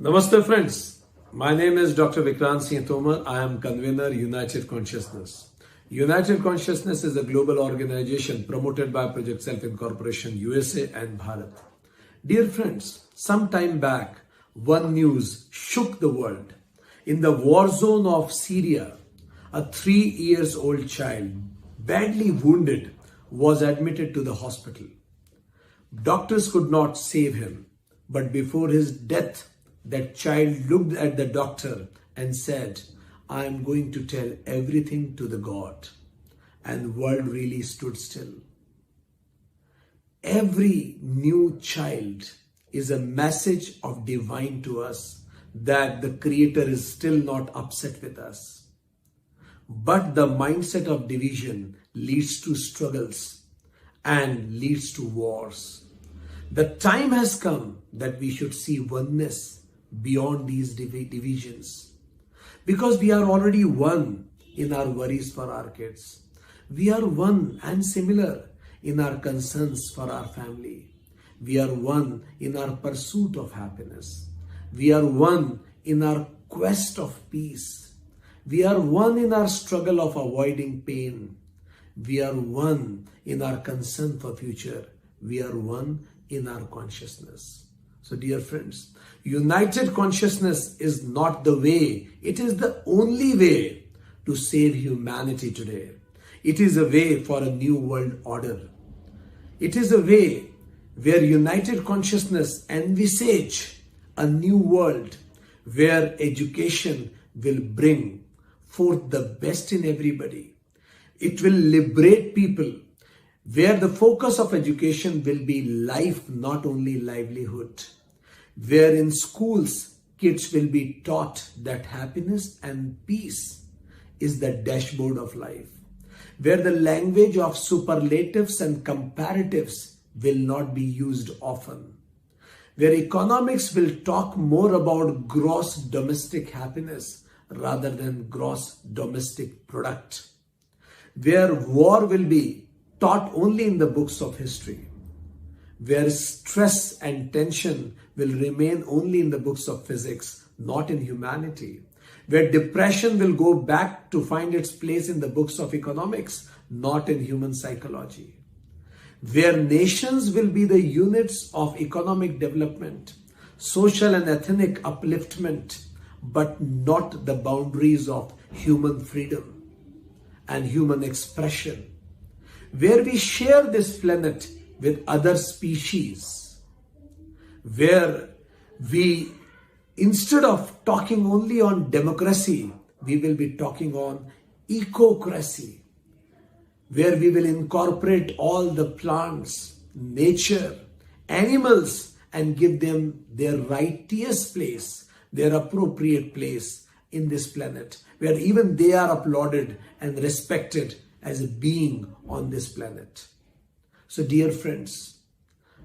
Namaste friends. My name is Dr. Vikrant Singh Tomar. I am convener United Consciousness. United Consciousness is a global organization promoted by Project Self-Incorporation USA and Bharat. Dear friends, some time back, one news shook the world. In the war zone of Syria, a 3-year-old child, badly wounded, was admitted to the hospital. Doctors could not save him, but before his death, that child looked at the doctor and said, "I am going to tell everything to the God." And the world really stood still. Every new child is a message of divine to us that the Creator is still not upset with us. But the mindset of division leads to struggles and leads to wars. The time has come that we should see oneness beyond these divisions, because we are already one in our worries for our kids. We are one and similar in our concerns for our family. We are one in our pursuit of happiness. We are one in our quest of peace. We are one in our struggle of avoiding pain. We are one in our concern for future. We are one in our consciousness. So dear friends, united consciousness is not the way, it is the only way to save humanity today. It is a way for a new world order. It is a way where united consciousness envisage a new world where education will bring forth the best in everybody. It will liberate people, where the focus of education will be life, not only livelihood. Where in schools, kids will be taught that happiness and peace is the dashboard of life. Where the language of superlatives and comparatives will not be used often. Where economics will talk more about gross domestic happiness rather than gross domestic product. Where war will be taught only in the books of history. Where stress and tension will remain only in the books of physics, not in humanity. Where depression will go back to find its place in the books of economics, not in human psychology. Where nations will be the units of economic development, social and ethnic upliftment, but not the boundaries of human freedom and human expression. Where we share this planet with other species, where we, instead of talking only on democracy, we will be talking on ecocracy, where we will incorporate all the plants, nature, animals, and give them their righteous place, their appropriate place in this planet, where even they are applauded and respected as a being on this planet. So dear friends,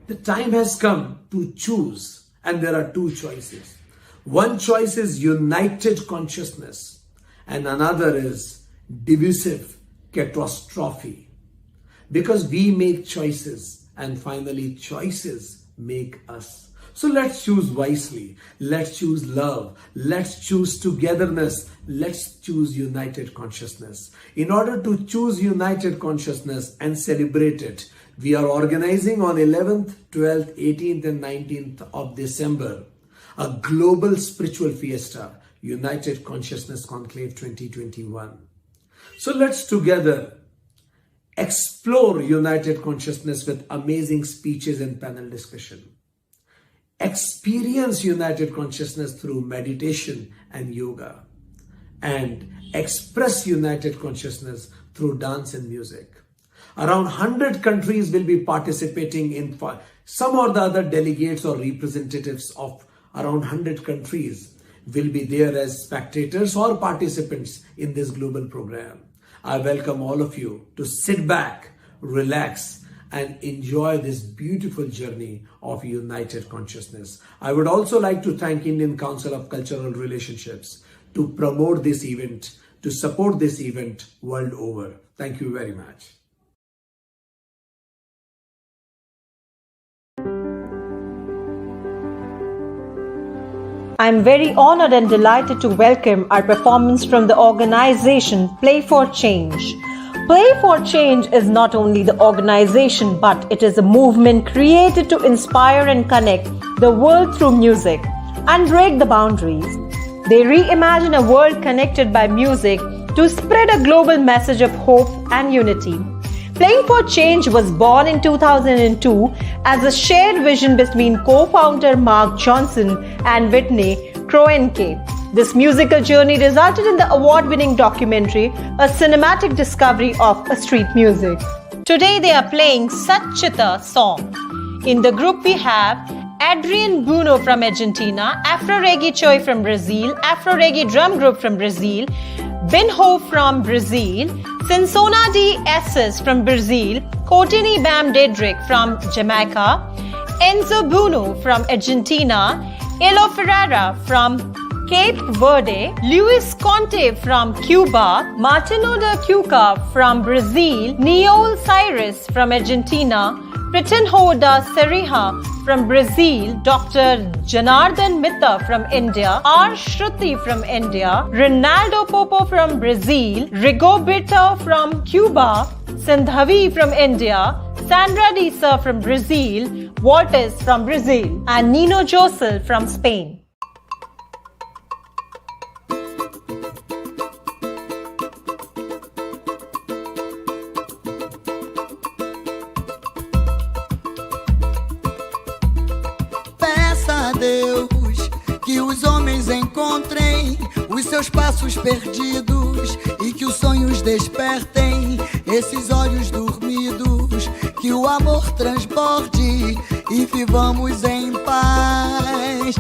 the time has come to choose, and there are two choices. One choice is united consciousness, and another is divisive catastrophe. Because we make choices, and finally choices make us. So let's choose wisely. Let's choose love. Let's choose togetherness. Let's choose united consciousness. In order to choose united consciousness and celebrate it, we are organizing on 11th, 12th, 18th and 19th of December a global spiritual fiesta, United Consciousness Conclave 2021. So let's together explore united consciousness with amazing speeches and panel discussion. Experience united consciousness through meditation and yoga, and express united consciousness through dance and music. Around 100 countries will be participating in some or the other delegates or representatives of around 100 countries will be there as spectators or participants in this global program. I welcome all of you to sit back, relax, and enjoy this beautiful journey of united consciousness. I would also like to thank Indian Council of Cultural Relationships to promote this event, to support this event world over. Thank you very much. I'm very honored and delighted to welcome our performance from the organization Play for Change. Play for Change is not only the organization, but it is a movement created to inspire and connect the world through music and break the boundaries. They reimagine a world connected by music to spread a global message of hope and unity. Playing for Change was born in 2002 as a shared vision between co-founder Mark Johnson and Whitney Kroenke. This musical journey resulted in the award-winning documentary, a cinematic discovery of street music. Today they are playing Sachita song. In the group we have Adrian Bruno from Argentina, Afro Reggae Choi from Brazil, Afro Reggae Drum Group from Brazil, Binho from Brazil, Sinsona D. Esses from Brazil, Courtney Bam Dedrick from Jamaica, Enzo Bruno from Argentina, Elo Ferreira from Cape Verde, Luis Conte from Cuba, Martino da Cuca from Brazil, Neol Cyrus from Argentina, Pritinho da Serriha from Brazil, Dr. Janardhan Mitta from India, R. Shruti from India, Ronaldo Popo from Brazil, Rigoberto from Cuba, Sandhavi from India, Sandra Disa from Brazil, Walters from Brazil, and Nino Josel from Spain. Deus, que os homens encontrem os seus passos perdidos e que os sonhos despertem esses olhos dormidos, que o amor transborde e vivamos em paz.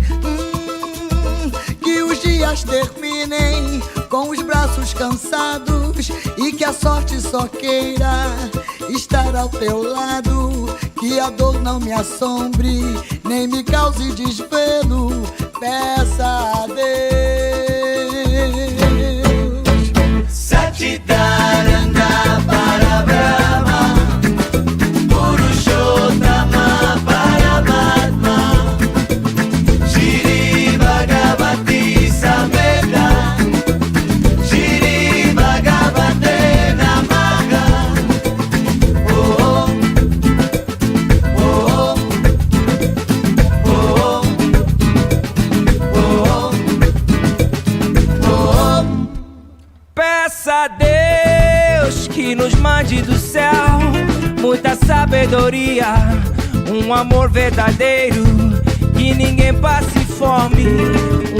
Que os dias terminem com os braços cansados e que a sorte só queira estar ao teu lado. Que a dor não me assombre, nem me cause desvelo. Peça a Deus. Satitaranda para Brahma, Purushottama para Matma, Shri Bhagavati Sameda, Shri Bhagavate Namaha. Peça a Deus que nos mande do céu muita sabedoria, um amor verdadeiro, que ninguém passe fome,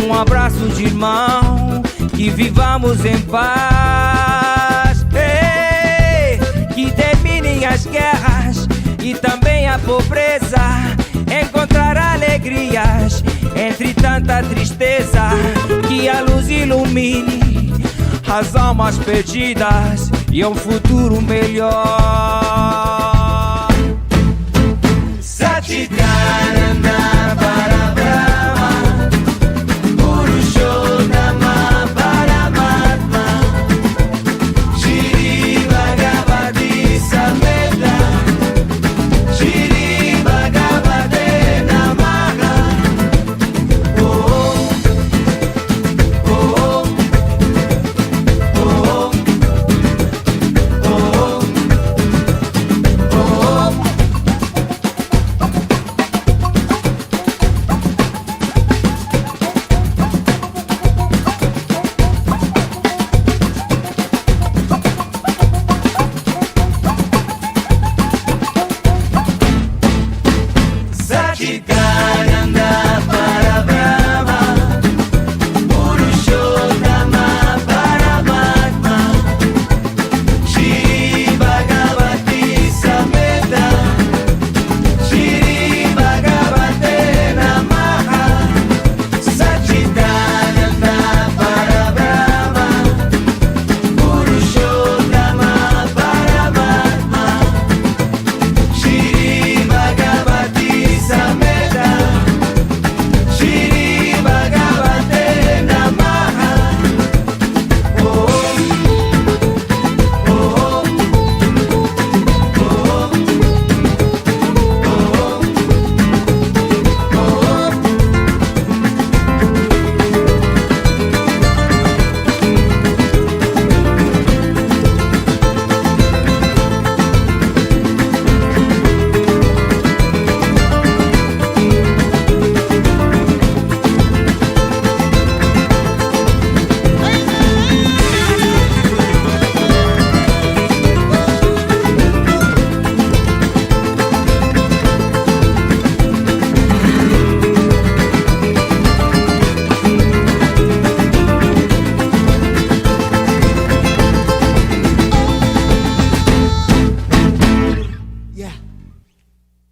um abraço de irmão, que vivamos em paz. Ei, que terminem as guerras e também a pobreza, encontrar alegrias entre tanta tristeza, que a luz ilumine as almas perdidas e um futuro melhor. Satitaranda para Brahma, Purushottama para Matma, Shri Bhagavati Sameda, Shri Bhagavate Namaha.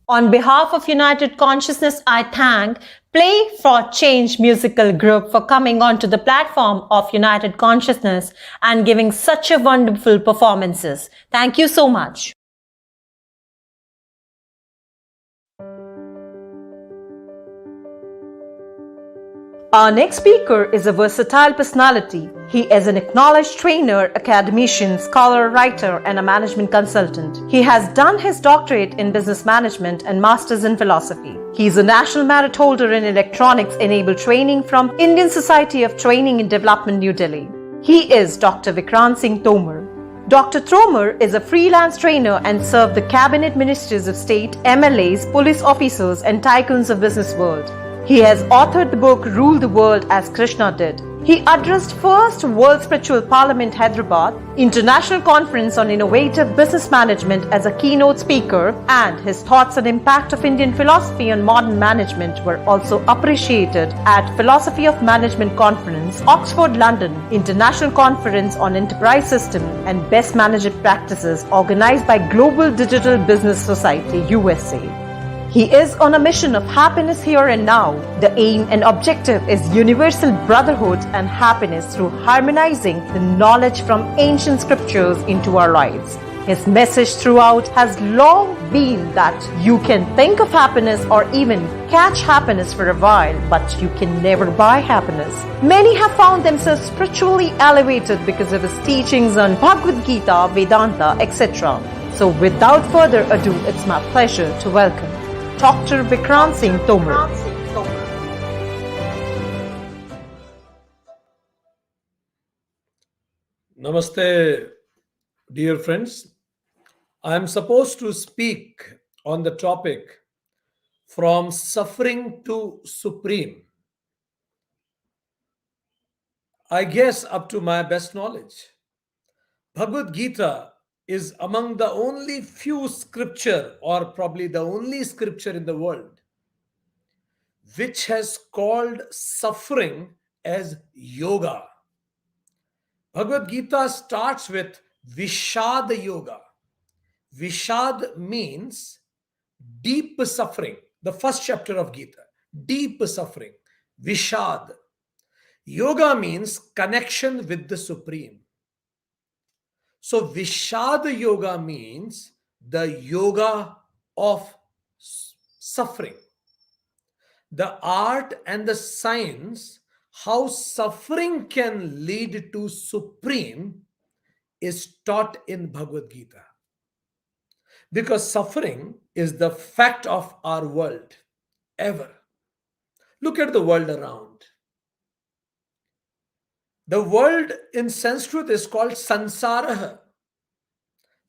On behalf of United Consciousness, I thank Play for Change musical group for coming onto the platform of United Consciousness and giving such a wonderful performances. Thank you so much. Our next speaker is a versatile personality. He is an acknowledged trainer, academician, scholar, writer, and a management consultant. He has done his doctorate in business management and master's in philosophy. He is a national merit holder in electronics enabled training from Indian Society of Training and Development, New Delhi. He is Dr. Vikrant Singh Tomar. Dr. Tomar is a freelance trainer and served the cabinet ministers of state, MLAs, police officers, and tycoons of business world. He has authored the book Rule the World as Krishna Did. He addressed first World Spiritual Parliament Hyderabad, International Conference on Innovative Business Management as a keynote speaker, and his thoughts on impact of Indian philosophy on modern management were also appreciated at Philosophy of Management Conference, Oxford, London, International Conference on Enterprise System and Best Management Practices organized by Global Digital Business Society, USA. He is on a mission of happiness here and now. The aim and objective is universal brotherhood and happiness through harmonizing the knowledge from ancient scriptures into our lives. His message throughout has long been that you can think of happiness or even catch happiness for a while, but you can never buy happiness. Many have found themselves spiritually elevated because of his teachings on Bhagavad Gita, Vedanta, etc. So without further ado, it's my pleasure to welcome Dr. Vikrant Singh Tomar. Namaste, dear friends. I am supposed to speak on the topic from suffering to supreme. I guess up to my best knowledge. Bhagavad Gita is among the only few scripture, or probably the only scripture in the world, which has called suffering as yoga. Bhagavad Gita starts with Vishad Yoga. Vishad means deep suffering. The first chapter of Gita, deep suffering. Vishad. Yoga means connection with the Supreme. So Vishad Yoga means the yoga of suffering. The art and the science, how suffering can lead to supreme, is taught in Bhagavad Gita. Because suffering is the fact of our world, ever. Look at the world around. The world in Sanskrit is called sansara.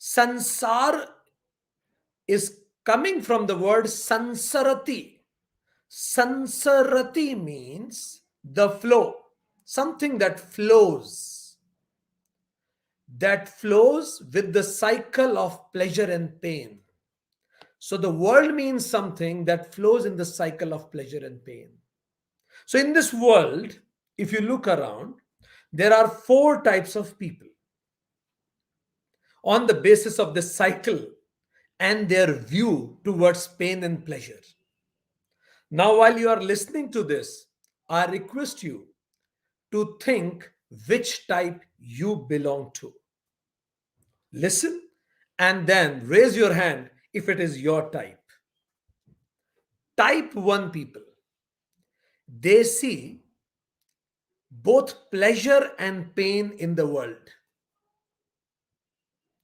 Sansar is coming from the word sansarati. Sansarati means the flow, something that flows with the cycle of pleasure and pain. So the world means something that flows in the cycle of pleasure and pain. So in this world, if you look around, there are 4 types of people on the basis of the cycle and their view towards pain and pleasure. Now, while you are listening to this, I request you to think which type you belong to. Listen and then raise your hand if it is your type. Type 1 people, they see both pleasure and pain in the world.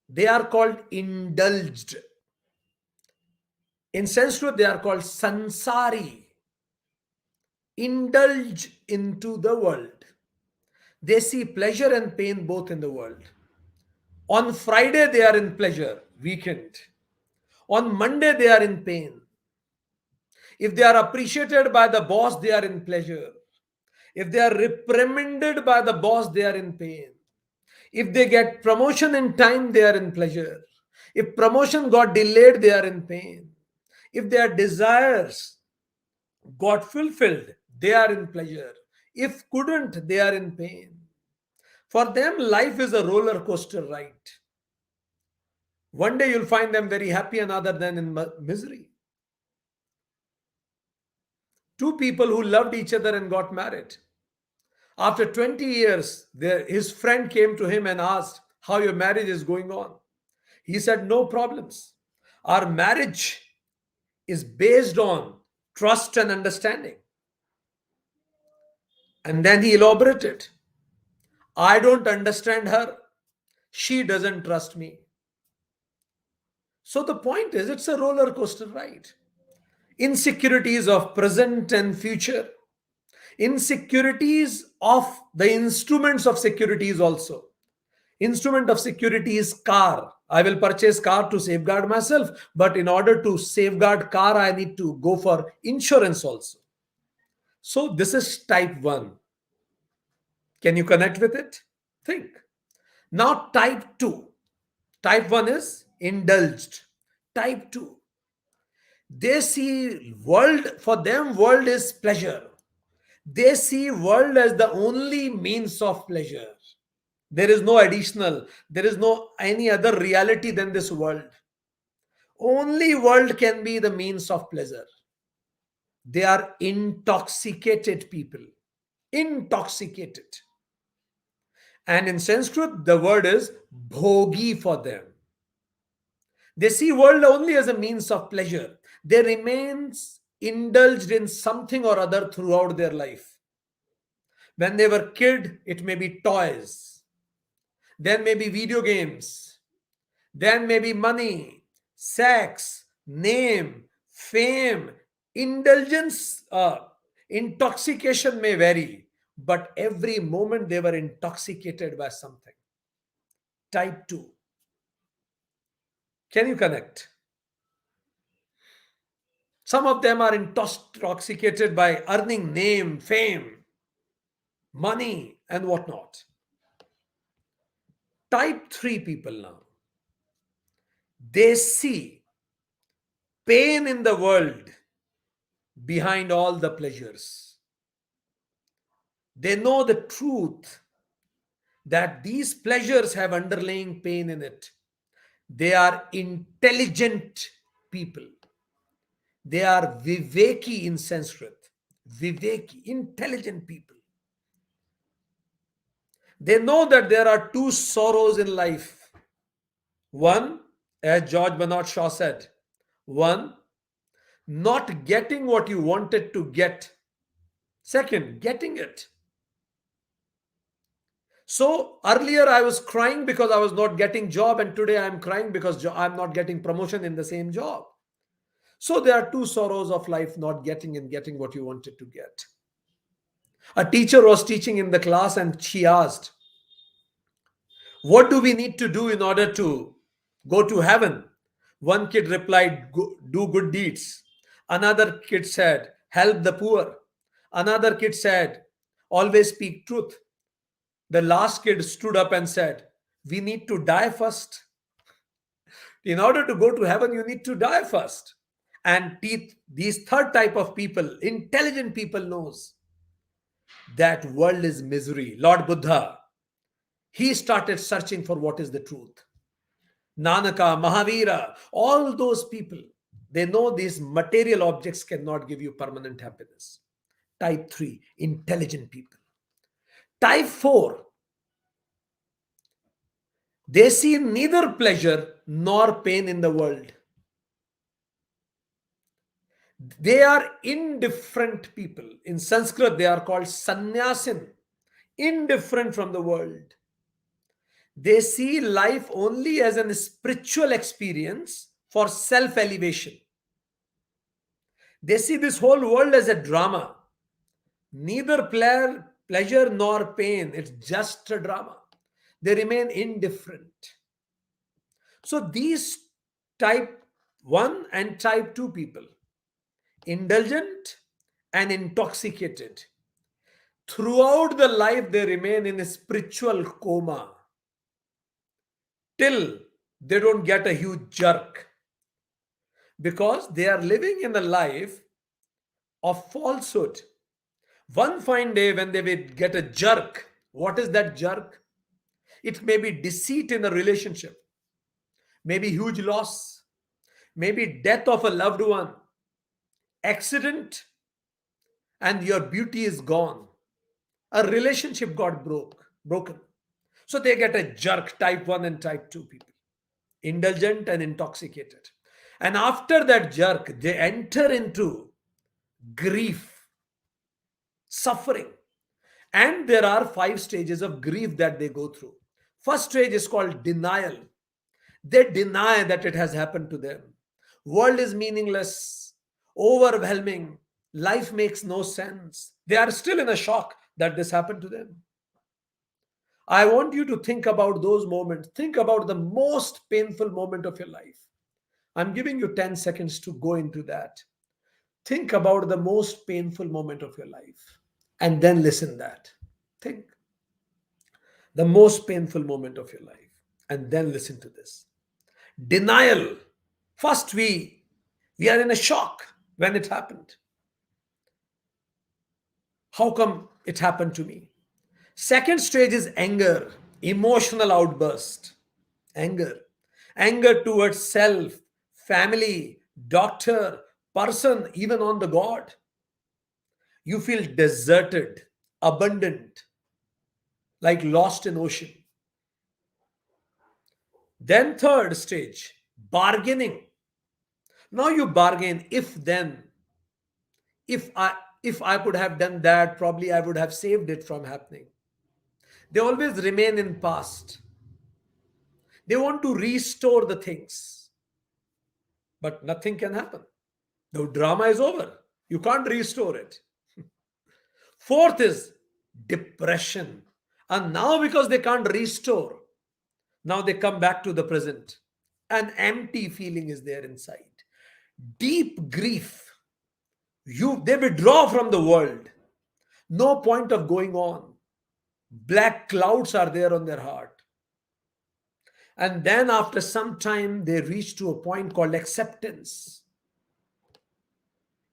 They are called indulged. In Sanskrit, they are called sansari. Indulge into the world. They see pleasure and pain both in the world. On Friday, they are in pleasure, weekend. On Monday, they are in pain. If they are appreciated by the boss, they are in pleasure. If they are reprimanded by the boss, they are in pain. If they get promotion in time, they are in pleasure. If promotion got delayed, they are in pain. If their desires got fulfilled, they are in pleasure. If couldn't, they are in pain. For them, life is a roller coaster ride. One day you'll find them very happy, and other than in misery. Two people who loved each other and got married. After 20 years, his friend came to him and asked how your marriage is going on. He said, no problems. Our marriage is based on trust and understanding. And then he elaborated, I don't understand her. She doesn't trust me. So the point is, it's a roller coaster ride. Insecurities of present and future, insecurities of the instruments of securities also. Instrument of security is car. I will purchase car to safeguard myself, but in order to safeguard car, I need to go for insurance also. So this is type 1. Can you connect with it? Think. Now type 2. Type 1 is indulged. Type 2, they see world, for them world is pleasure. They see world as the only means of pleasure. There is no additional, there is no any other reality than this world. Only world can be the means of pleasure. They are intoxicated people. Intoxicated. And in Sanskrit, the word is bhogi for them. They see world only as a means of pleasure. They remain indulged in something or other throughout their life. When they were kid, it may be toys. Then maybe video games. Then maybe money, sex, name, fame, indulgence, intoxication may vary, but every moment they were intoxicated by something. Type 2. Can you connect? Some of them are intoxicated by earning name, fame, money, and whatnot. Type 3 people now. They see pain in the world behind all the pleasures. They know the truth that these pleasures have underlying pain in it. They are intelligent people. They are viveki in Sanskrit. Viveki, intelligent people. They know that there are two sorrows in life. One, as George Bernard Shaw said, one, not getting what you wanted to get. Second, getting it. So earlier I was crying because I was not getting job, and today I am crying because I'm not getting promotion in the same job. So there are two sorrows of life, not getting and getting what you wanted to get. A teacher was teaching in the class and she asked, what do we need to do in order to go to heaven? One kid replied, do good deeds. Another kid said, help the poor. Another kid said, always speak truth. The last kid stood up and said, we need to die first. In order to go to heaven, you need to die first. And these third type of people, intelligent people, knows that world is misery. Lord Buddha, he started searching for what is the truth. Nanaka, Mahavira, all those people, they know these material objects cannot give you permanent happiness. Type 3, intelligent people. Type 4, they see neither pleasure nor pain in the world. They are indifferent people. In Sanskrit, they are called sannyasin, indifferent from the world. They see life only as a spiritual experience for self-elevation. They see this whole world as a drama. Neither pleasure nor pain. It's just a drama. They remain indifferent. So these type 1 and type 2 people, indulgent and intoxicated, throughout the life they remain in a spiritual coma till they don't get a huge jerk, because they are living in a life of falsehood. One fine day when they will get a jerk, what is that jerk? It may be deceit in a relationship, maybe huge loss, maybe death of a loved one, accident, and your beauty is gone. A relationship got broken. So they get a jerk, type 1 and type 2 people, indulgent and intoxicated. And after that jerk, they enter into grief, suffering. And there are 5 stages of grief that they go through. First stage is called denial. They deny that it has happened to them. World is meaningless, overwhelming. Life makes no sense. They are still in a shock that this happened to them. I want you to think about those moments. Think about the most painful moment of your life. I'm giving you 10 seconds to go into that. Think about the most painful moment of your life and then listen that. Think the most painful moment of your life and then listen to this. Denial. First, we are in a shock when it happened. How come it happened to me? Second stage is anger, emotional outburst. Anger. Anger towards self, family, doctor, person, even on the God. You feel deserted, abandoned, like lost in ocean. Then third stage, bargaining. Now you bargain, if then, if I could have done that, probably I would have saved it from happening. They always remain in past. They want to restore the things, but nothing can happen. The drama is over. You can't restore it. Fourth is depression. And now, because they can't restore, now they come back to the present. An empty feeling is there inside. Deep grief. They withdraw from the world. No point of going on. Black clouds are there on their heart. And then after some time, they reach to a point called acceptance.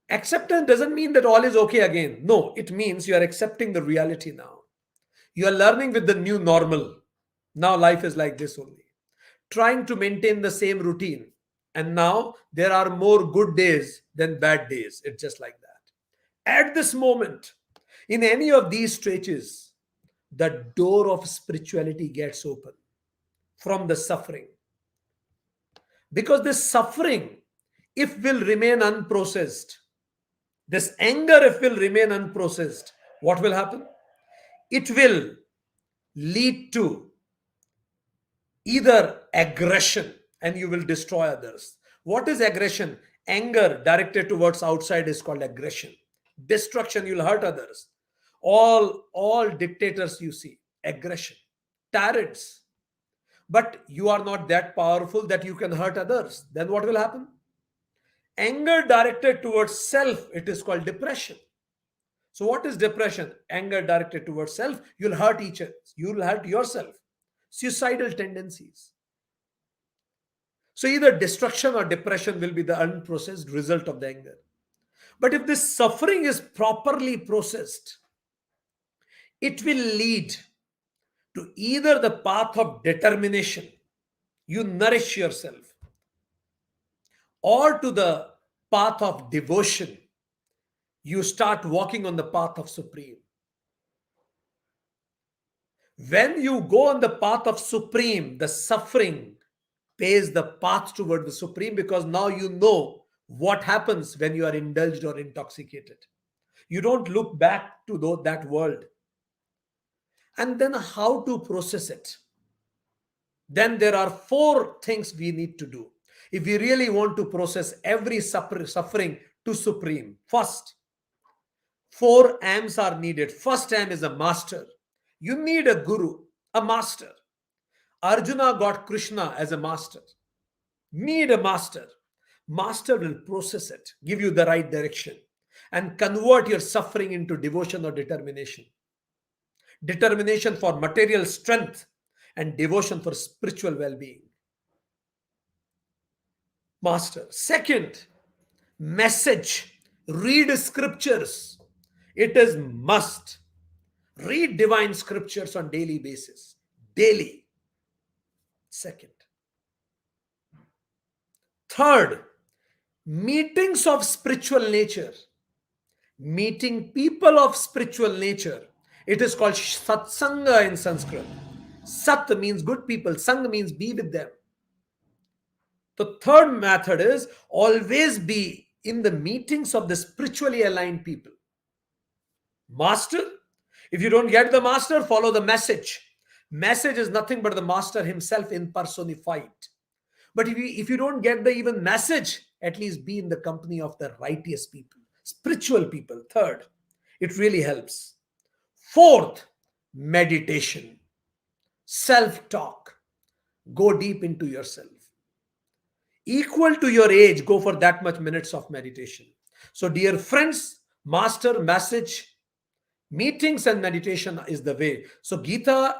Acceptance doesn't mean that all is okay again. No, it means you are accepting the reality now. You are learning with the new normal. Now life is like this only. Trying to maintain the same routine. And now there are more good days than bad days. It's just like that. At this moment, in any of these stages, the door of spirituality gets open from the suffering. Because this suffering, if will remain unprocessed, this anger, if will remain unprocessed, what will happen? It will lead to either aggression and you will destroy others. What is aggression? Anger directed towards outside is called aggression. Destruction, you'll hurt others. All dictators you see, aggression. Tyrants. But you are not that powerful that you can hurt others. Then what will happen? Anger directed towards self, it is called depression. So what is depression? Anger directed towards self. You'll hurt each other. You'll hurt yourself. Suicidal tendencies. So either destruction or depression will be the unprocessed result of the anger. But if this suffering is properly processed, it will lead to either the path of determination, you nourish yourself, or to the path of devotion, you start walking on the path of Supreme. When you go on the path of Supreme, the suffering pays the path toward the Supreme, because now you know what happens when you are indulged or intoxicated. You don't look back to that world. And then how to process it? Then there are 4 things we need to do if we really want to process every suffering to Supreme. First, 4 M's are needed. First M is a master. You need a guru, a master. Arjuna got Krishna as a master. Need a master. Master will process it, give you the right direction, and convert your suffering into devotion or determination. Determination for material strength and devotion for spiritual well-being. Master. Second, message. Read scriptures. It is must. Read divine scriptures on daily basis. Daily. Second. Third, meetings of spiritual nature. meeting people of spiritual nature. It is called satsanga in Sanskrit. Sat means good people, sang means be with them. The third method is always be in the meetings of the spiritually aligned people. Master, if you don't get the master, follow the message. Message is nothing but the master himself in personified. But if you don't get the even message, at least be in the company of the righteous people, spiritual people. Third, it really helps. Fourth, meditation, self-talk. Go deep into yourself. Equal to your age, go for that much minutes of meditation. So, dear friends, master, message, meetings and meditation is the way. So Gita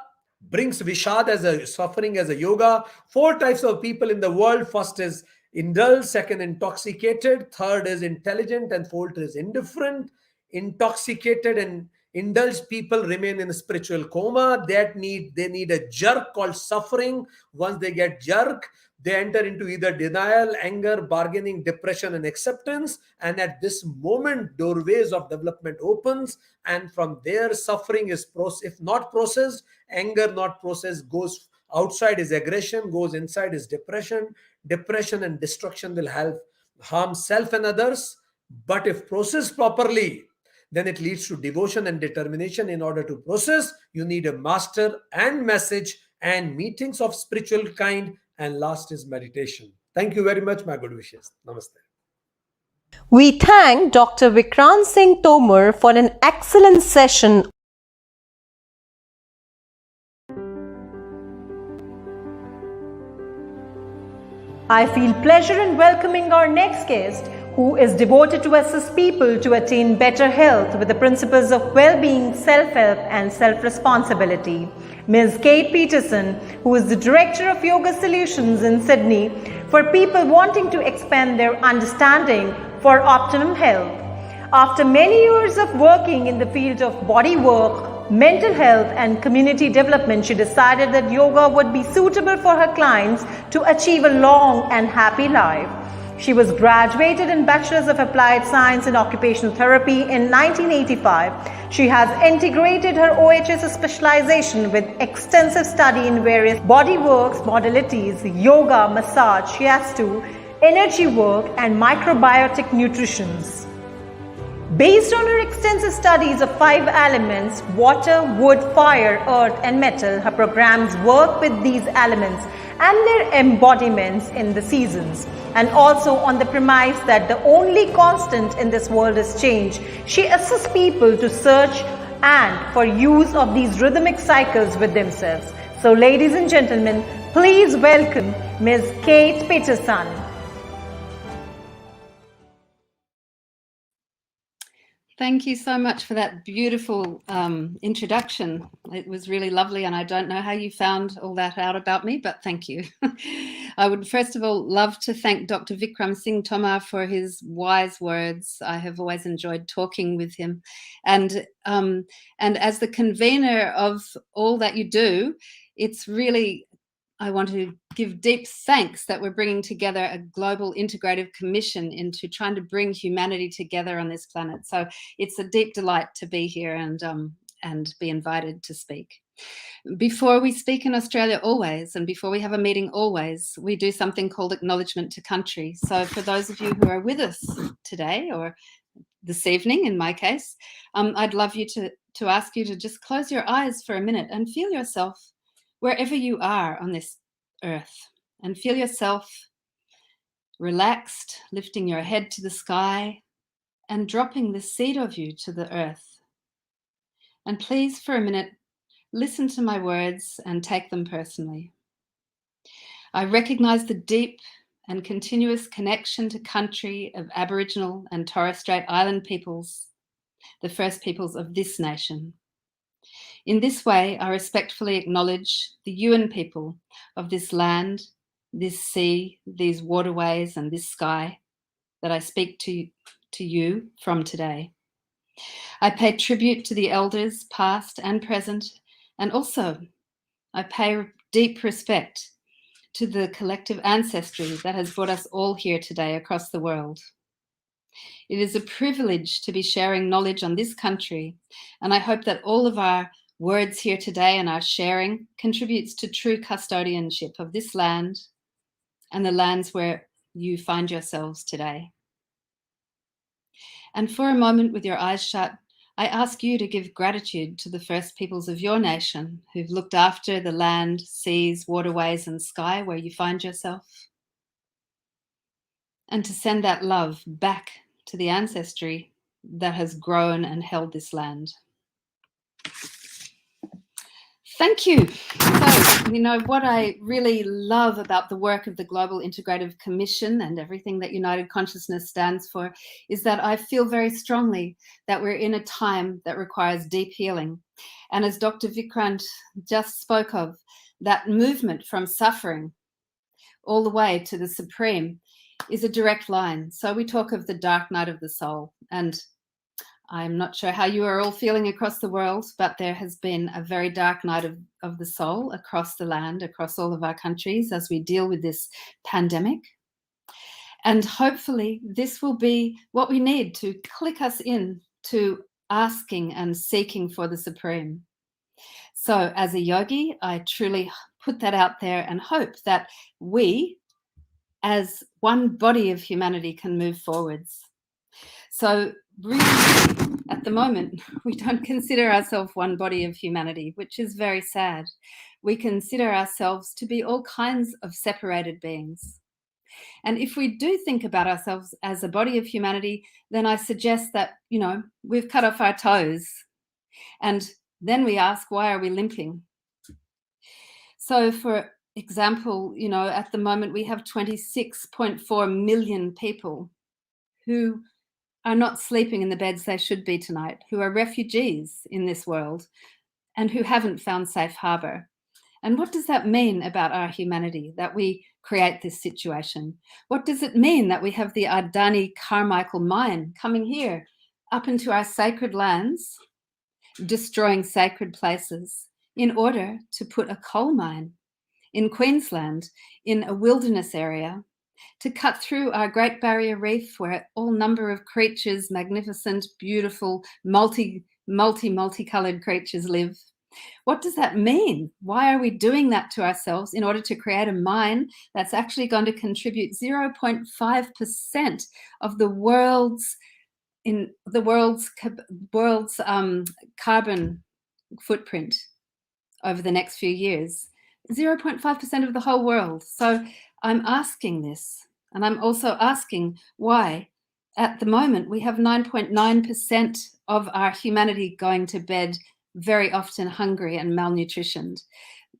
brings Vishad as a suffering as a yoga. 4 types of people in the world. First is indulged, second intoxicated, third is intelligent, and fourth is indifferent. Intoxicated and indulged people remain in a spiritual coma. They need a jerk called suffering. Once they get jerk, they enter into either denial, anger, bargaining, depression, and acceptance. And at this moment, doorways of development opens. And from there, suffering is, if not processed, anger not processed, goes outside is aggression, goes inside is depression. Depression and destruction will harm self and others. But if processed properly, then it leads to devotion and determination. In order to process, you need a master and message and meetings of spiritual kind. And last is meditation. Thank you very much. My good wishes. Namaste. We thank Dr. Vikrant Singh Tomar for an excellent session. I feel pleasure in welcoming our next guest, who is devoted to assist people to attain better health with the principles of well-being, self-help and self-responsibility. Ms. Kate Peterson, who is the Director of Yoga Solutions in Sydney, for people wanting to expand their understanding for optimum health. After many years of working in the field of body work, mental health and community development, she decided that yoga would be suitable for her clients to achieve a long and happy life. She was graduated in Bachelor's of Applied Science in Occupational Therapy in 1985. She has integrated her OHS specialization with extensive study in various body works modalities, yoga, massage, shiatsu, energy work, and microbiotic nutrition. Based on her extensive studies of 5 elements, water, wood, fire, earth, and metal, her programs work with these elements and their embodiments in the seasons. And also on the premise that the only constant in this world is change, she assists people to search and for use of these rhythmic cycles with themselves. So ladies and gentlemen, please welcome Ms. Kate Peterson. Thank you so much for that beautiful introduction. It was really lovely, and I don't know how you found all that out about me, but thank you. I would first of all love to thank Dr. Vikram Singh Tomar for his wise words. I have always enjoyed talking with him. And as the convener of all that you do, it's really, I want to give deep thanks that we're bringing together a global integrative commission into trying to bring humanity together on this planet. So it's a deep delight to be here and be invited to speak. Before we speak in Australia always, and before we have a meeting always, we do something called acknowledgement to country. So for those of you who are with us today, or this evening in my case, I'd love you to ask you to just close your eyes for a minute and feel yourself wherever you are on this earth, and feel yourself relaxed, lifting your head to the sky and dropping the seed of you to the earth. And please, for a minute, listen to my words and take them personally. I recognize the deep and continuous connection to country of Aboriginal and Torres Strait Island peoples, the first peoples of this nation. In this way, I respectfully acknowledge the Yuin people of this land, this sea, these waterways, and this sky that I speak to you from today. I pay tribute to the elders, past and present, and also I pay deep respect to the collective ancestry that has brought us all here today across the world. It is a privilege to be sharing knowledge on this country, and I hope that all of our words here today and our sharing contributes to true custodianship of this land and the lands where you find yourselves today. And for a moment, with your eyes shut, I ask you to give gratitude to the first peoples of your nation who've looked after the land, seas, waterways, and sky where you find yourself, and to send that love back to the ancestry that has grown and held this land. Thank you. So, what I really love about the work of the Global Integrative Commission and everything that United Consciousness stands for is that I feel very strongly that we're in a time that requires deep healing. And as Dr. Vikrant just spoke of, that movement from suffering all the way to the supreme is a direct line. So we talk of the dark night of the soul, and I'm not sure how you are all feeling across the world, but there has been a very dark night of the soul across the land, across all of our countries as we deal with this pandemic. And hopefully this will be what we need to click us in to asking and seeking for the supreme. So as a yogi, I truly put that out there and hope that we, as one body of humanity, can move forwards. So really, at the moment, we don't consider ourselves one body of humanity, which is very sad. We consider ourselves to be all kinds of separated beings. And if we do think about ourselves as a body of humanity, then I suggest that, we've cut off our toes. And then we ask, why are we limping? So for example, at the moment we have 26.4 million people who are not sleeping in the beds they should be tonight, who are refugees in this world and who haven't found safe harbor. And what does that mean about our humanity, that we create this situation? What does it mean that we have the Adani Carmichael mine coming here up into our sacred lands, destroying sacred places in order to put a coal mine in Queensland, in a wilderness area, to cut through our Great Barrier Reef, where all number of creatures, magnificent, beautiful, multicolored creatures live? What does that mean? Why are we doing that to ourselves in order to create a mine that's actually going to contribute 0.5% of the world's carbon footprint over the next few years? 0.5% of the whole world. So I'm asking this, and I'm also asking why at the moment we have 9.9% of our humanity going to bed very often hungry and malnutritioned.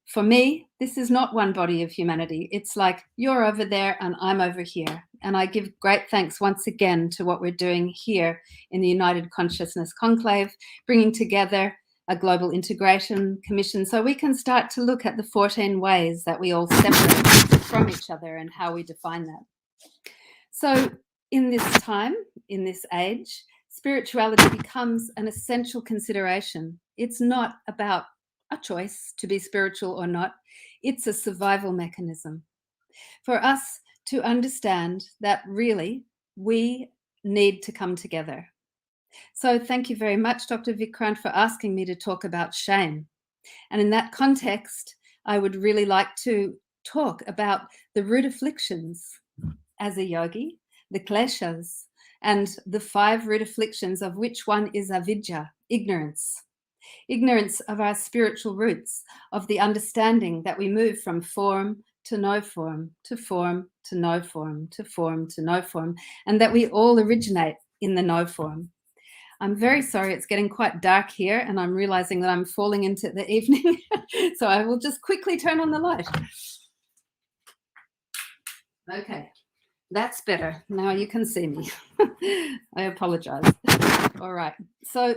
For me, this is not one body of humanity. It's like you're over there and I'm over here. And I give great thanks once again to what we're doing here in the United Consciousness Conclave, bringing together a global integration commission so we can start to look at the 14 ways that we all separate from each other and how we define that. So in this time, in this age, spirituality becomes an essential consideration. It's not about a choice to be spiritual or not. It's a survival mechanism for us to understand that really we need to come together. So thank you very much, Dr. Vikrant, for asking me to talk about shame. And in that context, I would really like to talk about the root afflictions as a yogi, the kleshas, and the 5 root afflictions, of which one is avidya, ignorance. Ignorance of our spiritual roots, of the understanding that we move from form to no form, to form to no form, to form to no form, and that we all originate in the no form. I'm very sorry, it's getting quite dark here and I'm realizing that I'm falling into the evening. So I will just quickly turn on the light. Okay, that's better. Now you can see me. I apologize. All right. So,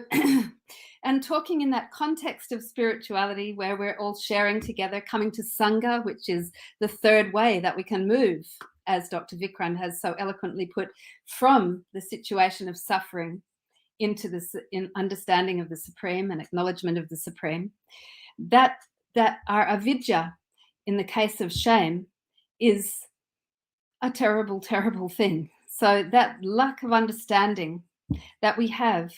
and talking in that context of spirituality where we're all sharing together, coming to Sangha, which is the 3rd way that we can move, as Dr. Vikrant has so eloquently put, from the situation of suffering into this in understanding of the supreme and acknowledgement of the supreme, that our avidya in the case of shame is a terrible, terrible thing. So that lack of understanding that we have,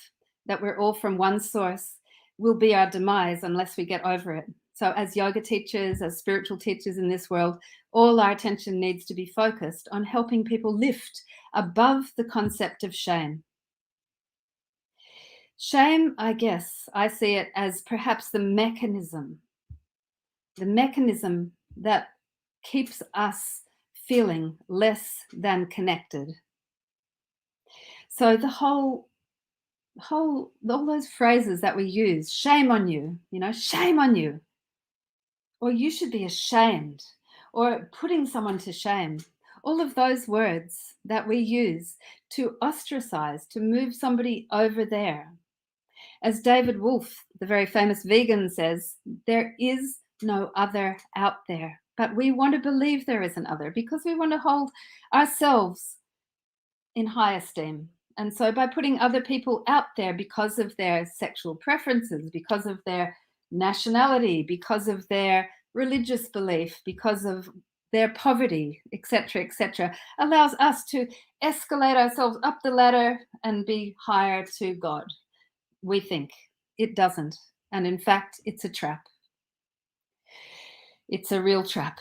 that we're all from one source, will be our demise unless we get over it. So as yoga teachers, as spiritual teachers in this world, all our attention needs to be focused on helping people lift above the concept of shame. Shame, I guess, I see it as perhaps the mechanism that keeps us feeling less than connected. So all those phrases that we use, shame on you, shame on you, or you should be ashamed, or putting someone to shame, all of those words that we use to ostracize, to move somebody over there. As David Wolfe, the very famous vegan, says, there is no other out there. But we want to believe there is an other because we want to hold ourselves in high esteem. And so by putting other people out there because of their sexual preferences, because of their nationality, because of their religious belief, because of their poverty, etc., allows us to escalate ourselves up the ladder and be higher to God. We think. It doesn't. And in fact, it's a trap. It's a real trap.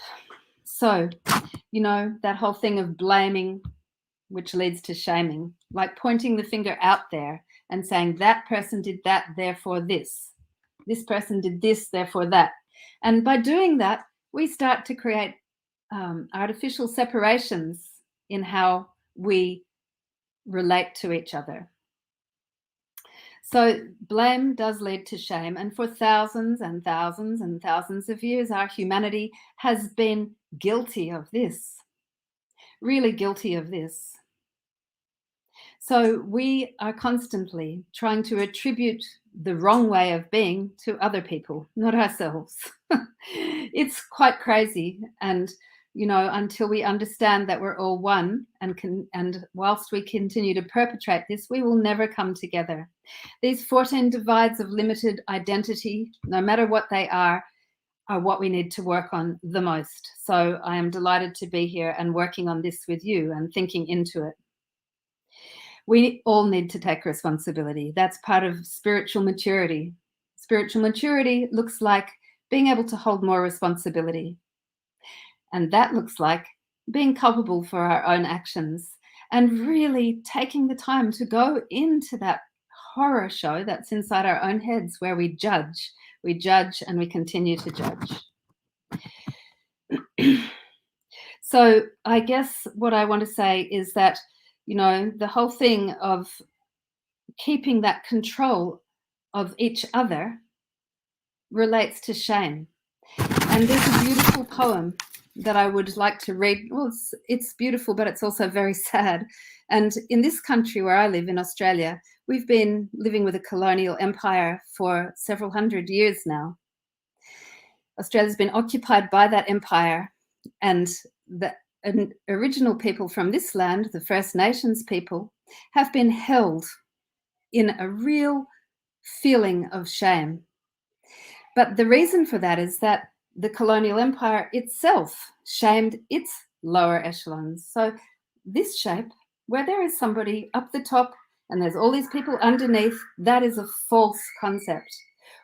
So, that whole thing of blaming, which leads to shaming, like pointing the finger out there and saying that person did that, therefore this person did this, therefore that. And by doing that, we start to create artificial separations in how we relate to each other. So blame does lead to shame. And for thousands and thousands and thousands of years, our humanity has been guilty of this, really guilty of this. So we are constantly trying to attribute the wrong way of being to other people, not ourselves. It's quite crazy. And, until we understand that we're all one and whilst we continue to perpetrate this, we will never come together. These 14 divides of limited identity, no matter what they are what we need to work on the most. So I am delighted to be here and working on this with you and thinking into it. We all need to take responsibility. That's part of spiritual maturity. Spiritual maturity looks like being able to hold more responsibility. And that looks like being culpable for our own actions and really taking the time to go into that horror show that's inside our own heads where we judge and we continue to judge. So I guess what I want to say is that, the whole thing of keeping that control of each other relates to shame. And there's a beautiful poem that I would like to read. Well, it's beautiful, but it's also very sad. And in this country where I live, in Australia, we've been living with a colonial empire for several hundred years now. Australia's been occupied by that empire, and the original people from this land, the First Nations people, have been held in a real feeling of shame. But the reason for that is that the colonial empire itself shamed its lower echelons. So this shape, where there is somebody up the top and there's all these people underneath, that is a false concept.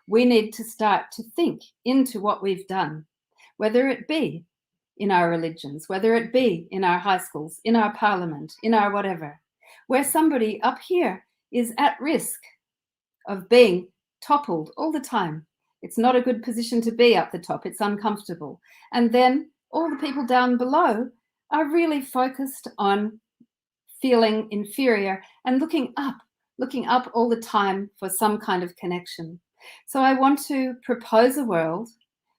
We need to start to think into what we've done, whether it be in our religions, whether it be in our high schools, in our parliament, in our whatever, where somebody up here is at risk of being toppled all the time. It's not a good position to be up the top. It's uncomfortable. And then all the people down below are really focused on feeling inferior and looking up all the time for some kind of connection. So I want to propose a world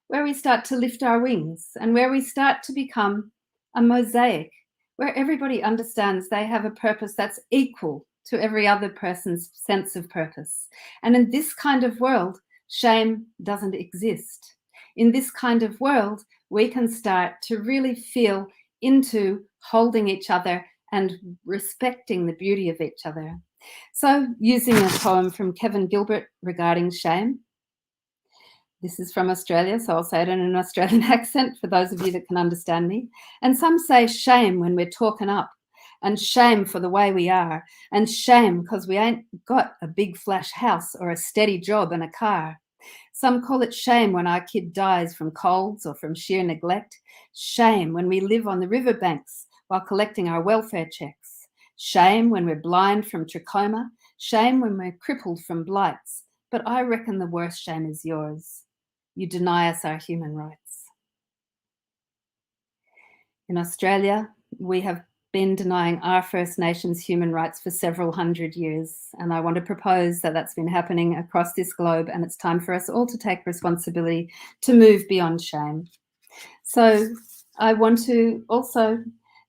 where we start to lift our wings and where we start to become a mosaic, where everybody understands they have a purpose that's equal to every other person's sense of purpose. And in this kind of world, shame doesn't exist. In this kind of world, we can start to really feel into holding each other and respecting the beauty of each other. So using a poem from Kevin Gilbert regarding shame. This is from Australia, so I'll say it in an Australian accent for those of you that can understand me. And some say shame when we're talking up. and shame for the way we are, and shame because we ain't got a big flash house or a steady job and a car. Some call it shame when our kid dies from colds or from sheer neglect. Shame when we live on the riverbanks while collecting our welfare checks. Shame when we're blind from trachoma. Shame when we're crippled from blights. But I reckon the worst shame is yours. You deny us our human rights. In Australia, we have been denying our First Nations human rights for several hundred years, and I want to propose that that's been happening across this globe, and it's time for us all to take responsibility to move beyond shame. So I want to also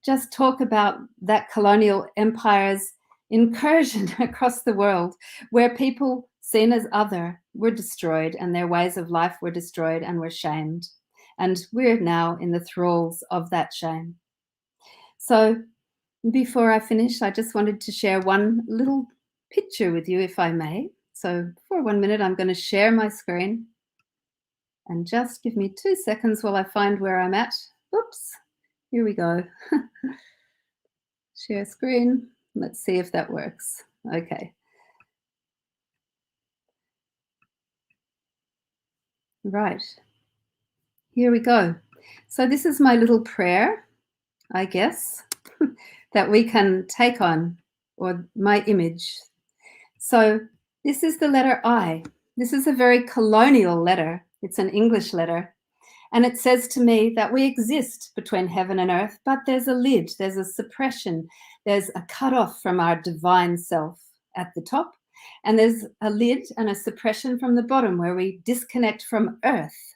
just talk about that colonial empire's incursion across the world, where people seen as other were destroyed and their ways of life were destroyed and were shamed. And we're now in the thralls of that shame. So before I finish, I just wanted to share one little picture with you, if I may. So for 1 minute, I'm going to share my screen. And just give me 2 seconds while I find where I'm at. Oops, here we go. Share screen. Let's see if that works. Okay. Right. Here we go. So this is my little prayer, I guess, that we can take on, or my image. So this is the letter I. This is a very colonial letter. It's an English letter. And it says to me that we exist between heaven and earth, but there's a lid, there's a suppression, there's a cutoff from our divine self at the top, and there's a lid and a suppression from the bottom where we disconnect from earth.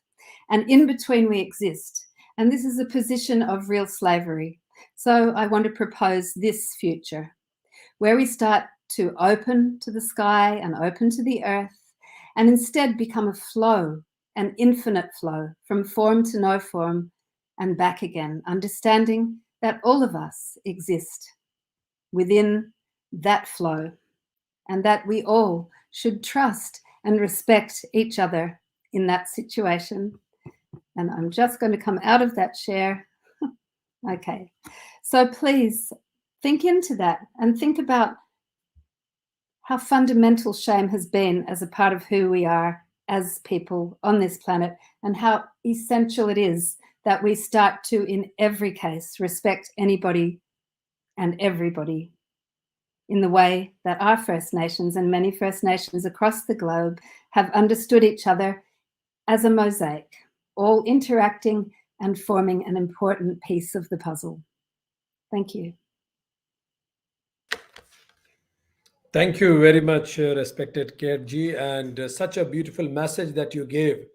And in between we exist. And this is a position of real slavery. So I want to propose this future, where we start to open to the sky and open to the earth, and instead become a flow, an infinite flow, from form to no form and back again, understanding that all of us exist within that flow, and that we all should trust and respect each other in that situation. And I'm just going to come out of that share. Okay, so please think into that and think about how fundamental shame has been as a part of who we are as people on this planet, and how essential it is that we start to, in every case, respect anybody and everybody in the way that our First Nations and many First Nations across the globe have understood each other as a mosaic, all interacting and forming an important piece of the puzzle. Thank you. Thank you very much, respected KFG, and such a beautiful message that you gave.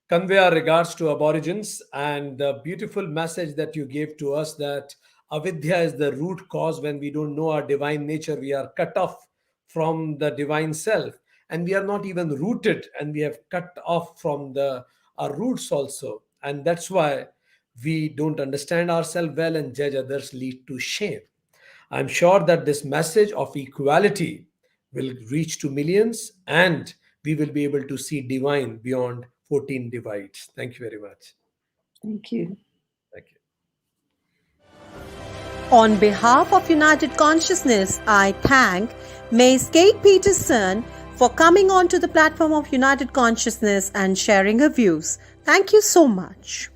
Convey our regards to Aborigines, and the beautiful message that you gave to us that avidya is the root cause. When we don't know our divine nature, we are cut off from the divine self, and we are not even rooted, and we have cut off from our roots also. And that's why we don't understand ourselves well, and judge others lead to shame. I'm sure that this message of equality will reach to millions, and we will be able to see divine beyond 14 divides. Thank you very much. Thank you. Thank you. On behalf of United Consciousness, I thank Ms. Kate Peterson for coming onto the platform of United Consciousness and sharing her views. Thank you so much.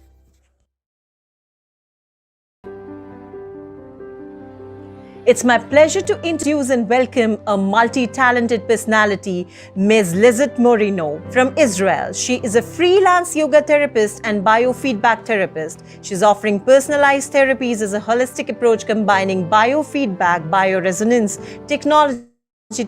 It's my pleasure to introduce and welcome a multi-talented personality, Ms. Lizette Moreno from Israel. She is a freelance yoga therapist and biofeedback therapist. She's offering personalized therapies as a holistic approach combining biofeedback, bioresonance technology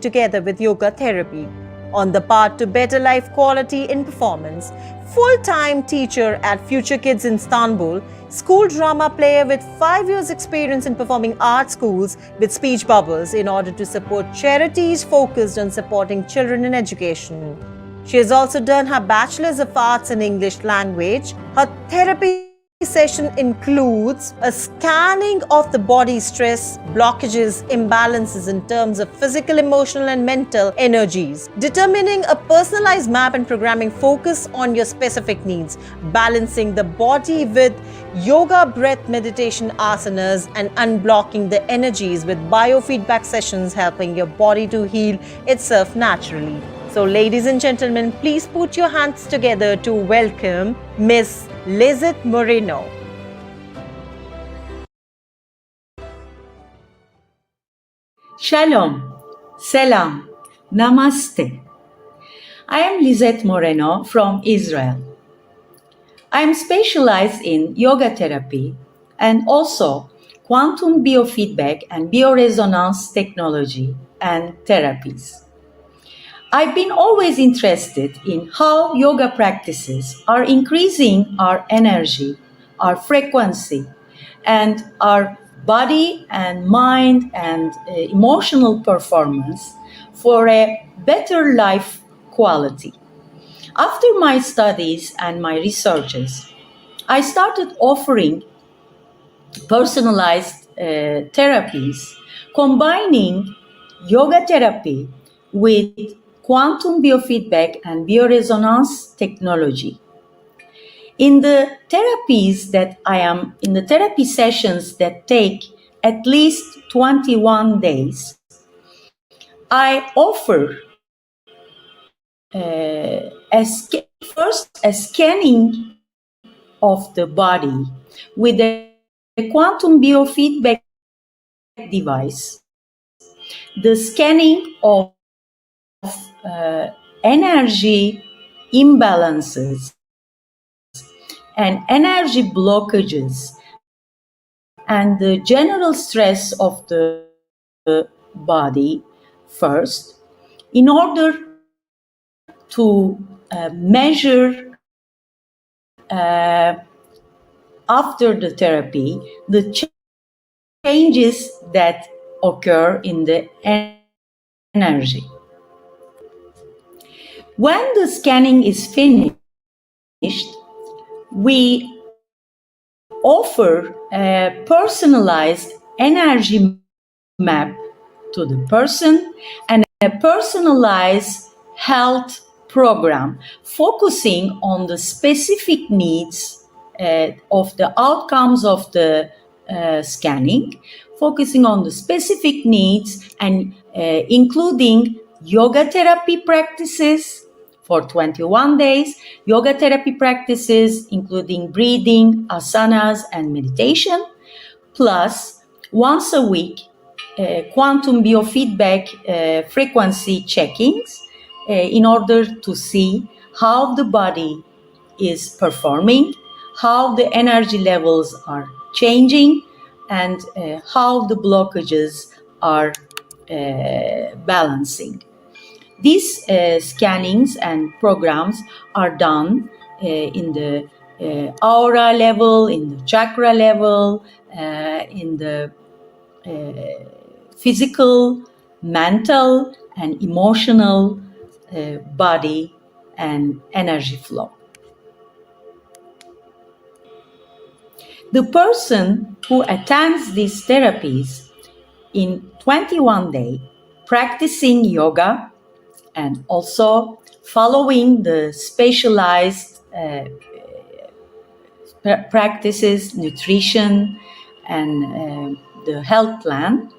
together with yoga therapy. On the path to better life quality in performance, full-time teacher at Future Kids in Istanbul, school drama player with 5 years experience in performing art schools with speech bubbles in order to support charities focused on supporting children in education. She has also done her Bachelor's of Arts in English Language. Her therapy session includes a scanning of the body stress, blockages, imbalances in terms of physical, emotional, and mental energies, determining a personalized map and programming focus on your specific needs, balancing the body with yoga, breath, meditation, asanas, and unblocking the energies with biofeedback sessions, helping your body to heal itself naturally. So, ladies and gentlemen, please put your hands together to welcome Miss Lizette Moreno. Shalom, Selam, Namaste. I am Lizette Moreno from Israel. I am specialized in yoga therapy and also quantum biofeedback and bioresonance technology and therapies. I've been always interested in how yoga practices are increasing our energy, our frequency, and our body and mind and emotional performance for a better life quality. After my studies and my researches, I started offering personalized therapies, combining yoga therapy with quantum biofeedback and bioresonance technology. In the therapy sessions that take at least 21 days, I offer first a scanning of the body with a quantum biofeedback device, the scanning of energy imbalances and energy blockages and the general stress of the body first, in order to measure after the therapy the changes that occur in the energy. When the scanning is finished, we offer a personalized energy map to the person and a personalized health program focusing on the specific needs of the outcomes of the scanning, focusing on the specific needs and including yoga therapy practices for 21 days, yoga therapy practices including breathing, asanas, and meditation, plus once a week quantum biofeedback frequency checkings in order to see how the body is performing, how the energy levels are changing, and how the blockages are balancing. These scannings and programs are done in the aura level, in the chakra level, in the physical, mental, and emotional body and energy flow. The person who attends these therapies in 21 days, practicing yoga and also following the specialized practices, nutrition, and the health plan,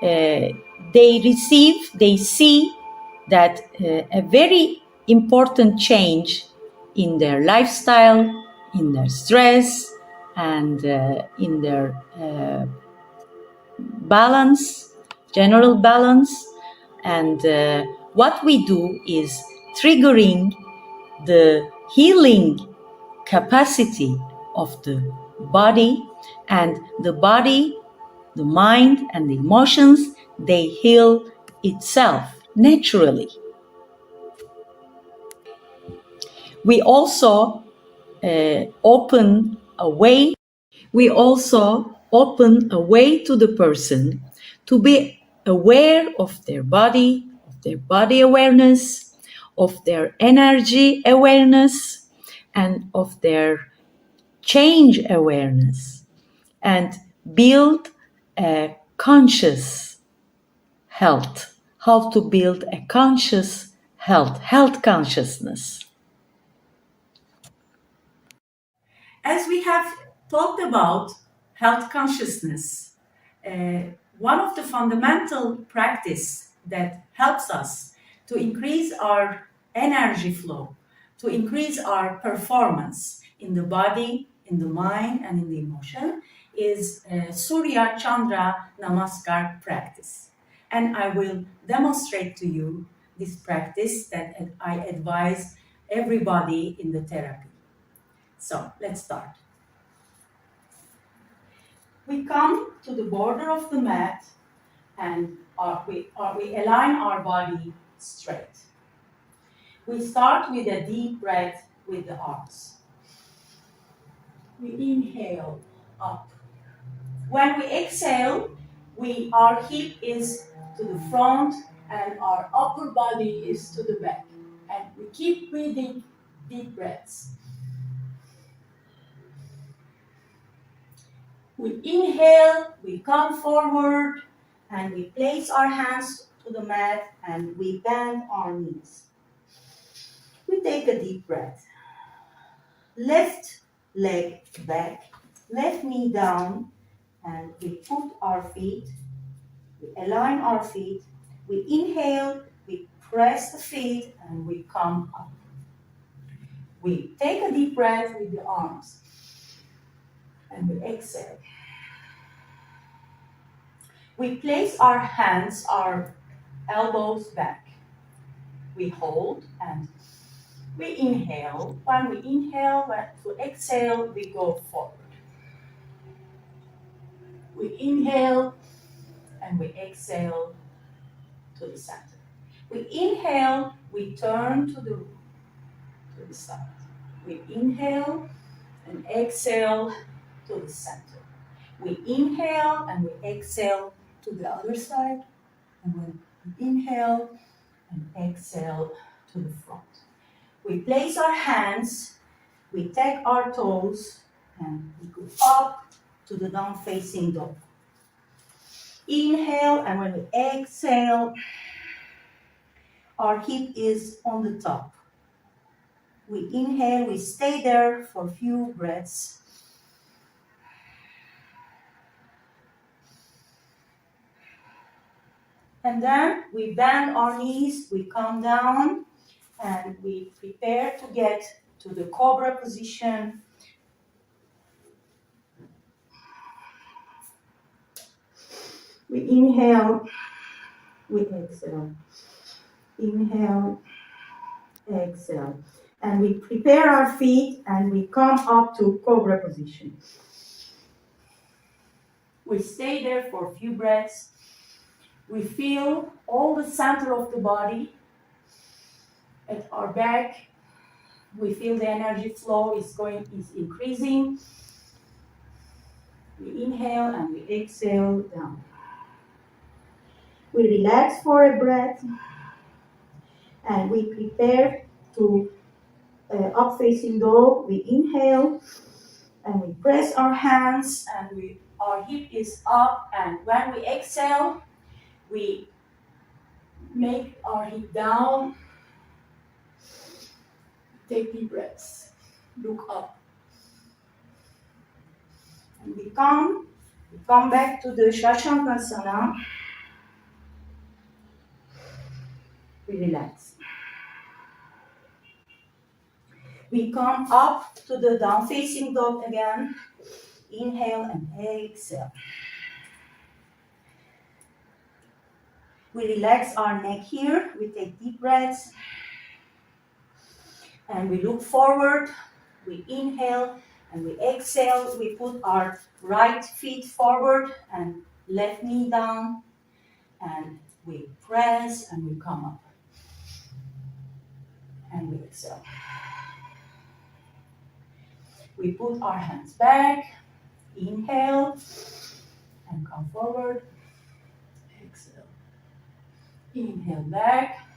they see that a very important change in their lifestyle, in their stress, and in their balance, general balance. And what we do is triggering the healing capacity of the body, and the body, the mind, and the emotions, they heal itself naturally. We also open a way to the person to be aware of their body awareness, of their energy awareness, and of their change awareness, and build a conscious health. How to build a conscious health consciousness. As we have talked about health consciousness, one of the fundamental practice that helps us to increase our energy flow, to increase our performance in the body, in the mind, and in the emotion is Surya Chandra Namaskar practice. And I will demonstrate to you this practice that I advise everybody in the therapy. So let's start. We come to the border of the mat and we align our body straight. We start with a deep breath with the arms. We inhale up. When we exhale, our hip is to the front and our upper body is to the back. And we keep breathing deep breaths. We inhale, we come forward, and we place our hands to the mat and we bend our knees. We take a deep breath. Left leg back, left knee down, and we put our feet, we align our feet, we inhale, we press the feet, and we come up. We take a deep breath with the arms, and we exhale. We place our hands, our elbows back. We hold and we inhale. When we inhale, to exhale, we go forward. We inhale and we exhale to the center. We inhale, we turn to the side. We inhale and exhale to the center. We inhale and we exhale to the other side. And when we inhale and exhale to the front. We place our hands, we take our toes, and we go up to the down-facing dog. Inhale, and when we exhale, our hip is on the top. We inhale, we stay there for a few breaths. And then we bend our knees, we come down, and we prepare to get to the cobra position. We inhale, we exhale. Inhale, exhale. And we prepare our feet and we come up to cobra position. We stay there for a few breaths. We feel all the center of the body at our back. We feel the energy flow is increasing. We inhale and we exhale down. We relax for a breath and we prepare to up facing dog. We inhale and we press our hands and our hip is up, and when we exhale, we make our hip down. Take deep breaths. Look up. And we come back to the Shashankrasana. We relax. We come up to the down-facing dog again. Inhale and exhale. We relax our neck here. We take deep breaths. And we look forward. We inhale and we exhale. We put our right feet forward and left knee down. And we press and we come up. And we exhale. We put our hands back. Inhale and come forward. Exhale. Inhale back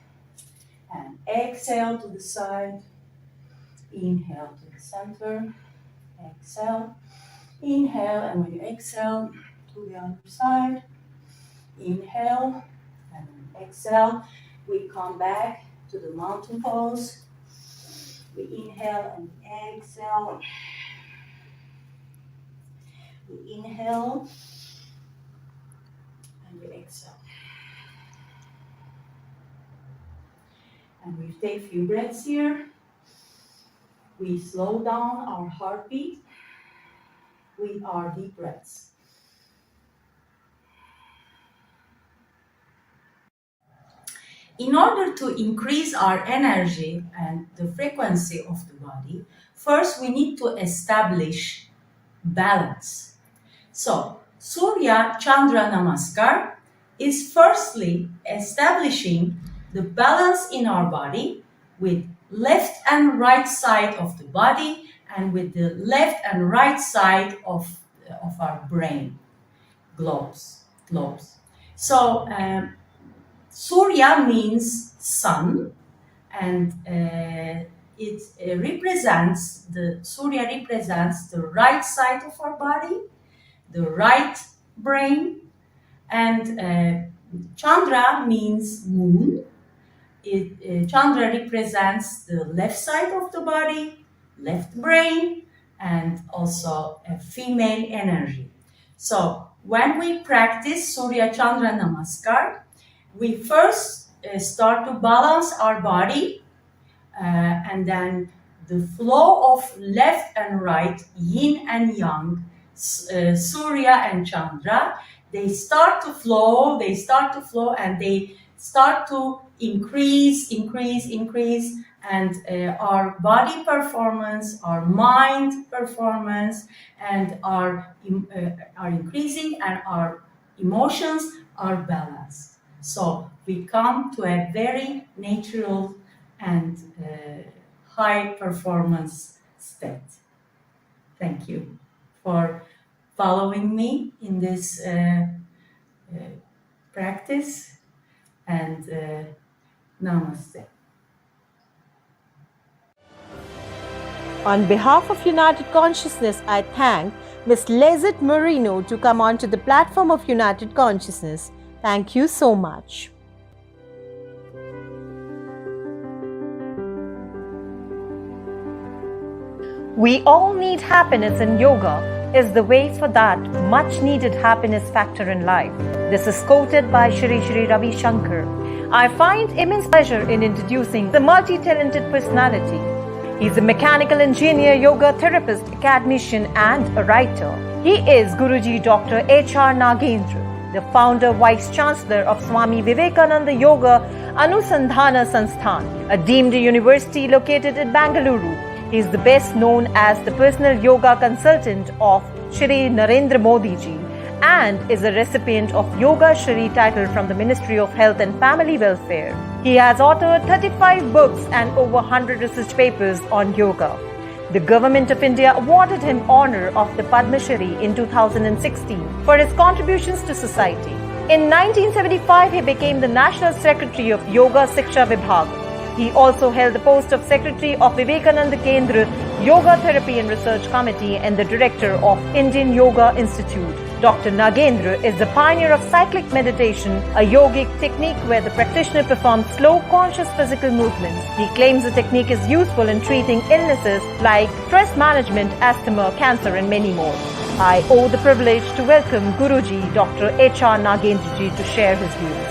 and exhale to the side. Inhale to the center. exhale. Inhale, and when you exhale, to the other side. Inhale, and exhale. We come back to the mountain pose. We inhale and exhale. We inhale and we exhale. And we take a few breaths here. We slow down our heartbeat with our deep breaths. In order to increase our energy and the frequency of the body, first we need to establish balance. So, Surya Chandra Namaskar is firstly establishing the balance in our body with left and right side of the body and with the left and right side of our brain globes. So Surya means sun, and it represents Surya represents the right side of our body, the right brain, and Chandra means moon. Chandra represents the left side of the body, left brain, and also a female energy. So when we practice Surya Chandra Namaskar, we first start to balance our body, and then the flow of left and right, yin and yang, Surya and Chandra, they start to flow, and they start to increase, and our body performance, our mind performance, and are increasing, and our emotions are balanced. So we come to a very natural and high performance state. Thank you for following me in this practice, and namaste. On behalf of United Consciousness, I thank Ms. Lizette Moreno to come onto the platform of United Consciousness. Thank you so much. We all need happiness, and yoga is the way for that much needed happiness factor in life. This is quoted by Shri Shri Ravi Shankar. I find immense pleasure in introducing the multi-talented personality. He's a mechanical engineer, yoga therapist, academician, and a writer. He is Guruji Dr. H.R. Nagendra, the founder, Vice Chancellor of Swami Vivekananda Yoga Anusandhana Sansthan, a deemed university located in Bangalore. He is the best known as the personal yoga consultant of Shri Narendra Modi ji and is a recipient of Yoga Shri title from the Ministry of Health and Family Welfare. He has authored 35 books and over 100 research papers on yoga. The Government of India awarded him honor of the Padma Shri in 2016 for his contributions to society. In 1975, he became the National Secretary of Yoga Siksha Vibhag. He also held the post of Secretary of Vivekananda Kendra Yoga Therapy and Research Committee and the Director of Indian Yoga Institute. Dr. Nagendra is the pioneer of cyclic meditation, a yogic technique where the practitioner performs slow, conscious physical movements. He claims the technique is useful in treating illnesses like stress management, asthma, cancer, and many more. I owe the privilege to welcome Guruji Dr. H.R. Nagendra ji to share his views.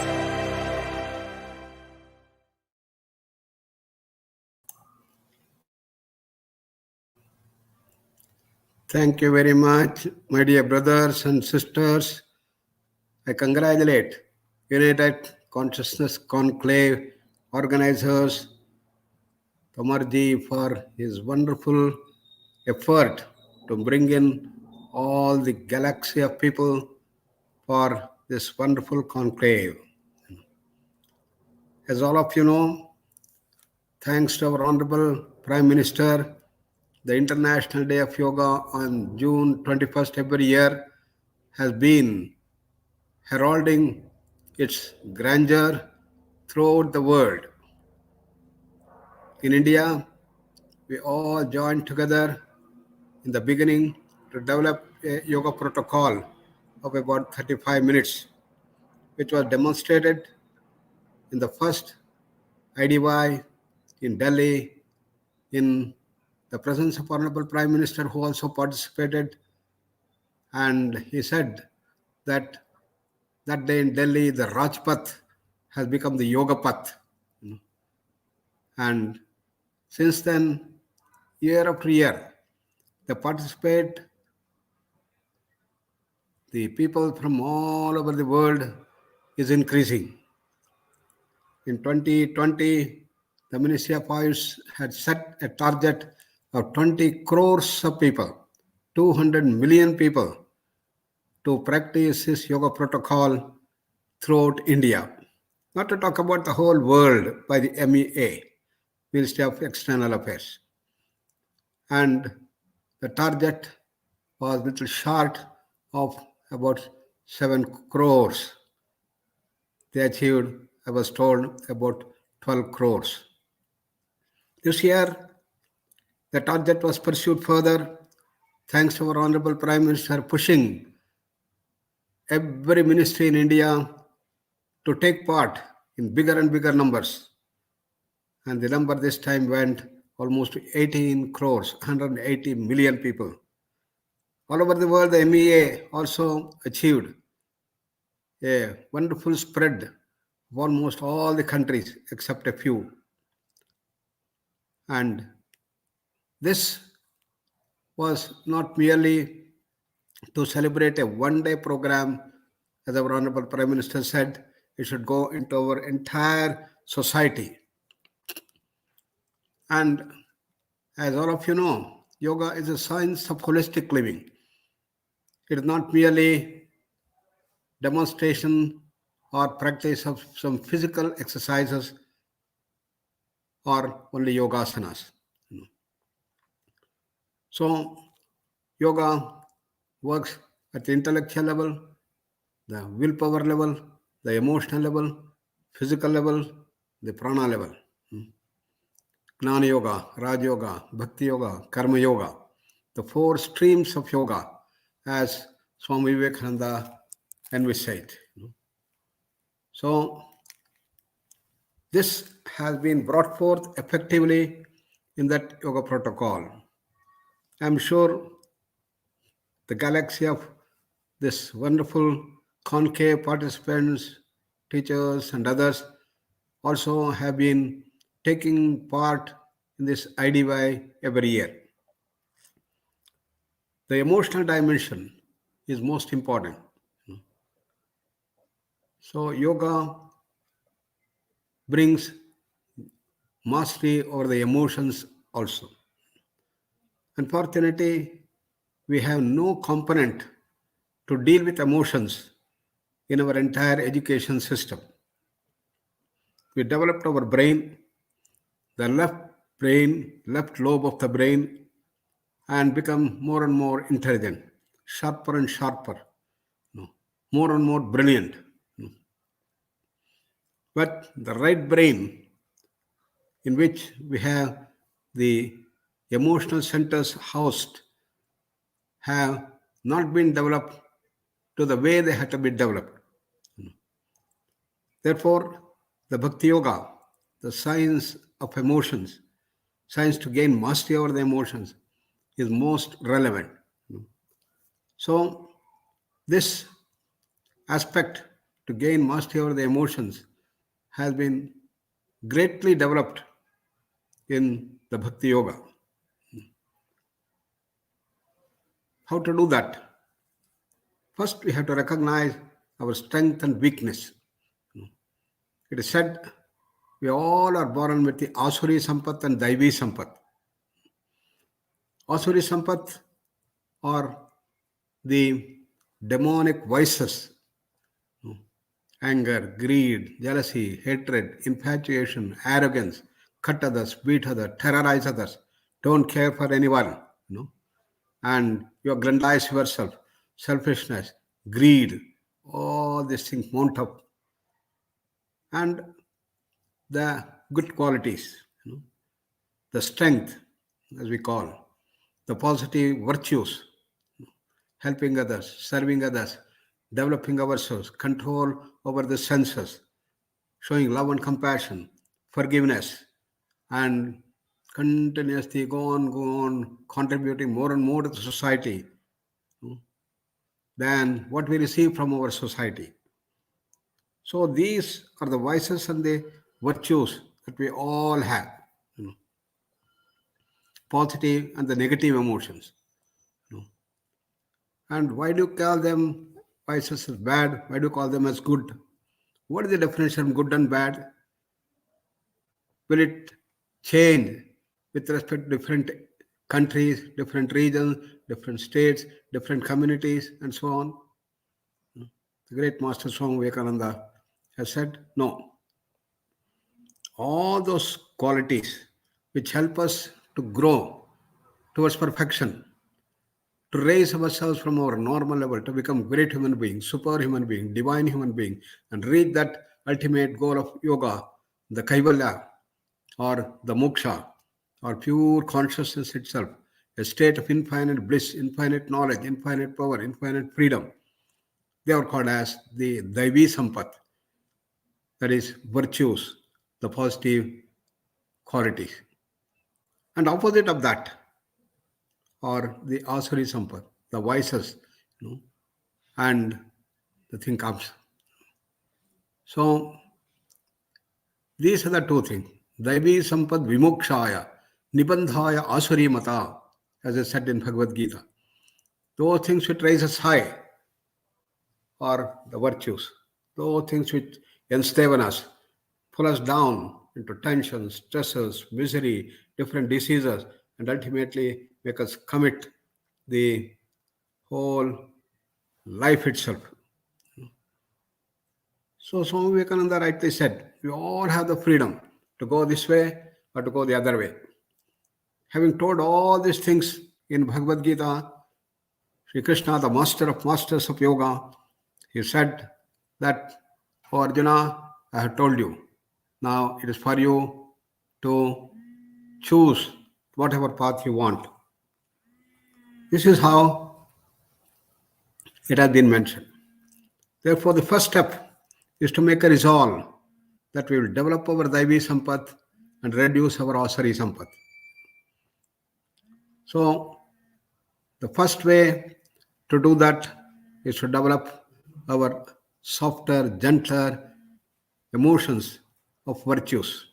Thank you very much, my dear brothers and sisters. I congratulate United Consciousness Conclave organizers, Tamarji, for his wonderful effort to bring in all the galaxy of people for this wonderful conclave. As all of you know, thanks to our Honorable Prime Minister, the International Day of Yoga on June 21st every year has been heralding its grandeur throughout the world. In India, we all joined together in the beginning to develop a yoga protocol of about 35 minutes, which was demonstrated in the first IDY in Delhi in the presence of Honorable Prime Minister, who also participated. And he said that that day in Delhi, the Rajpath has become the Yoga Path. And since then, year after year, they participate, the people from all over the world is increasing. In 2020, the Ministry of Ayush had set a target of 20 crores of people, 200 million people, to practice this yoga protocol throughout India. Not to talk about the whole world by the MEA, Ministry of External Affairs. And the target was little short of about 7 crores. They achieved, I was told, about 12 crores. This year, the target was pursued further thanks to our Honorable Prime Minister pushing every ministry in India to take part in bigger and bigger numbers. And the number this time went almost to 18 crores, 180 million people. All over the world, the MEA also achieved a wonderful spread of almost all the countries except a few. And this was not merely to celebrate a one-day program, as our Honorable Prime Minister said, it should go into our entire society. And as all of you know, yoga is a science of holistic living. It is not merely demonstration or practice of some physical exercises or only yogasanas. So, yoga works at the intellectual level, the willpower level, the emotional level, physical level, the prana level. Gnana Yoga, Raj Yoga, Bhakti Yoga, Karma Yoga, the 4 streams of yoga, as Swami Vivekananda envisaged. So, this has been brought forth effectively in that yoga protocol. I'm sure the galaxy of this wonderful conclave participants, teachers, and others also have been taking part in this IDY every year. The emotional dimension is most important. So, yoga brings mastery over the emotions also. Unfortunately, we have no component to deal with emotions in our entire education system. We developed our brain, the left lobe of the brain, and become more and more intelligent, sharper and sharper, more and more brilliant. But the right brain, in which we have the emotional centers housed, have not been developed to the way they had to be developed. Therefore, the Bhakti Yoga, the science of emotions, science to gain mastery over the emotions, is most relevant. So, this aspect to gain mastery over the emotions has been greatly developed in the Bhakti Yoga. How to do that? First, we have to recognize our strength and weakness. It is said we all are born with the Asuri Sampat and Daivi Sampat. Asuri Sampat are the demonic vices: anger, greed, jealousy, hatred, infatuation, arrogance, cut others, beat others, terrorize others, don't care for anyone, and you aggrandize yourself, selfishness, greed, all these things mount up. And the good qualities, the strength, as we call, the positive virtues, helping others, serving others, developing ourselves, control over the senses, showing love and compassion, forgiveness, and continuously go on, contributing more and more to the society than what we receive from our society. So these are the vices and the virtues that we all have, you know, positive and the negative emotions. You know. And why do you call them vices as bad? Why do you call them as good? What is the definition of good and bad? Will it change with respect to different countries, different regions, different states, different communities, and so on? The great Master Swami Vivekananda has said, no. All those qualities which help us to grow towards perfection, to raise ourselves from our normal level, to become great human being, super human being, divine human being, and reach that ultimate goal of yoga, the Kaivalya, or the moksha, or pure consciousness itself, a state of infinite bliss, infinite knowledge, infinite power, infinite freedom. They are called as the Daivi Sampat, that is, virtues, the positive qualities. And opposite of that are the Asuri Sampat, the vices, and the thing comes. So these are the two things. Daivi Sampad Vimokshaya, Nibandhaya Asuri Mata, as I said in Bhagavad Gita. Those things which raise us high are the virtues. Those things which enslave us, pull us down into tensions, stresses, misery, different diseases, and ultimately make us commit the whole life itself. So Swami Vivekananda rightly said, we all have the freedom to go this way or to go the other way. Having told all these things in Bhagavad Gita, Sri Krishna, the master of masters of yoga, he said that, "Oh Arjuna, I have told you. Now it is for you to choose whatever path you want." This is how it has been mentioned. Therefore, the first step is to make a resolve that we will develop our Daivi Sampat and reduce our Asari Sampat. So, the first way to do that is to develop our softer, gentler emotions of virtues.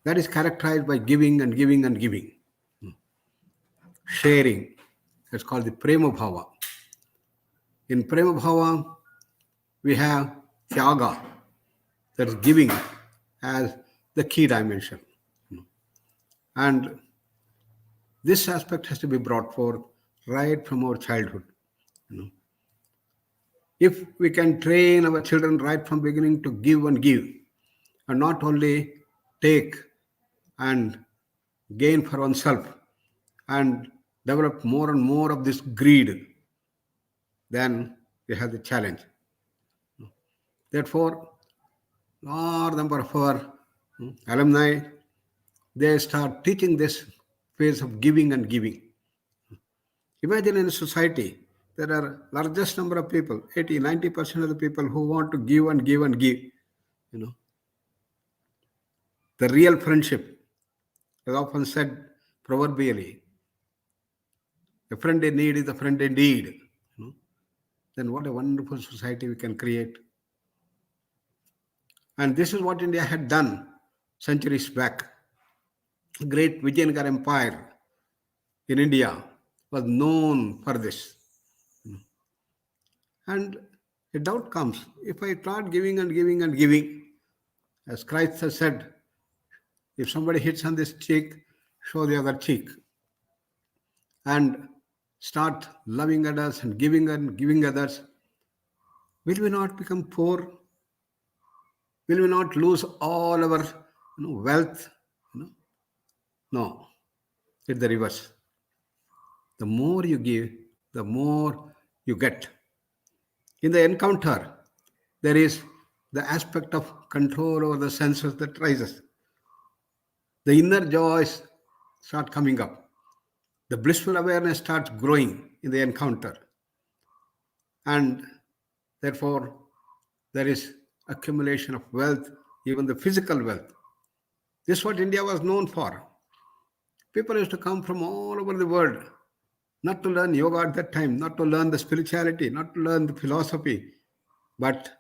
That is characterized by giving and giving and giving. Sharing. That's called the Prema Bhava. In Prema Bhava, we have Tyaga, that is giving, as the key dimension. And this aspect has to be brought forth right from our childhood. If we can train our children right from beginning to give and not only take and gain for oneself and develop more and more of this greed, then we have the challenge. Therefore, large number of our alumni, they start teaching this phase of giving and giving. Imagine in a society, there are largest number of people, 80-90% of the people who want to give and give and give. The real friendship, as often said proverbially, a friend in need is a friend indeed. Then what a wonderful society we can create. And this is what India had done centuries back. Great Vijayanagara Empire in India was known for this. And a doubt comes, if I start giving and giving and giving, as Christ has said, if somebody hits on this cheek, show the other cheek. And start loving others and giving others, will we not become poor? Will we not lose all our wealth? No, it's the reverse. The more you give, the more you get. In the encounter, there is the aspect of control over the senses that rises. The inner joys start coming up. the blissful awareness starts growing in the encounter. And therefore, there is accumulation of wealth, even the physical wealth. This is what India was known for. People used to come from all over the world, not to learn yoga at that time, not to learn the spirituality, not to learn the philosophy, but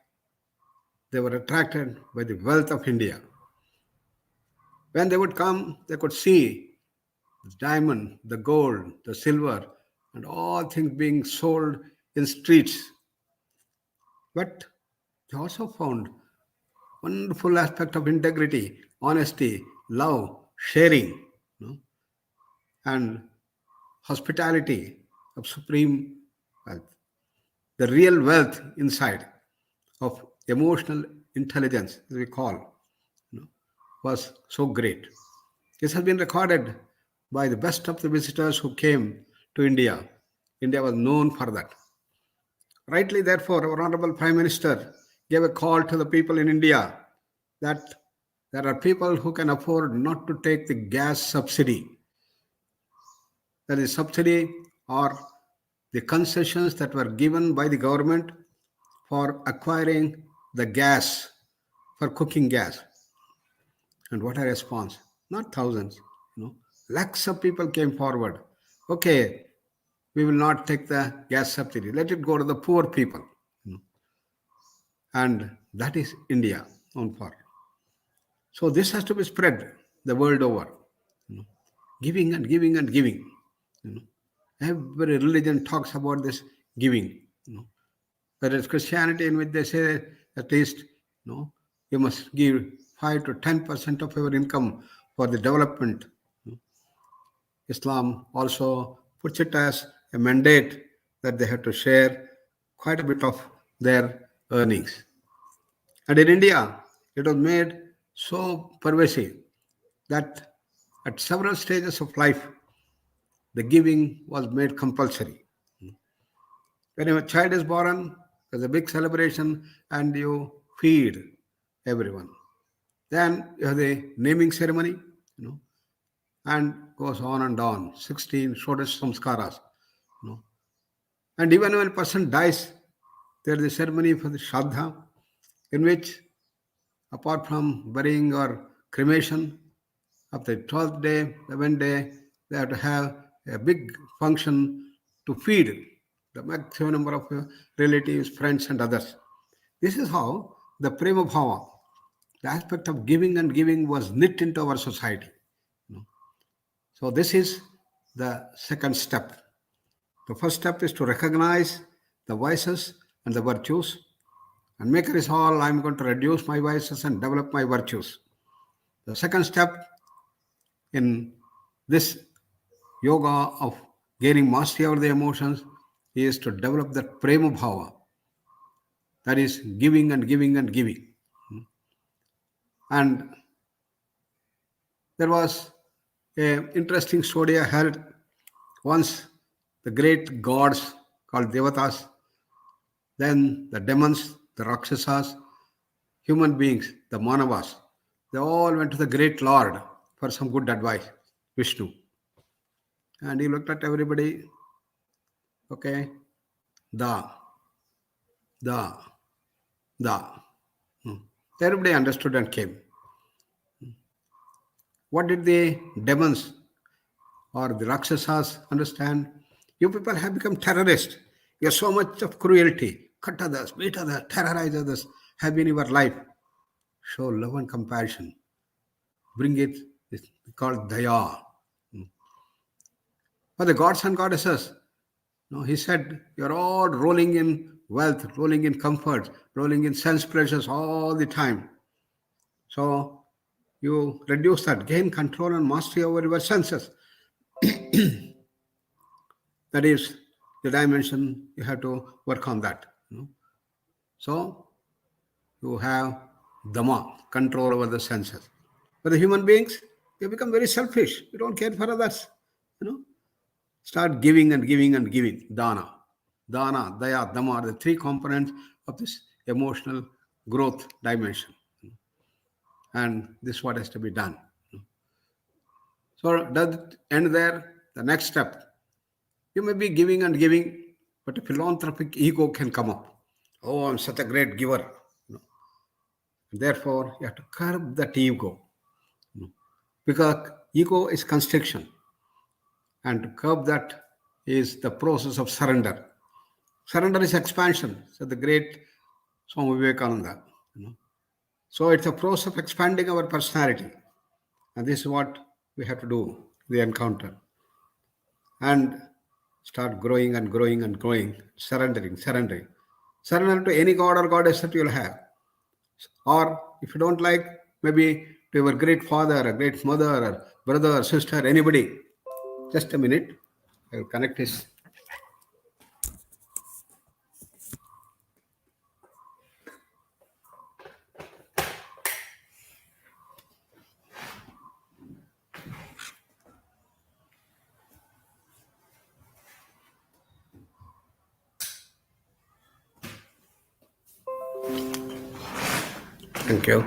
they were attracted by the wealth of India. When they would come, they could see the diamond, the gold, the silver, and all things being sold in streets. But they also found wonderful aspect of integrity, honesty, love, sharing, and hospitality of supreme wealth. The real wealth inside of emotional intelligence, as we call, was so great. This has been recorded by the best of the visitors who came to India. India was known for that. Rightly, therefore, our Honorable Prime Minister gave a call to the people in India that there are people who can afford not to take the gas subsidy. That is, subsidy or the concessions that were given by the government for acquiring the gas, for cooking gas. And what a response. Not thousands, lakhs of people came forward. Okay, we will not take the gas subsidy. Let it go to the poor people. And that is India known for. So this has to be spread the world over. Giving and giving and giving. Every religion talks about this giving. Whether it's Christianity, in which they say at least you must give 5 to 10% of your income for the development. Islam also puts it as a mandate that they have to share quite a bit of their earnings. And in India, it was made so pervasive that at several stages of life, the giving was made compulsory. When a child is born, there's a big celebration and you feed everyone. Then you have the naming ceremony, and goes on and on. 16 Shodash Samskaras. And even when a person dies, there is a ceremony for the Shraddha, in which, apart from burying or cremation, of the 12th day, 11th day, they have to have a big function to feed the maximum number of relatives, friends, and others. This is how the Prema Bhava, the aspect of giving and giving, was knit into our society. So this is the second step. The first step is to recognize the vices and the virtues and make a resolve, I'm going to reduce my vices and develop my virtues. The second step in this yoga of gaining mastery over the emotions is to develop that prema bhava, that is giving and giving and giving. And there was an interesting story I heard. Once the great gods called devatas, then the demons, the rakshasas, human beings, the manavas, they all went to the great Lord for some good advice, Vishnu. And he looked at everybody. Okay, da. Everybody understood and came. What did the demons or the rakshasas understand? You people have become terrorists. You have so much of cruelty. Cut others, beat others, terrorize others, have been your life. Show love and compassion. Bring it, it's called daya. For the gods and goddesses, he said, you're all rolling in wealth, rolling in comfort, rolling in sense pleasures all the time. So you reduce that, gain control and mastery over your senses. That is the dimension, you have to work on that. So you have Dhamma, control over the senses. For the human beings, you become very selfish. You don't care for others. Start giving and giving and giving. Dana, Daya, Dhamma are the three components of this emotional growth dimension. And this is what has to be done. So does it end there? the next step. You may be giving and giving, but a philanthropic ego can come up. Oh, I'm such a great giver. Therefore, you have to curb that ego. Because ego is constriction. And to curb that is the process of surrender. Surrender is expansion. So the great Swami Vivekananda. So it's a process of expanding our personality. And this is what we have to do, the encounter. And start growing and growing and growing, surrendering. Surrender to any god or goddess that you'll have. Or if you don't like, maybe to your great father, a great mother, or brother, or sister, anybody. Just a minute. I will connect this. Thank you.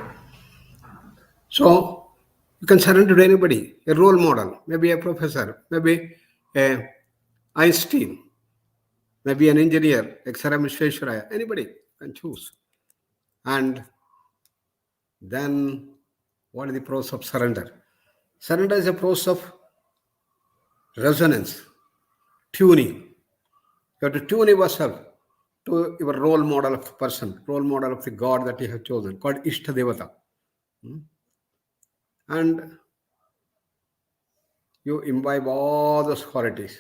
So, you can surrender to anybody, a role model, maybe a professor, maybe a Einstein, maybe an engineer, like Sara Vishweshwaraya, anybody can choose. And then, what is the process of surrender? Surrender is a process of resonance, tuning. You have to tune yourself to your role model of the person, role model of the God that you have chosen, called Ishta Devata. And you imbibe all those qualities.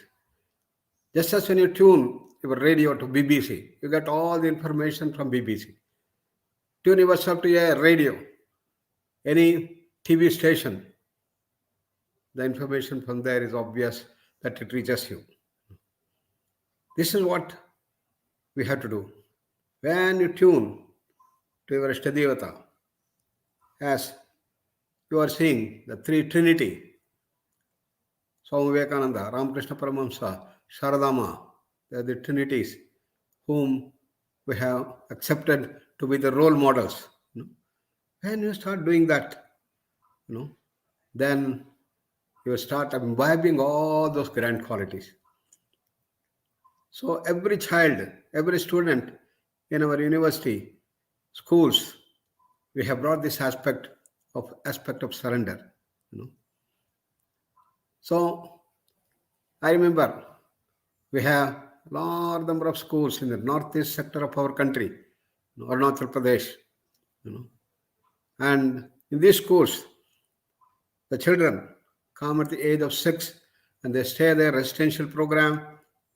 Just as when you tune your radio to BBC, you get all the information from BBC. Tune yourself to a radio, any TV station, the information from there is obvious that it reaches you. This is what we have to do. When you tune to your Ishtadevata, as you are seeing the three Trinity, Swami Vivekananda, Ramakrishna Paramahamsa, Sharadama, they are the Trinities whom we have accepted to be the role models. When you start doing that, then you start imbibing all those grand qualities. So every child, every student in our university, schools, we have brought this aspect of surrender. So I remember we have a large number of schools in the northeast sector of our country, Arunachal Pradesh. And in these schools, the children come at the age of 6 and they stay there, residential program.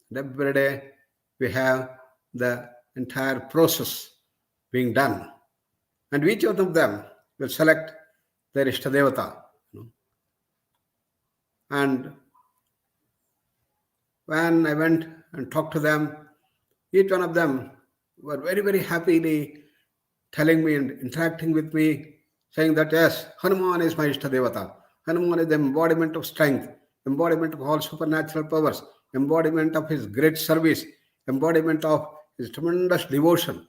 And every day we have the entire process being done. And each one of them will select their Ishtadevata. And when I went and talked to them, each one of them were very, very happily telling me and interacting with me, saying that yes, Hanuman is my Ishtadevata. Hanuman is the embodiment of strength, embodiment of all supernatural powers, embodiment of his great service, embodiment of his tremendous devotion.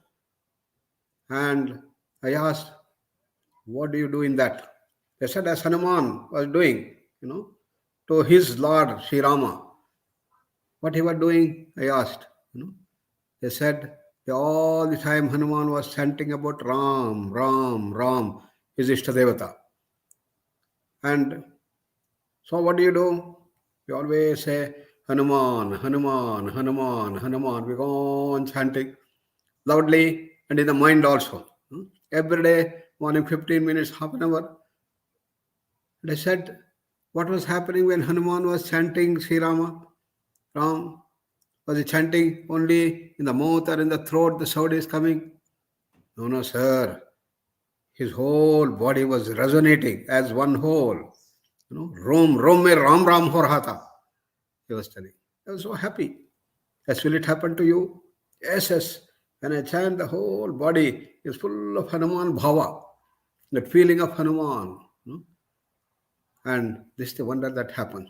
And I asked, what do you do in that? They said, as Hanuman was doing, to his Lord, Sri Rama. What he was doing, I asked. They said, all the time Hanuman was chanting about Ram, Ram, Ram, his Ishtadevata. And so what do? You always say, Hanuman, Hanuman, Hanuman, Hanuman. We go on chanting loudly and in the mind also. Every day, morning 15 minutes, half an hour. And I said, what was happening when Hanuman was chanting Sri Rama? Ram? Was he chanting only in the mouth or in the throat, the sound is coming? No, sir. His whole body was resonating as one whole. Rom mein Ram Ram ho raha tha. He was telling. I was so happy. Yes, will it happen to you? Yes. When I chant, the whole body is full of Hanuman bhava. That feeling of Hanuman. And this is the wonder that happens.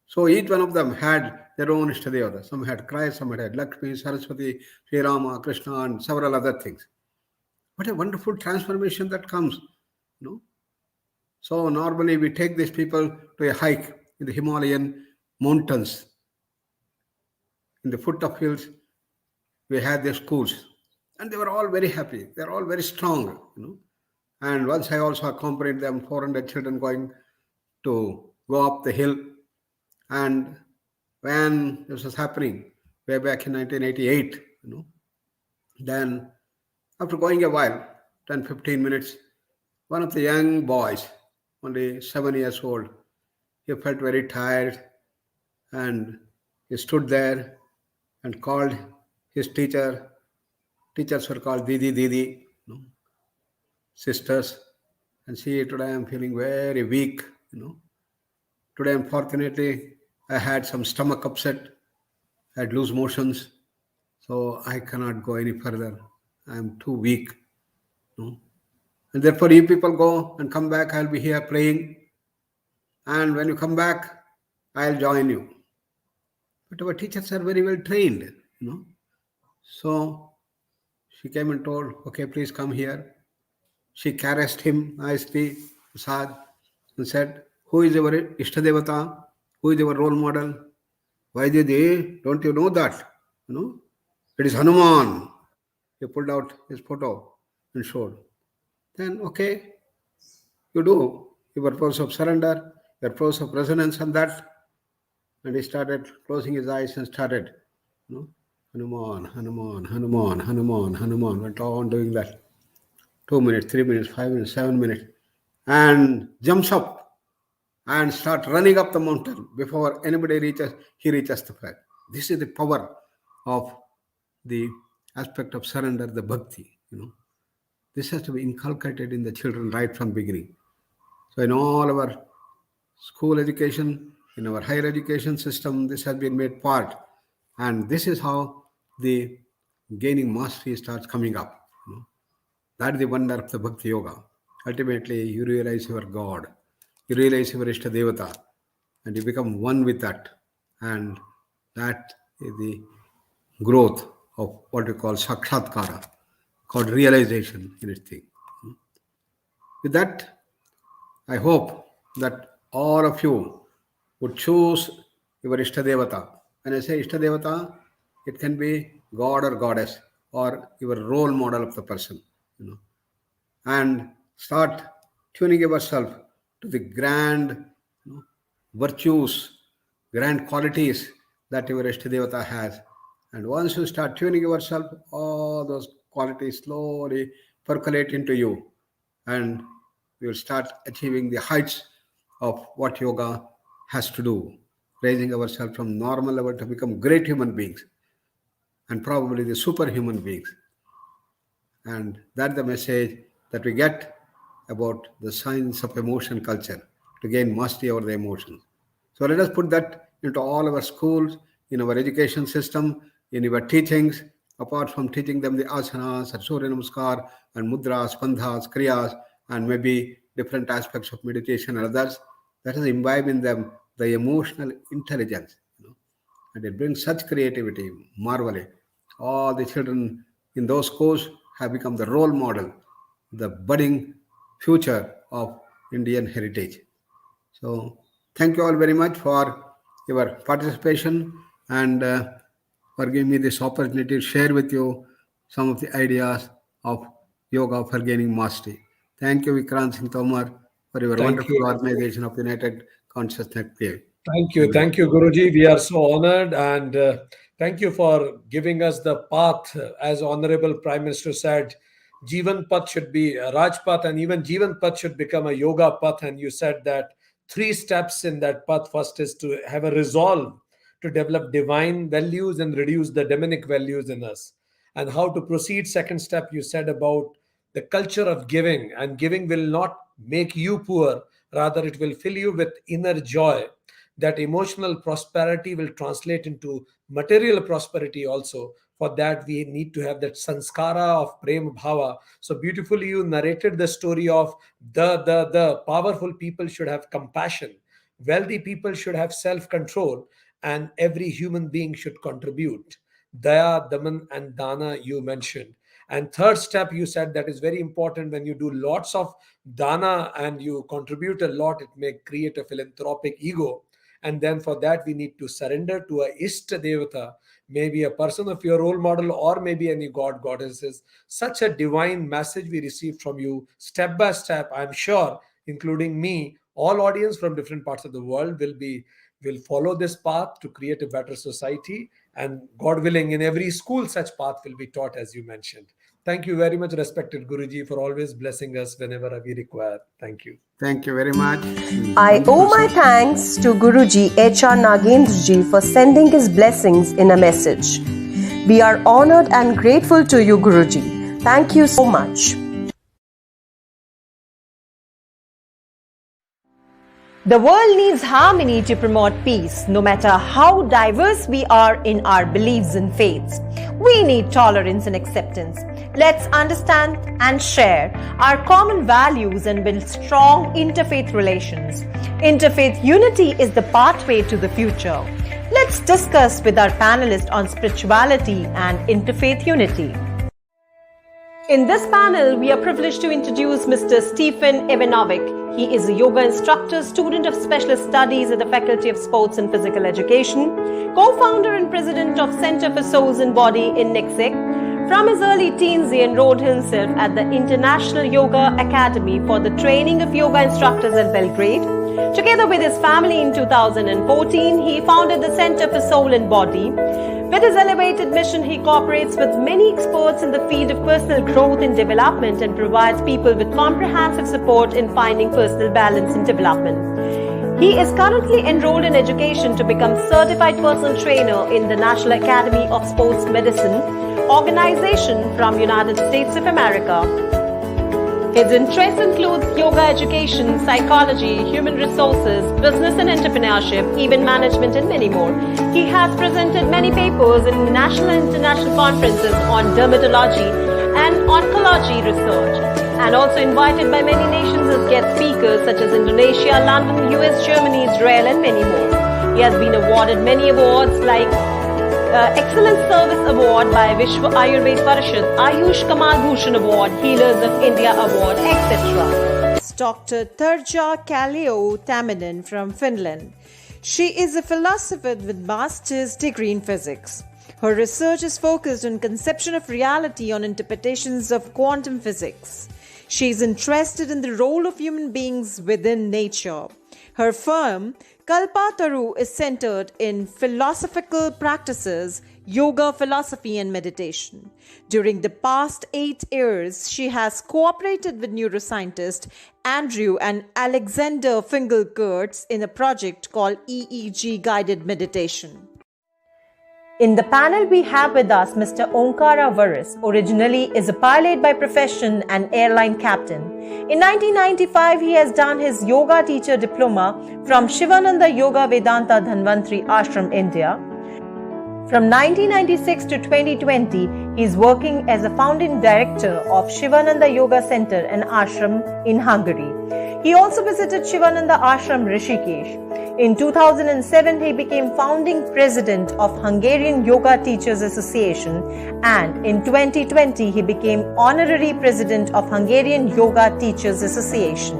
So each one of them had their own Ishtadevata. Some had Christ, some had Lakshmi, Saraswati, Sri Rama, Krishna, and several other things. What a wonderful transformation that comes. So normally we take these people to a hike in the Himalayan mountains, in the foot of hills, we had their schools, and they were all very happy. They're all very strong, And once I also accompanied them, 400 children going to go up the hill. And when this was happening, way back in 1988, then after going a while, 10, 15 minutes, one of the young boys, only 7 years old, he felt very tired and he stood there and called his teacher. Teachers were called Didi, Didi, sisters. And see, today I'm feeling very weak. Today, unfortunately, I had some stomach upset, I had loose motions, so I cannot go any further. I'm too weak. And therefore, you people go and come back. I'll be here praying. And when you come back, I'll join you. But our teachers are very well trained. So she came and told, okay, please come here. She caressed him nicely, Prasad, and said, who is our Ishtadevata? Who is our role model? Why did they? Don't you know that? It is Hanuman. He pulled out his photo and showed. Then, okay, you do your pose of surrender, your pose of resonance on that. And he started closing his eyes and started, Hanuman, Hanuman, Hanuman, Hanuman, Hanuman, went on doing that. 2 minutes, 3 minutes, 5 minutes, 7 minutes, and jumps up and start running up the mountain before anybody reaches, he reaches the flag. This is the power of the aspect of surrender, the bhakti. This has to be inculcated in the children right from beginning. So in all our school education, in our higher education system, this has been made part. And this is how the gaining mastery starts coming up. That is the wonder of the Bhakti Yoga. Ultimately, you realize you are God. You realize you are Ishta Devata. And you become one with that. And that is the growth of what we call Sakshatkara, called realization in its thing. With that, I hope that all of you would choose your Ishta Devata. When I say Ishta Devata, it can be God or Goddess or your role model of the person. And start tuning yourself to the grand virtues, grand qualities that your Ishtadevata has. And once you start tuning yourself, all those qualities slowly percolate into you, and you'll start achieving the heights of what yoga has to do, raising ourselves from normal level to become great human beings, and probably the superhuman beings. And that's the message that we get about the science of emotion culture, to gain mastery over the emotions. So let us put that into all our schools, in our education system, in our teachings, apart from teaching them the asanas, and Surya Namaskar, and mudras, bandhas, kriyas, and maybe different aspects of meditation and others. Let us imbibe in them the emotional intelligence. And it brings such creativity, marvelous. All the children in those schools have become the role model, the budding future of Indian heritage. So thank you all very much for your participation and for giving me this opportunity to share with you some of the ideas of yoga for gaining mastery. Thank you, Vikrant Singh Tomar, for your Thank wonderful you. organization of United Consciousness Play. Thank you, Guruji. We are so honored, and thank you for giving us the path. As Honorable Prime Minister said, Jivan Path should be a Raj Path, and even Jivan Path should become a Yoga Path. And you said that 3 steps in that path. First is to have a resolve to develop divine values and reduce the demonic values in us. And how to proceed. Second step, you said about the culture of giving, and giving will not make you poor, rather it will fill you with inner joy. That emotional prosperity will translate into material prosperity also. For that, we need to have that sanskara of prema bhava. So beautifully you narrated the story of the powerful people should have compassion, wealthy people should have self-control, and every human being should contribute. Daya, Daman, and Dana you mentioned. And third step, you said that is very important. When you do lots of dana and you contribute a lot, it may create a philanthropic ego. And then for that, we need to surrender to a Ishta Devata, maybe a person of your role model, or maybe any god, goddesses. Such a divine message we received from you, step by step. I'm sure, including me, all audience from different parts of the world will follow this path to create a better society. And God willing, in every school, such path will be taught, as you mentioned. Thank you very much, respected Guruji, for always blessing us whenever we require. Thank you. Thank you very much. I owe my thanks to Guruji H.R. Nagendraji for sending his blessings in a message. We are honored and grateful to you, Guruji. Thank you so much. The world needs harmony to promote peace, no matter how diverse we are in our beliefs and faiths. We need tolerance and acceptance. Let's understand and share our common values and build strong interfaith relations. Interfaith unity is the pathway to the future. Let's discuss with our panelists on spirituality and interfaith unity. In this panel, we are privileged to introduce Mr. Stephen Ivanovic. He is a yoga instructor, student of specialist studies at the Faculty of Sports and Physical Education, co-founder and president of Center for Souls and Body in Nixik. From his early teens, he enrolled himself at the International Yoga Academy for the training of yoga instructors at Belgrade. Together with his family in 2014, he founded the Center for Soul and Body. With his elevated mission, he cooperates with many experts in the field of personal growth and development and provides people with comprehensive support in finding personal balance and development. He is currently enrolled in education to become certified personal trainer in the National Academy of Sports Medicine organization from United States of America. His interests include yoga education, psychology, human resources, business and entrepreneurship, event management, and many more. He has presented many papers in national and international conferences on dermatology and oncology research, and also invited by many nations as guest speakers such as Indonesia, London, US, Germany, Israel, and many more. He has been awarded many awards like Excellent Service Award by Vishwa Ayurved Parishad, Ayush Kamal Bhushan Award, Healers of India Award, etc. Dr. Tarja Kallio Taminen from Finland. She is a philosopher with master's degree in physics. Her research is focused on conception of reality on interpretations of quantum physics. She is interested in the role of human beings within nature. Her firm, Kalpataru, is centered in philosophical practices, yoga, philosophy, and meditation. During the past 8 years, she has cooperated with neuroscientists Andrew and Alexander Finkel-Kurtz in a project called EEG Guided Meditation. In the panel, we have with us Mr. Onkara Varis. Originally is a pilot by profession and airline captain. In 1995, he has done his yoga teacher diploma from Shivananda Yoga Vedanta Dhanvantri Ashram, India. From 1996 to 2020, he is working as a founding director of Shivananda Yoga Center and Ashram in Hungary. He also visited Shivananda Ashram Rishikesh. In 2007, he became founding president of Hungarian Yoga Teachers Association, and in 2020, he became honorary president of Hungarian Yoga Teachers Association.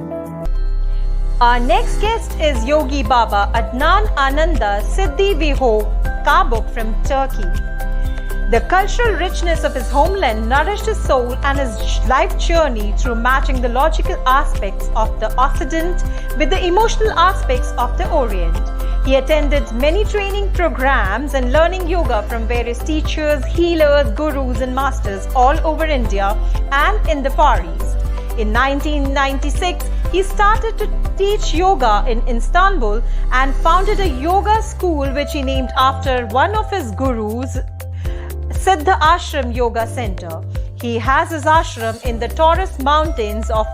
Our next guest is Yogi Baba Adnan Ananda Siddhi Viho Kabuk from Turkey. The cultural richness of his homeland nourished his soul and his life journey through matching the logical aspects of the Occident with the emotional aspects of the Orient. He attended many training programs and learning yoga from various teachers, healers, gurus and masters all over India and in the Far East. In 1996, he started to teach yoga in Istanbul and founded a yoga school which he named after one of his gurus, Siddha Ashram Yoga Center. He has his ashram in the Taurus Mountains of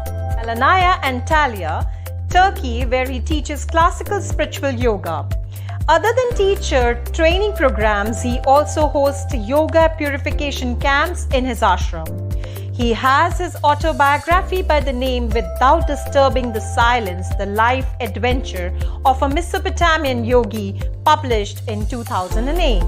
Alanya and Antalya, Turkey, where he teaches classical spiritual yoga. Other than teacher training programs, he also hosts yoga purification camps in his ashram. He has his autobiography by the name Without Disturbing the Silence, The Life Adventure of a Mesopotamian Yogi, published in 2008.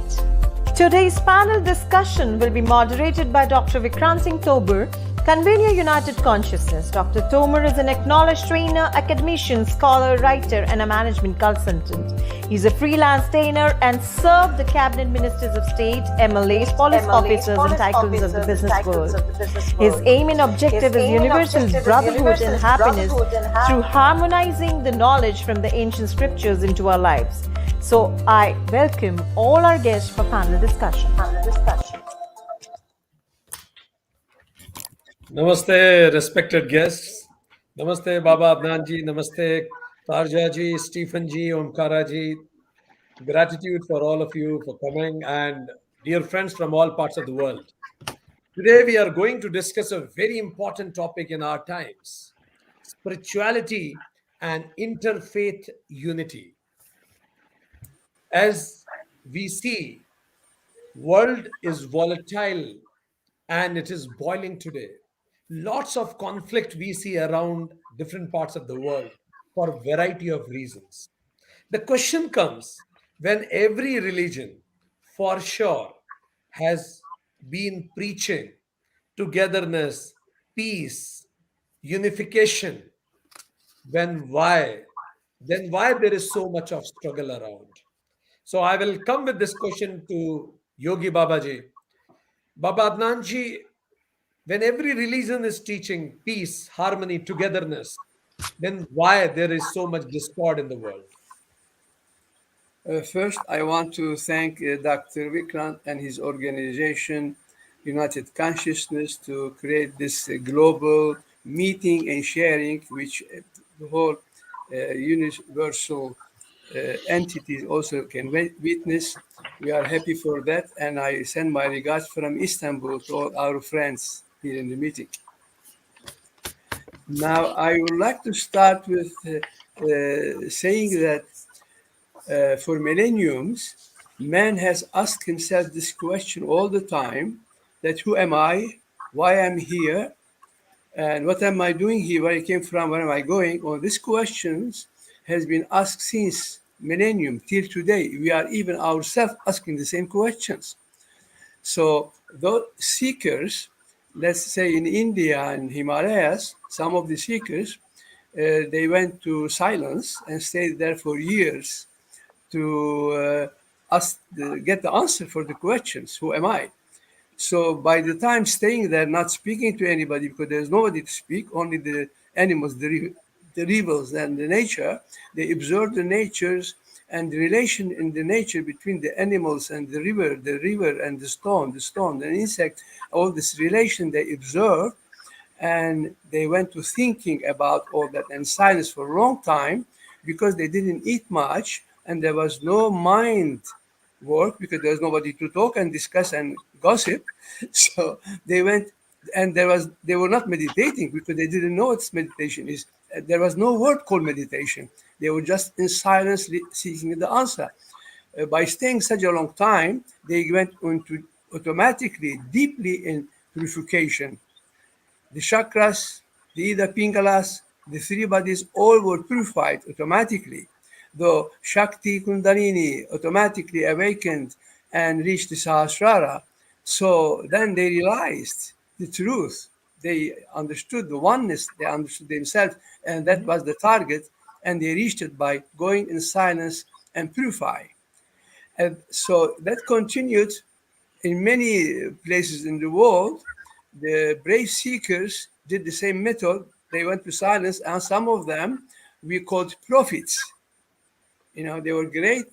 Today's panel discussion will be moderated by Dr. Vikrant Singh Tobur, Convener United Consciousness. Dr. Tomer is an acknowledged trainer, academician, scholar, writer, and a management consultant. He's a freelance trainer and served the cabinet ministers of state, MLAs, police officers, and tycoons of the business world. His aim and objective is universal brotherhood and happiness through harmonizing the knowledge from the ancient scriptures into our lives. So I welcome all our guests for panel discussion. Namaste, respected guests. Namaste, Baba Adnan ji. Namaste, Tarja ji, Stephen ji, Omkara ji. Gratitude for all of you for coming, and dear friends from all parts of the world. Today we are going to discuss a very important topic in our times: spirituality and interfaith unity. As we see, world is volatile and it is boiling today. Lots of conflict we see around different parts of the world for a variety of reasons. The question comes when every religion, for sure, has been preaching togetherness, peace, unification, then why there is so much of struggle around? So I will come with this question to Yogi Babaji. Baba Adnanji, when every religion is teaching peace, harmony, togetherness, then why there is so much discord in the world? First, I want to thank Dr. Vikrant and his organization, United Consciousness, to create this global meeting and sharing, which the whole universal entities also can witness. We are happy for that, and I send my regards from Istanbul to all our friends here in the meeting. Now, I would like to start with saying that for millenniums, man has asked himself this question all the time, that who am I, why I'm here, and what am I doing here, where I came from, where am I going? All these questions has been asked since millennium till today. We are even ourselves asking the same questions. So those seekers, let's say in India and Himalayas, some of the seekers, they went to silence and stayed there for years to get the answer for the questions, who am I? So by the time staying there, not speaking to anybody, because there's nobody to speak, only the animals, the rivers and the nature, they observe the natures and the relation in the nature between the animals and the river and the stone, the insect, all this relation they observe, and they went to thinking about all that and silence for a long time, because they didn't eat much and there was no mind work, because there was nobody to talk and discuss and gossip. So they went, and they were not meditating because they didn't know what meditation is. There was no word called meditation. They were just in silence seeking the answer. By staying such a long time, they went into automatically deeply in purification. The chakras, the Ida Pingalas, the three bodies all were purified automatically. Though Shakti Kundalini automatically awakened and reached the Sahasrara. So then they realized the truth. They understood the oneness, they understood themselves, and that was the target, and they reached it by going in silence and purify. And so that continued in many places in the world. The brave seekers did the same method. They went to silence, and some of them we called prophets. They were great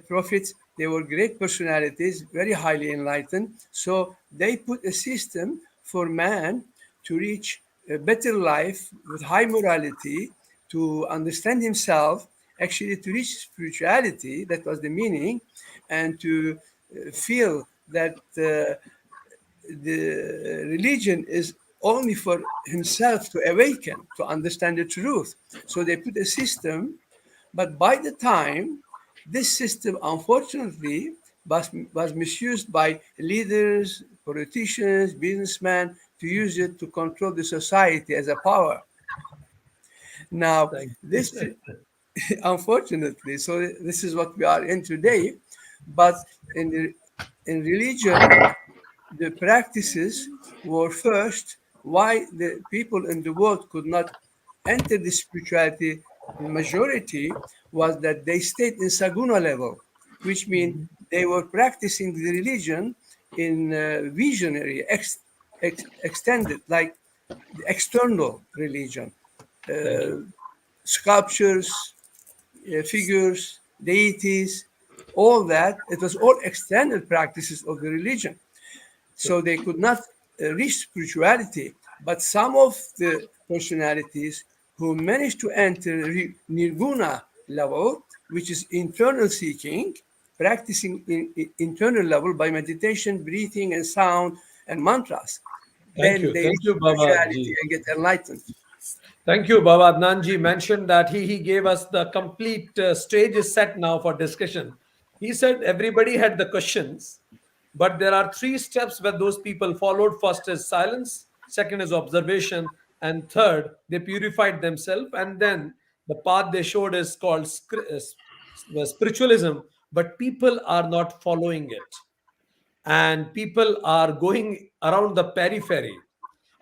prophets. They were great personalities, very highly enlightened. So they put a system for man to reach a better life with high morality, to understand himself, actually to reach spirituality. That was the meaning, and to feel that the religion is only for himself to awaken, to understand the truth. So they put a system. But by the time, this system, unfortunately, was misused by leaders, politicians, businessmen, to use it to control the society as a power. Now, this, unfortunately, so this is what we are in today. But in religion, the practices were first why the people in the world could not enter the spirituality majority was that they stayed in saguna level, which means they were practicing the religion in visionary, extended, like the external religion, Thank you. sculptures, figures, deities, all that. It was all extended practices of the religion. So they could not reach spirituality. But some of the personalities who managed to enter nirguna level, which is internal seeking, practicing in internal level by meditation, breathing, and sound and mantras, Thank then you. they Thank reach you, Baba spirituality Ji. and get enlightened. Thank you, Baba. Adnan mentioned that he gave us the complete stage is set now for discussion. He said everybody had the questions, but there are three steps where those people followed. First is silence, second is observation, and third, they purified themselves. And then the path they showed is called spiritualism, but people are not following it. And people are going around the periphery.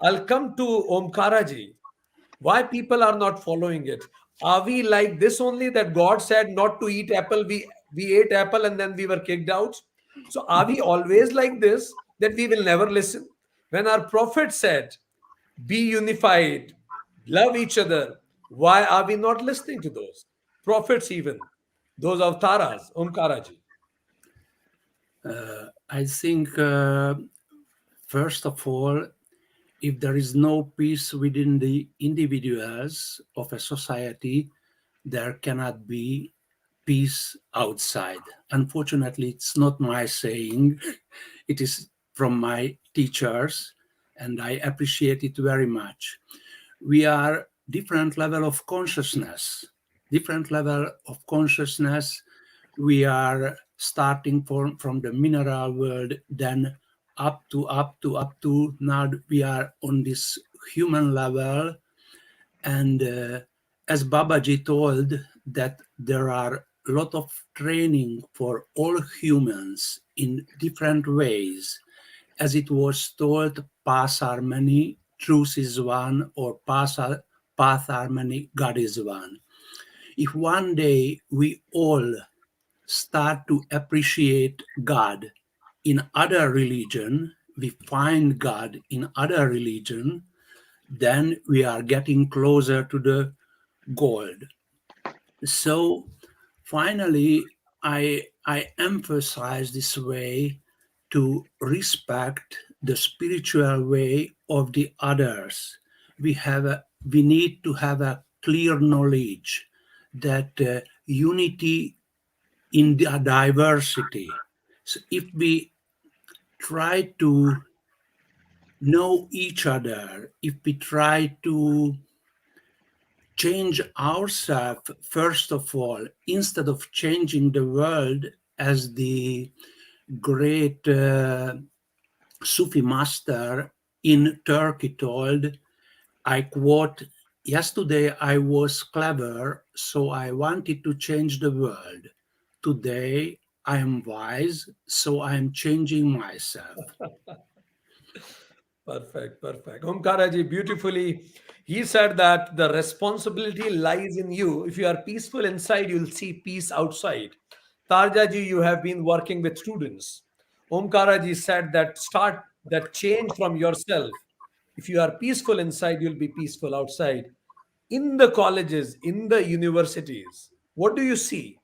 I'll come to Omkaraji. Why people are not following it? Are we like this only that God said not to eat apple? We ate apple and then we were kicked out. So are we always like this that we will never listen? When our prophet said, "Be unified, love each other," why are we not listening to those prophets? Even those avtaras, Omkaraji. I think, first of all, if there is no peace within the individuals of a society, there cannot be peace outside. Unfortunately, it's not my saying, it is from my teachers, and I appreciate it very much. We are different level of consciousness, different level of consciousness. We are starting from the mineral world, then up to now we are on this human level. And as Babaji told, that there are a lot of training for all humans in different ways. As it was told, paths are many, truth is one, or paths are many, God is one. If one day we all start to appreciate God in other religion, we find God in other religion, then we are getting closer to the goal. So finally, I emphasize this way to respect the spiritual way of the others. We need to have a clear knowledge that unity in the diversity. So if we try to know each other, if we try to change ourselves, first of all, instead of changing the world, as the great Sufi master in Turkey told, I quote, "Yesterday I was clever, so I wanted to change the world. Today I am wise, so I am changing myself." Perfect, perfect. Omkaraji, beautifully, he said that the responsibility lies in you. If you are peaceful inside, you'll see peace outside. Tarjaji, you have been working with students. Omkaraji said that start that change from yourself. If you are peaceful inside, you'll be peaceful outside. In the colleges, in the universities, what do you see?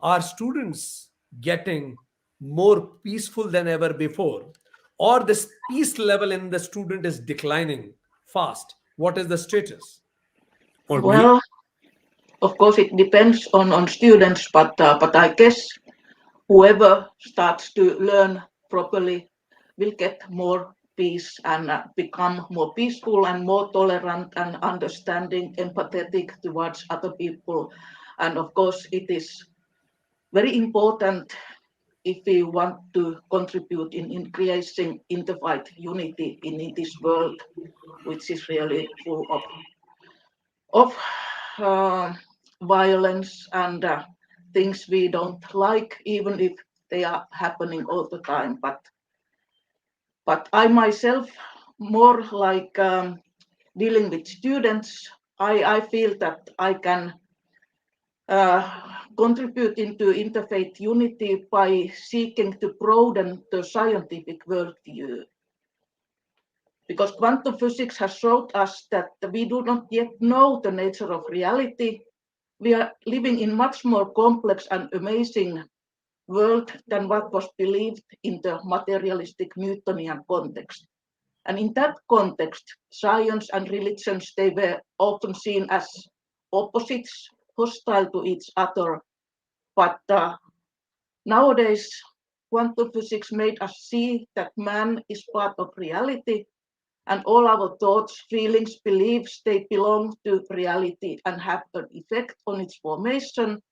Are students getting more peaceful than ever before? Or this peace level in the student is declining fast? What is the status? For me, Well, of course, it depends on students, but I guess whoever starts to learn properly will get more peace and become more peaceful and more tolerant and understanding, empathetic towards other people. And of course, it is very important if we want to contribute in creating interfaith unity in this world, which is really full of uh, violence and things we don't like, even if they are happening all the time. But But I myself, more like dealing with students, I feel that I can contribute into interfaith unity by seeking to broaden the scientific worldview. Because quantum physics has showed us that we do not yet know the nature of reality. We are living in much more complex and amazing world than what was believed in the materialistic Newtonian context. And in that context, science and religions, they were often seen as opposites, hostile to each other. But nowadays, quantum physics made us see that man is part of reality, and all our thoughts, feelings, beliefs, they belong to reality and have an effect on its formation.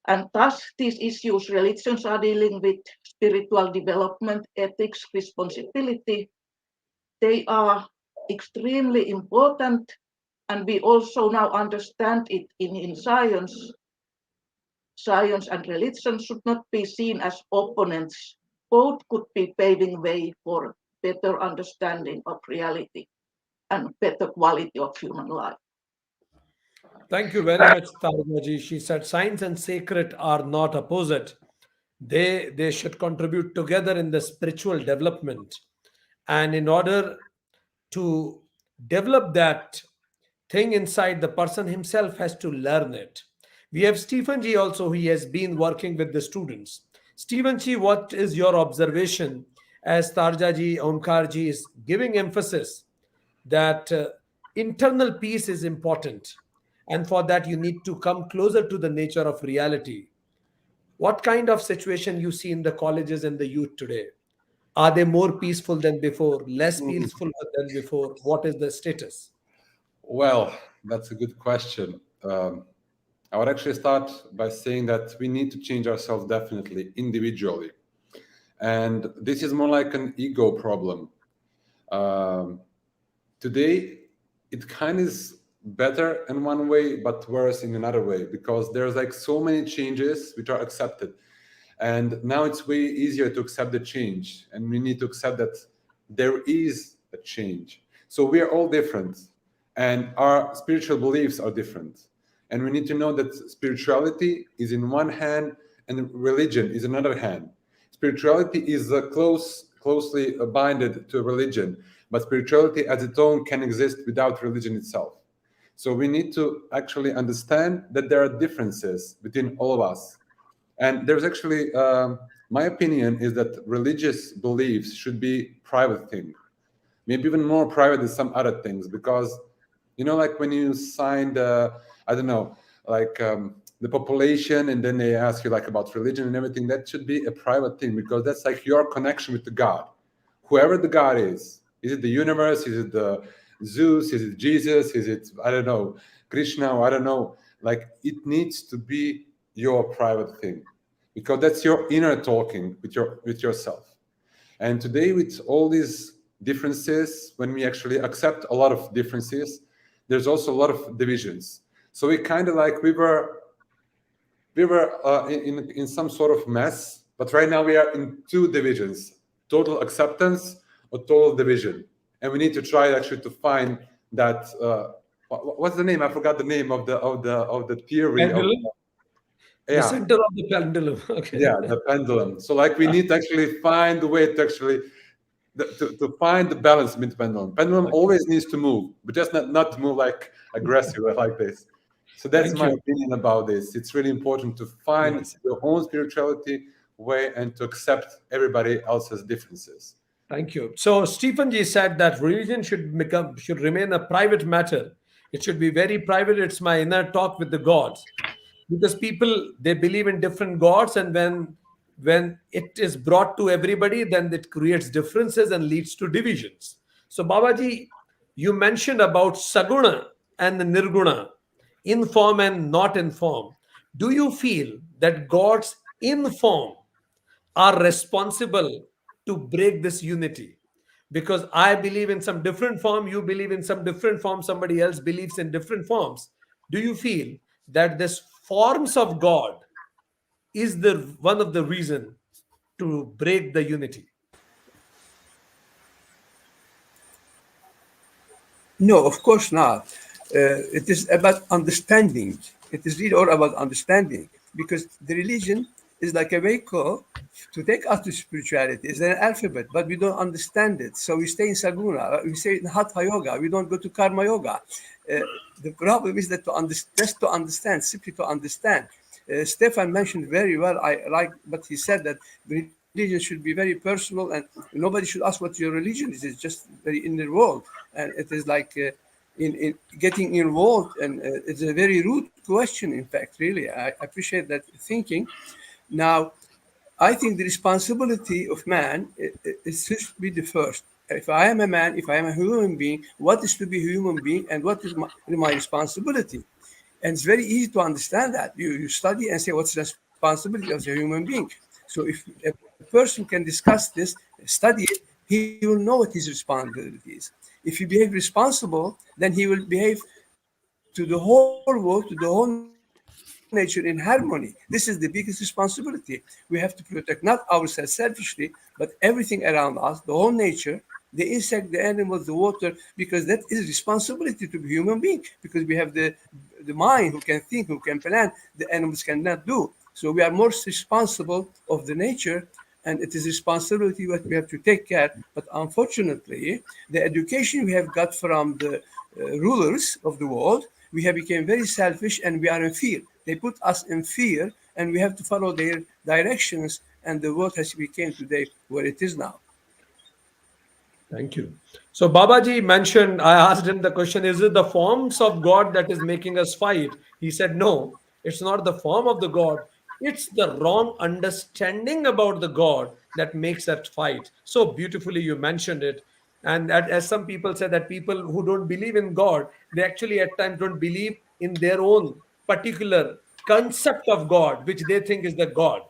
And thus, these issues religions are dealing with, spiritual development, ethics, responsibility, they are extremely important. And we also now understand it in science. Science and religion should not be seen as opponents. Both could be paving way for better understanding of reality and better quality of human life. Thank you very much, Targaji. She said science and sacred are not opposite. They should contribute together in the spiritual development. And in order to develop that thing inside, the person himself has to learn it. We have Stephen G also, he has been working with the students. Stephen G, what is your observation as Tarjaji, Omkarji is giving emphasis that internal peace is important, and for that you need to come closer to the nature of reality. What kind of situation you see in the colleges and the youth today? Are they more peaceful than before, less peaceful than before? What is the status? Well, that's a good question. I would actually start by saying that we need to change ourselves definitely individually. And this is more like an ego problem. Today, it kind of is better in one way, but worse in another way, because there's like so many changes which are accepted. And now it's way easier to accept the change. And we need to accept that there is a change. So we are all different. And our spiritual beliefs are different. And we need to know that spirituality is in one hand and religion is another hand. Spirituality is closely binded to religion, but spirituality as its own can exist without religion itself. So we need to actually understand that there are differences between all of us. And there's actually, my opinion is that religious beliefs should be private thing, maybe even more private than some other things, because like when you signed, I don't know, like the population, and then they ask you like about religion and everything, that should be a private thing, because that's like your connection with the God, whoever the God is. Is it the universe? Is it the Zeus? Is it Jesus? Is it, I don't know, Krishna? I don't know. Like it needs to be your private thing, because that's your inner talking with yourself. And today, with all these differences, when we actually accept a lot of differences, there's also a lot of divisions. So we kind of like we were in some sort of mess, but right now we are in two divisions: total acceptance or total division. And we need to try actually to find that. What's the name? I forgot the name of the theory. Pendulum? Yeah. The center of the pendulum. Okay. Yeah, the pendulum. So like we need to actually find a way to actually to find the balance between the pendulum. Pendulum always needs to move, but just not to move like aggressive like this. So that's my opinion about this. It's really important to find your own spirituality way and to accept everybody else's differences. Thank you. So Stephen G said that religion should remain a private matter. It should be very private. It's my inner talk with the gods, because people, they believe in different gods, and when it is brought to everybody, then it creates differences and leads to divisions. So Babaji, you mentioned about saguna and the nirguna, in form and not in form. Do you feel that gods in form are responsible to break this unity? Because I believe in some different form, you believe in some different form, somebody else believes in different forms. Do you feel that this forms of God is the one of the reason to break the unity? No, of course not. It is about understanding. It is really all about understanding because the religion is like a vehicle to take us to spirituality. It's an alphabet, but we don't understand it. So we stay in Saguna, we stay in Hatha Yoga, we don't go to Karma Yoga. The problem is that just to understand, simply to understand. Stefan mentioned very well, I like what he said, that religion should be very personal and nobody should ask what your religion is. It's just very inner world. And it is like in getting involved, and it's a very rude question, in fact, really. I appreciate that thinking. Now, I think the responsibility of man is should be the first. If I am a man, if I am a human being, what is to be a human being and what is my responsibility? And it's very easy to understand that. You study and say, what's the responsibility of a human being? So if a person can discuss this, study it, he will know what his responsibility is. If he behave responsible, then he will behave to the whole world, to the whole nature in harmony. This is the biggest responsibility. We have to protect not ourselves selfishly, but everything around us, the whole nature, the insect, the animals, the water, because that is responsibility to be human being. Because we have the mind who can think, who can plan, the animals cannot do. So we are most responsible of the nature, and it is responsibility what we have to take care. But unfortunately, the education we have got from the rulers of the world, we have become very selfish and we are in fear. They put us in fear, and we have to follow their directions, and the world has become today where it is now. Thank you. So Babaji mentioned, I asked him the question, is it the forms of God that is making us fight? He said, no, it's not the form of the God. It's the wrong understanding about the God that makes that fight. So beautifully you mentioned it. And as some people say, that people who don't believe in God, they actually at times don't believe in their own particular concept of God, which they think is the God.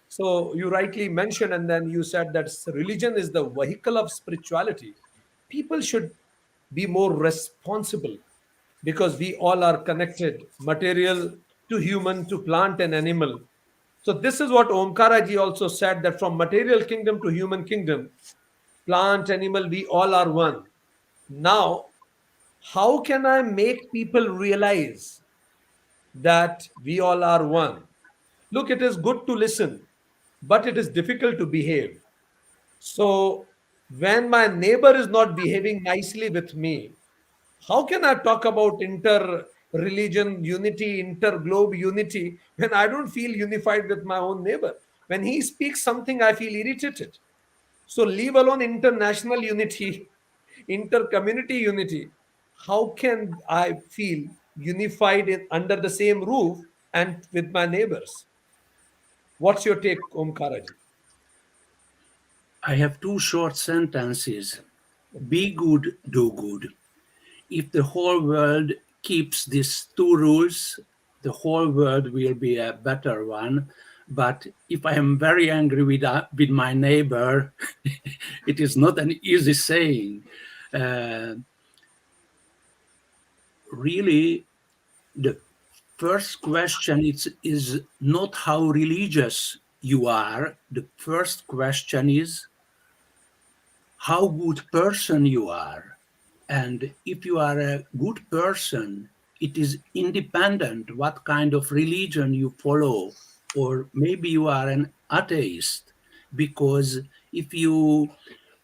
So you rightly mentioned, and then you said that religion is the vehicle of spirituality. People should be more responsible because we all are connected, material to human, to plant and animal. So this is what Omkaraji also said, that from material kingdom to human kingdom, plant, animal, we all are one. Now, how can I make people realize that we all are one? Look, it is good to listen, but it is difficult to behave. So, when my neighbor is not behaving nicely with me, how can I talk about inter religion unity, inter globe unity, when I don't feel unified with my own neighbor? When he speaks something, I feel irritated. So, leave alone international unity, inter community unity. How can I feel unified under the same roof and with my neighbors? What's your take, Omkaraji? I have two short sentences. Be good, do good. If the whole world keeps these two rules, the whole world will be a better one. But if I am very angry with my neighbor, it is not an easy saying. Really, the first question is not how religious you are. The first question is how good person you are. And if you are a good person, it is independent what kind of religion you follow, or maybe you are an atheist, because if you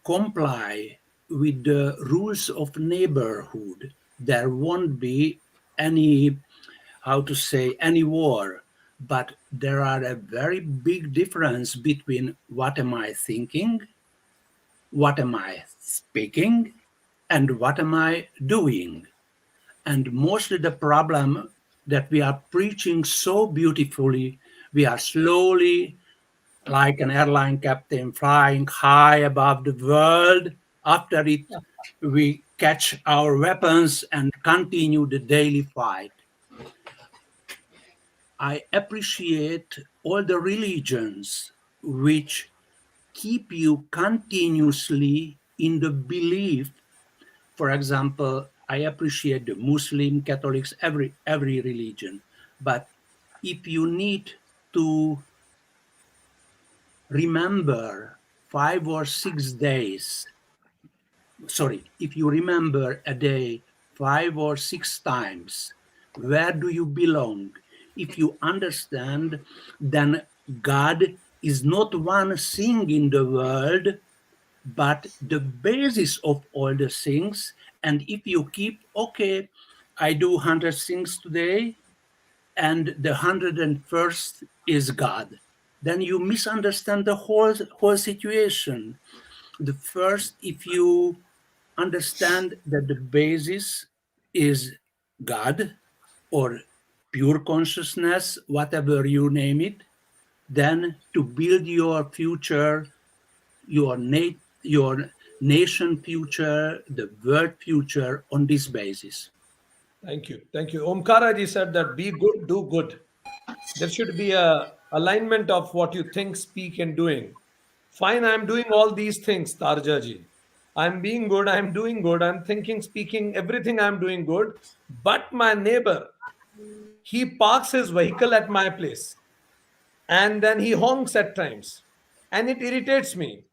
comply with the rules of neighborhood, there won't be any, how to say, any war. But there are a very big difference between what am I thinking, what am I speaking, and what am I doing? And mostly the problem that we are preaching so beautifully, we are slowly, like an airline captain, flying high above the world. After it, we catch our weapons and continue the daily fight. I appreciate all the religions which keep you continuously in the belief. For example, I appreciate the Muslim, Catholics, every religion. But if you need to remember 5 or 6 days, sorry, if you remember a day 5 or 6 times. Where do you belong? If you understand, then God is not one thing in the world, but the basis of all the things. And if you keep, okay, I do 100 things today, and the 101st is God, then you misunderstand the whole situation. The first, if you understand that the basis is God or pure consciousness, whatever you name it, then to build your future, your nation future, the world future on this basis. Thank you. Thank you. Omkara ji said that be good, do good. There should be a alignment of what you think, speak, and doing. Fine, I'm doing all these things, Tarja ji. I'm being good, I'm doing good, I'm thinking, speaking, everything I'm doing good. But my neighbor, he parks his vehicle at my place and then he honks at times and it irritates me.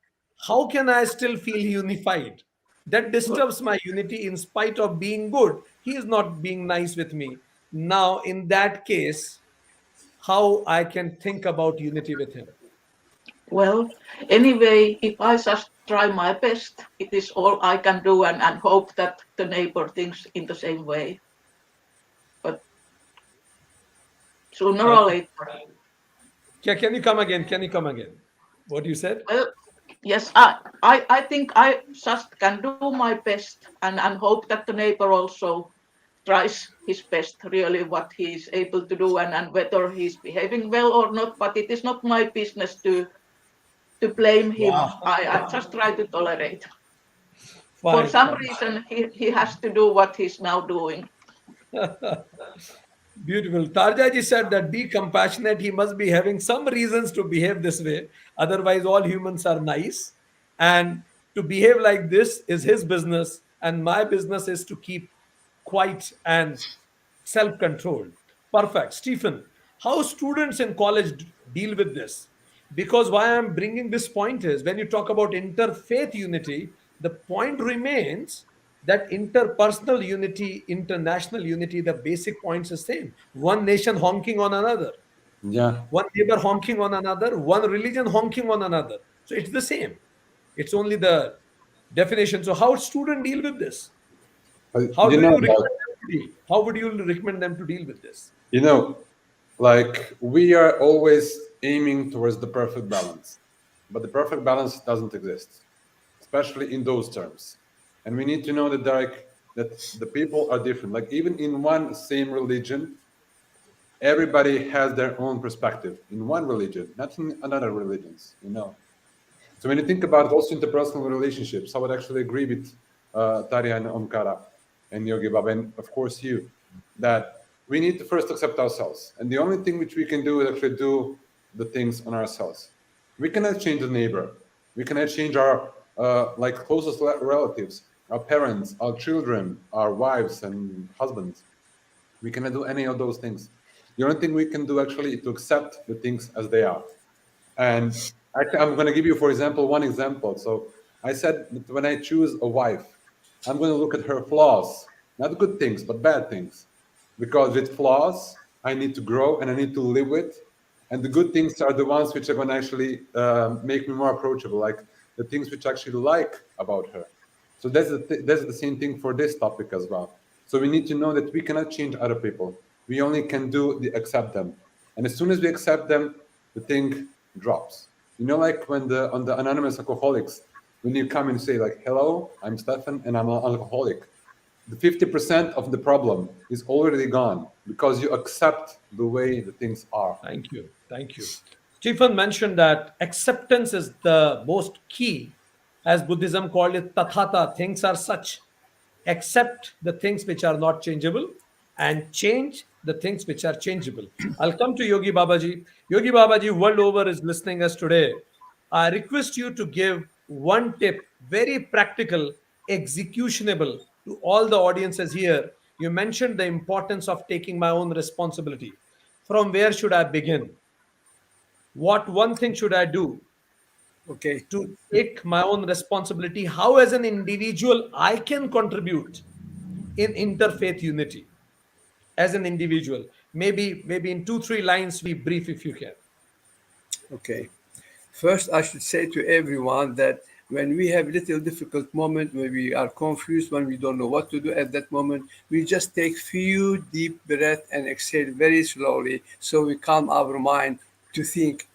How can I still feel unified? That disturbs my unity in spite of being good. He is not being nice with me. Now, in that case, how I can think about unity with him? Well, anyway, if I just try my best, it is all I can do and hope that the neighbor thinks in the same way. But sooner or later. Can you come again? Can you come again? What you said? Well, yes, I think I just can do my best and hope that the neighbor also tries his best, really, what he is able to do and whether he's behaving well or not. But it is not my business to blame him. Wow. I just try to tolerate. For Fine, some fine. reason, he has to do what he's now doing. Beautiful. Tarjaji said that be compassionate. He must be having some reasons to behave this way. Otherwise, all humans are nice. And to behave like this is his business. And my business is to keep quiet and self controlled. Perfect. Stephen, how students in college deal with this? Because why I'm bringing this point is when you talk about interfaith unity, the point remains that interpersonal unity, international unity, the basic points is same. One nation honking on another, Yeah. one neighbor honking on another, one religion honking on another. So it's the same. It's only the definition. So how student deal with this? How You do know, you like, recommend them to deal? How would you recommend them to deal with this? you know, like we are always aiming towards the perfect balance, but the perfect balance doesn't exist, especially in those terms. And we need to know that that the people are different. Like even in one same religion, everybody has their own perspective in one religion, not in another religions. So when you think about also interpersonal relationships, I would actually agree with Tarja and Omkara and Yogi Baba, and of course you, that we need to first accept ourselves. And the only thing which we can do is actually do the things on ourselves. We cannot change the neighbor. We cannot change our like closest relatives, our parents, our children, our wives and husbands. We cannot do any of those things. The only thing we can do actually is to accept the things as they are. And I'm going to give you, for example, one example. So I said that when I choose a wife, I'm going to look at her flaws, not good things, but bad things. Because with flaws, I need to grow and I need to live with. And the good things are the ones which are going to actually make me more approachable, like the things which I actually like about her. So that's the same thing for this topic as well. So we need to know that we cannot change other people. We only can accept them. And as soon as we accept them, the thing drops. Like when on the anonymous alcoholics, when you come and say like, hello, I'm Stefan and I'm an alcoholic, the 50% of the problem is already gone because you accept the way the things are. Thank you. Thank you. Stephen mentioned that acceptance is the most key, as Buddhism called it, tathata, things are such. Accept the things which are not changeable and change the things which are changeable. I'll come to Yogi Babaji. Yogi Babaji, world over, is listening us today. I request you to give one tip, very practical, executionable to all the audiences here. You mentioned the importance of taking my own responsibility. From where should I begin? What one thing should I do Okay. to take my own responsibility? How, as an individual, I can contribute in interfaith unity as an individual? Maybe in 2 3 lines, be brief if you can. Okay. First, I should say to everyone that when we have little difficult moment, when we are confused, when we don't know what to do at that moment, we just take few deep breath and exhale very slowly, so we calm our mind to think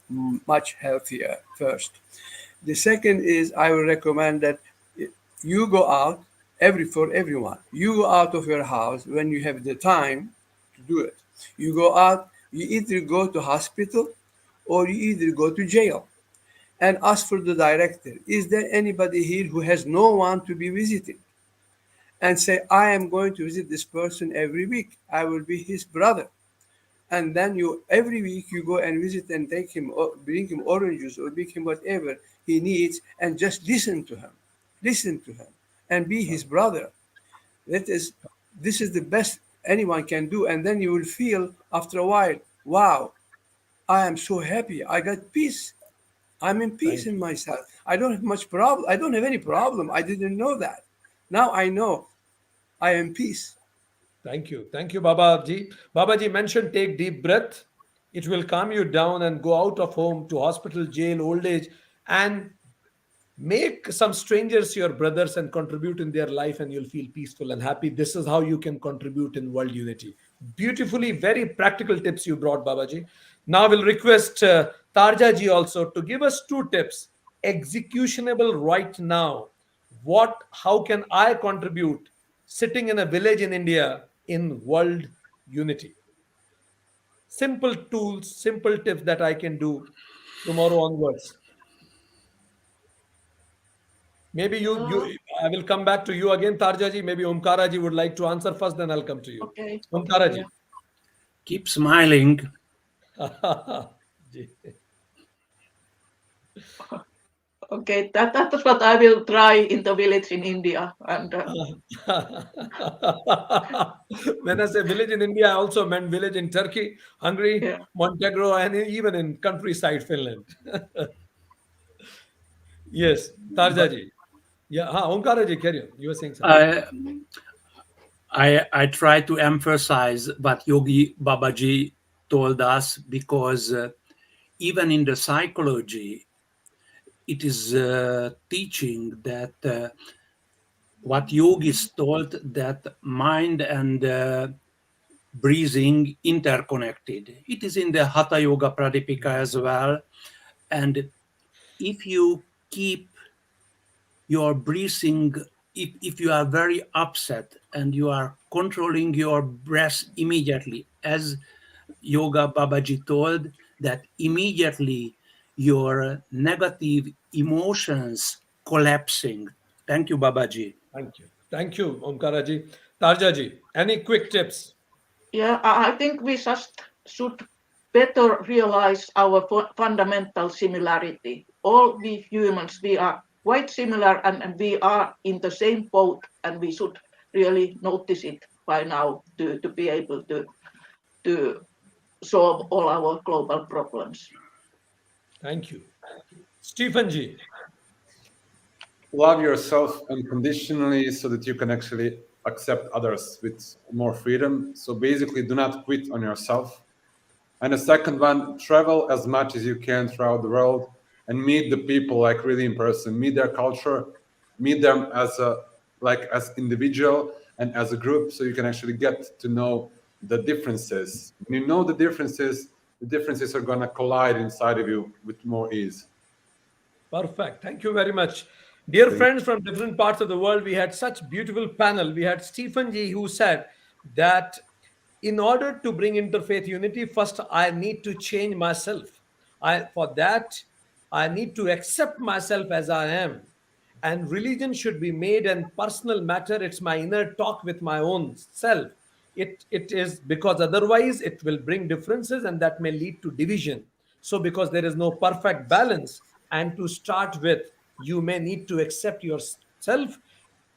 much healthier first. The second is I will recommend that you go out for everyone. You go out of your house when you have the time to do it. You go out. You either go to hospital or you either go to jail and ask for the director. Is there anybody here who has no one to be visited? And say, I am going to visit this person every week. I will be his brother. And then you every week you go and visit and take him or bring him oranges or bring him whatever he needs and just listen to him and be his brother. That is This is the best anyone can do. And then you will feel after a while, wow, I am so happy. I got peace. I'm in peace in myself. I don't have much problem. I don't have any problem. I didn't know that. Now I know I am peace. Thank you, Babaji. Babaji mentioned take deep breath. It will calm you down and go out of home to hospital, jail, old age, and make some strangers your brothers and contribute in their life, and you'll feel peaceful and happy. This is how you can contribute in world unity. Beautifully, very practical tips you brought, Babaji. Now we'll request Tarja ji also to give us 2 tips, executionable right now. How can I contribute sitting in a village in India in world unity? Simple tools, simple tips that I can do tomorrow onwards. Maybe I will come back to you again, Tarjaji. Maybe Omkaraji would like to answer first, then I'll come to you. Okay. Omkaraji. Yeah. Keep smiling. Ji. Okay, that's what I will try in the village in India. And When I say village in India, I also meant village in Turkey, Hungary, yeah. Montenegro, and even in countryside Finland. Yes, Tarjaji. Yeah, Omkaraji, carry on. You were saying something. I try to emphasize what Yogi Babaji told us, because even in the psychology, it is teaching that what yogis told, that mind and breathing interconnected. It is in the Hatha Yoga Pradipika as well. And if you keep your breathing, if you are very upset and you are controlling your breath immediately, as Yoga Babaji told, that immediately your negative emotions collapsing. Thank you, Babaji. Thank you, Omkaraji. Tarjaji, any quick tips? Yeah, I think we just should better realize our fundamental similarity. All we humans, we are quite similar, and we are in the same boat, and we should really notice it by now to be able to solve all our global problems. Thank you. Stephen G. Love yourself unconditionally so that you can actually accept others with more freedom. So basically, do not quit on yourself. And the second one, travel as much as you can throughout the world and meet the people like really in person, meet their culture, meet them as individual and as a group, so you can actually get to know the differences. When you know the differences are going to collide inside of you with more ease. Perfect. Thank you very much. Dear friends from different parts of the world, we had such beautiful panel. We had Stephen G, who said that in order to bring interfaith unity, first I need to change myself. For that, I need to accept myself as I am. And religion should be made a personal matter. It's my inner talk with my own self. It is, because otherwise it will bring differences and that may lead to division. So because there is no perfect balance, and to start with, you may need to accept yourself,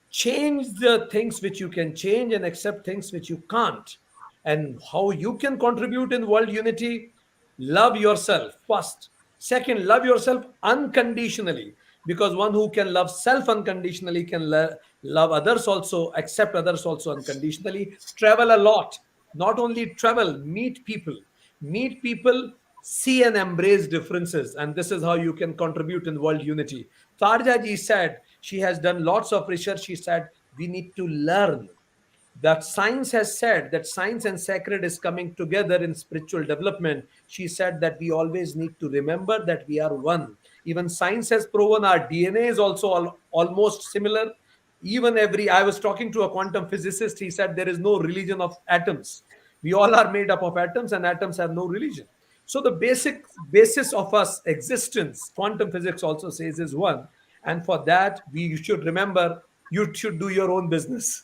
change the things which you can change, and accept things which you can't. And how you can contribute in world unity: love yourself first. Second, love yourself unconditionally. because one who can love self unconditionally can love others also, accept others also unconditionally, travel a lot. Not only travel, meet people, see and embrace differences. And this is how you can contribute in world unity. Tarja ji said, she has done lots of research. She said, we need to learn that science has said that science and sacred is coming together in spiritual development. She said that we always need to remember that we are one. Even science has proven our DNA is also almost similar. Even every, I was talking to a quantum physicist, he said there is no religion of atoms. We all are made up of atoms, and atoms have no religion. So the basic basis of us existence, quantum physics also says, is one. And for that, we should remember, you should do your own business.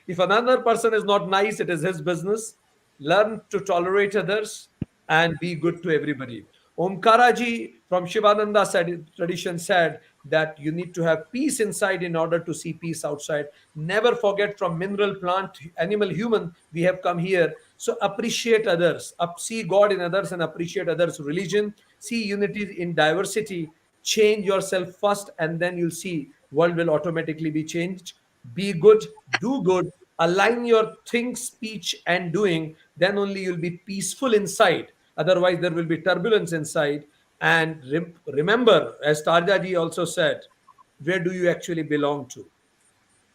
If another person is not nice, it is his business. Learn to tolerate others and be good to everybody. Omkaraji from Shivananda tradition said that you need to have peace inside in order to see peace outside. Never forget, from mineral, plant, animal, human, we have come here. So appreciate others, see God in others and appreciate others' religion. See unity in diversity. Change yourself first, and then you'll see world will automatically be changed. Be good, do good, align your think, speech, and doing. Then only you'll be peaceful inside. Otherwise, there will be turbulence inside. And remember, as Tarjaji also said, where do you actually belong to?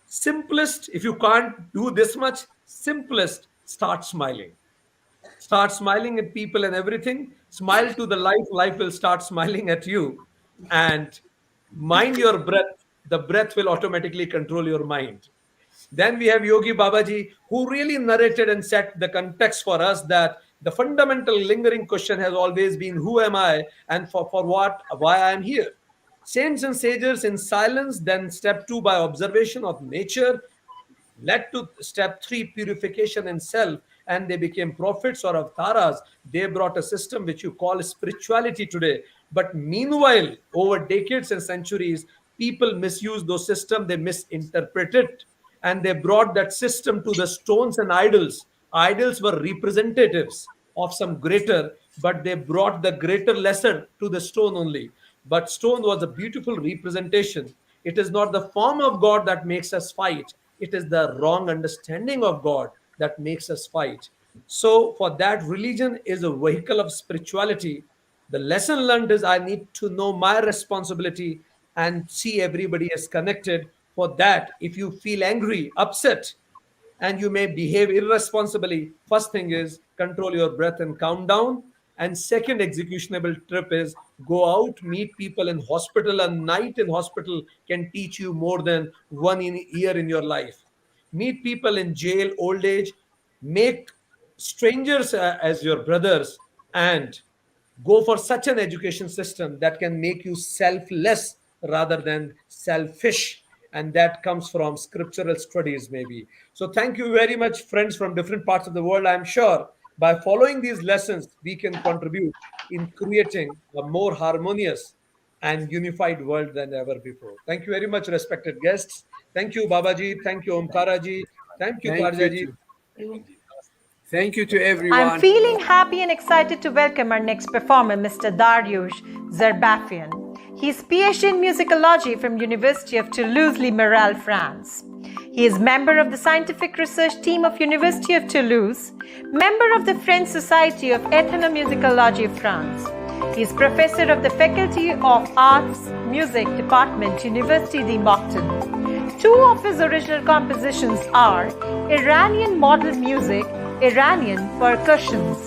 Simplest, if you can't do this much, simplest, start smiling. Start smiling at people and everything. Smile to the life, life will start smiling at you. And mind your breath. The breath will automatically control your mind. Then we have Yogi Babaji, who really narrated and set the context for us that the fundamental lingering question has always been, who am I, and for what, why I am here. Saints and sages in silence, then step 2 by observation of nature, led to step 3, purification in self, and they became prophets or avatars. They brought a system which you call spirituality today. But meanwhile, over decades and centuries, people misuse those systems, they misinterpret it, and they brought that system to the stones and idols. Idols were representatives of some greater, but they brought the greater lesser to the stone only. But stone was a beautiful representation. It is not the form of God that makes us fight. It is the wrong understanding of God that makes us fight. So, for that, religion is a vehicle of spirituality. The lesson learned is I need to know my responsibility and see everybody as connected. For that, if you feel angry, upset, and you may behave irresponsibly, first thing is control your breath and count down. And second executionable trip is go out, meet people in hospital. A night in hospital can teach you more than year in your life. Meet people in jail, old age, make strangers as your brothers, and go for such an education system that can make you selfless rather than selfish. And that comes from scriptural studies, maybe. So, thank you very much, friends from different parts of the world. I'm sure by following these lessons, we can contribute in creating a more harmonious and unified world than ever before. Thank you very much, respected guests. Thank you, Babaji. Thank you, Omkaraji. Thank you, Thank you Tarjaji. to thank you to I'm everyone. feeling happy and excited to welcome our next performer, Mr. Dariush Zerbafian. He's PhD in musicology from University of Toulouse-Le-Miral, France. He is member of the scientific research team of University of Toulouse, member of the French Society of Ethnomusicology of France. He is professor of the Faculty of Arts Music Department, Université de Mortain. Two of his original compositions are Iranian Model Music, Iranian Percussions.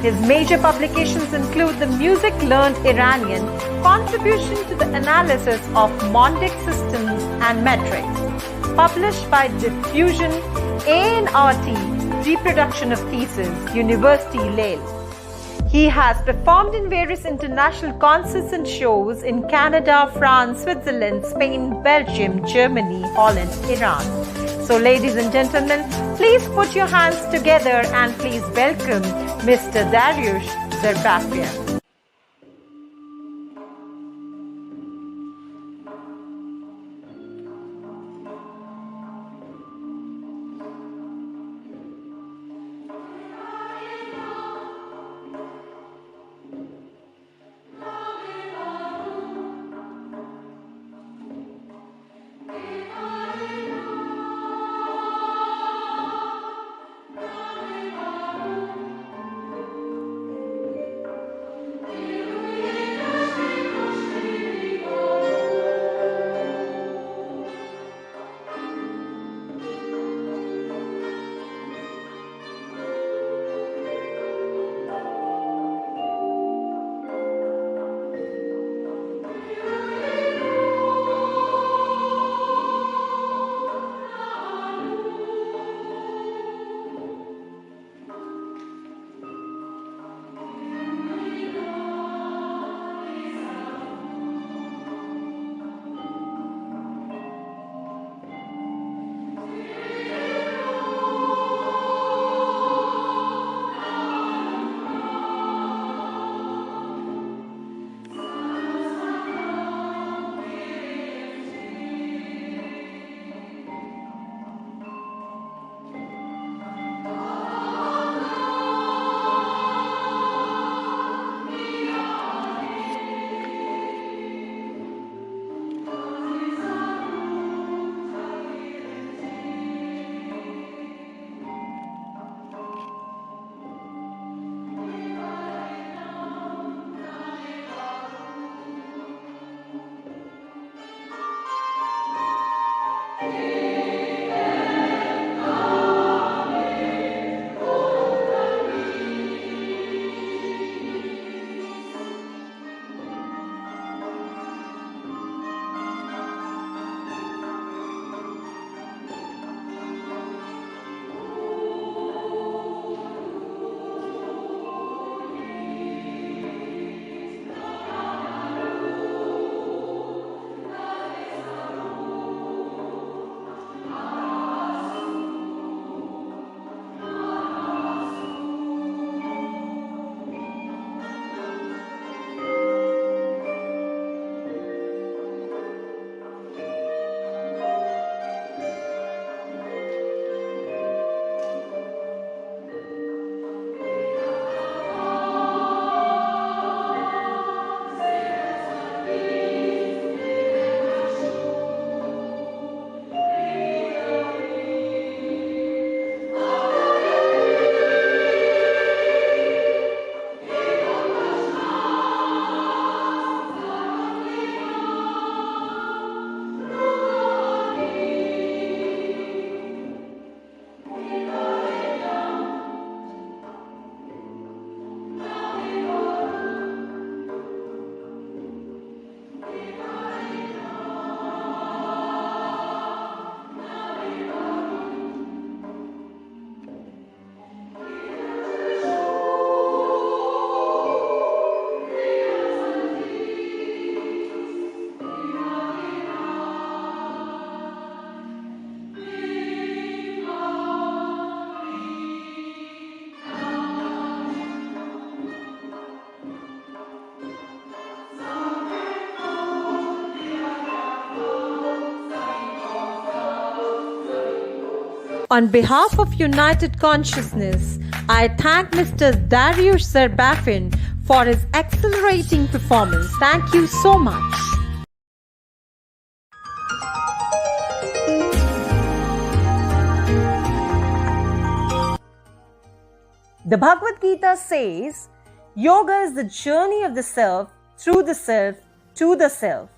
His major publications include the Music Learned Iranian, Contribution to the Analysis of Mondic Systems and Metrics, published by Diffusion ANRT, Reproduction of Thesis, University Lille. He has performed in various international concerts and shows in Canada, France, Switzerland, Spain, Belgium, Germany, Holland, Iran. So, ladies and gentlemen, please put your hands together and please welcome Mr. Dariush Zerbafian. On behalf of United Consciousness, I thank Mr. Darius Zerbafin for his accelerating performance. Thank you so much. The Bhagavad Gita says, Yoga is the journey of the self, through the self, to the self.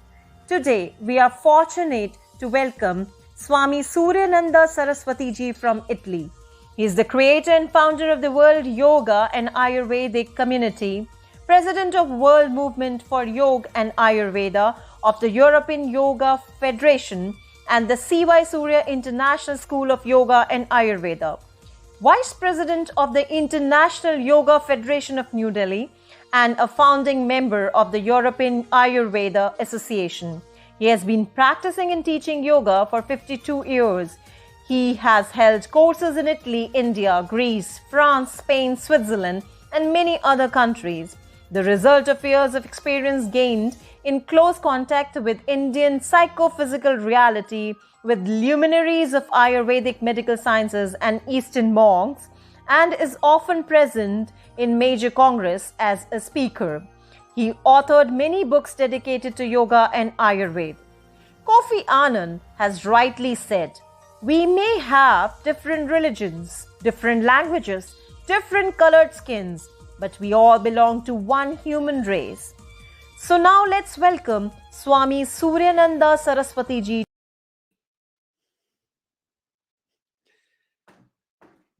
Today, we are fortunate to welcome Swami Suryananda Saraswati Ji from Italy. He is the creator and founder of the World Yoga and Ayurvedic Community, president of World Movement for Yoga and Ayurveda of the European Yoga Federation and the C.Y. Surya International School of Yoga and Ayurveda, vice president of the International Yoga Federation of New Delhi, and a founding member of the European Ayurveda Association. He has been practicing and teaching yoga for 52 years. He has held courses in Italy, India, Greece, France, Spain, Switzerland, and many other countries. The result of years of experience gained in close contact with Indian psychophysical reality, with luminaries of Ayurvedic medical sciences and Eastern monks, and is often present in major congress as a speaker. He authored many books dedicated to yoga and Ayurveda. Kofi Annan has rightly said, we may have different religions, different languages, different colored skins, but we all belong to one human race. So now let's welcome Swami Suryananda Saraswati Ji.